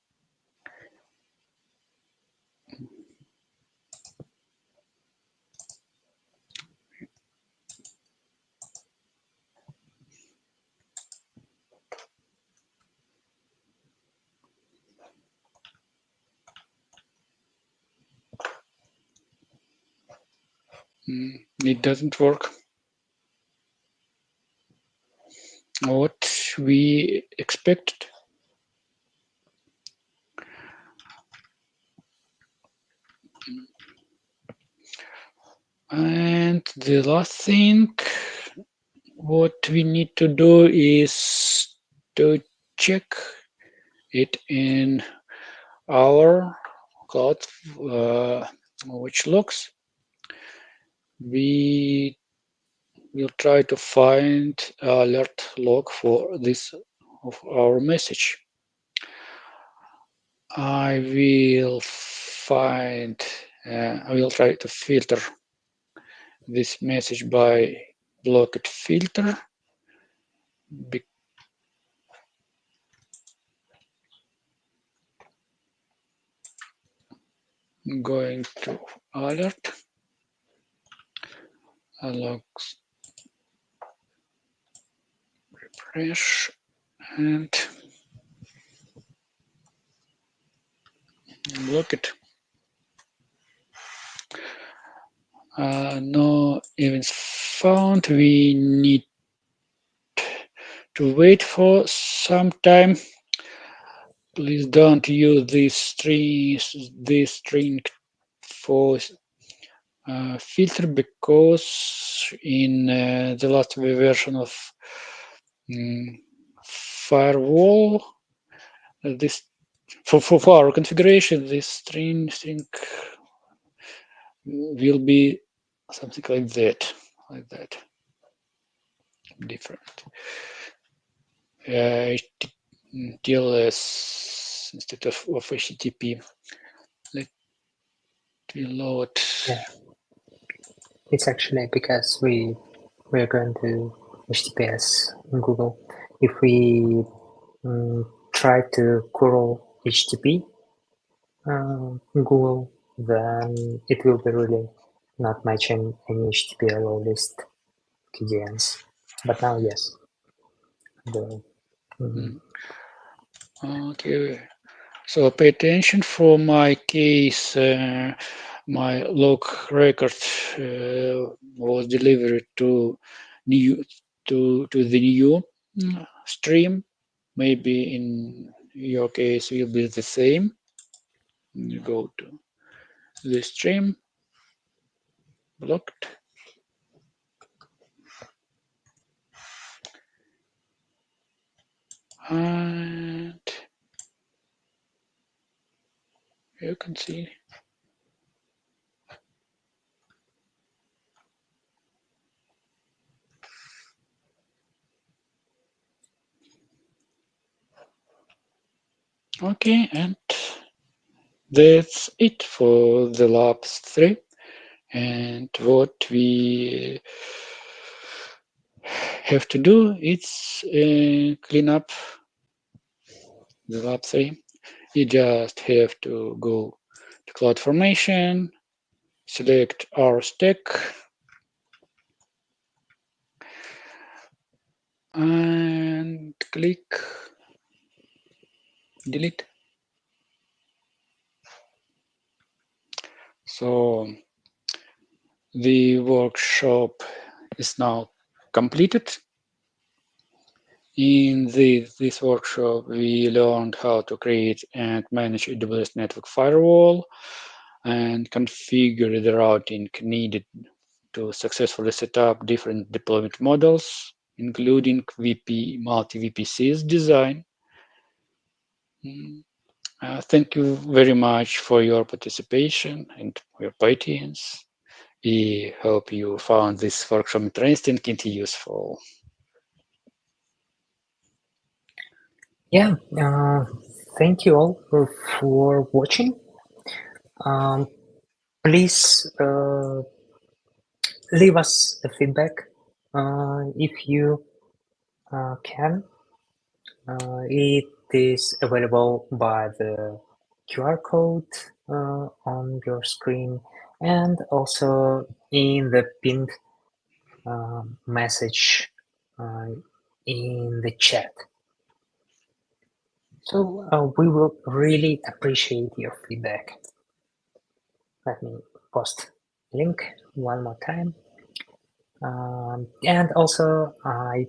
It doesn't work. What we expected. And the last thing, what we need to do is to check it in our cloud, which logs. We will try to find alert log for this of our message. I will try to filter this message by blocked filter. Going to alert, logs, refresh, and block it. No events found. We need to wait for some time. Please don't use this string for filter, because in the last version of firewall, this for our configuration, this string will be something like that, different. TLS instead of HTTP. Let me load. Yeah, it's actually because we're going to HTTPS in Google. If we try to curl HTTP in Google, then it will be really not matching any HTTP or list KDNs. But now, yes. Okay, so pay attention. For my case, my log record was delivered to the new stream. Maybe in your case will be the same. You go to the stream, blocked. And you can see okay, and that's it for the labs 3. And what we have to do is clean up the lab 3. You just have to go to CloudFormation, select our stack, and click delete. So the workshop is now completed. In this workshop, we learned how to create and manage AWS Network Firewall, and configure the routing needed to successfully set up different deployment models, including multi-VPCs design. Thank you very much for your participation and your patience. We hope you found this workshop interesting and useful. Yeah, thank you all for watching. Please leave us a feedback if you can. It is available by the QR code on your screen and also in the pinned message in the chat. So we will really appreciate your feedback. Let me post link one more time. And also I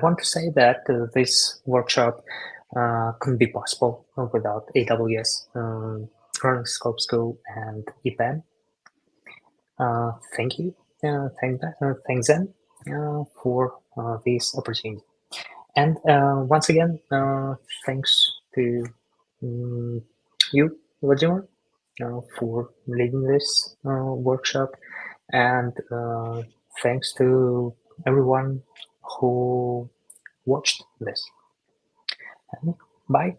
want to say that this workshop couldn't be possible without AWS Running Scope School and EPAM. Thank you. Thanks Zen for this opportunity. And once again, thanks to you, Vladimir, for leading this workshop. And thanks to everyone who watched this. Bye.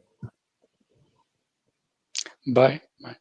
Bye. Bye.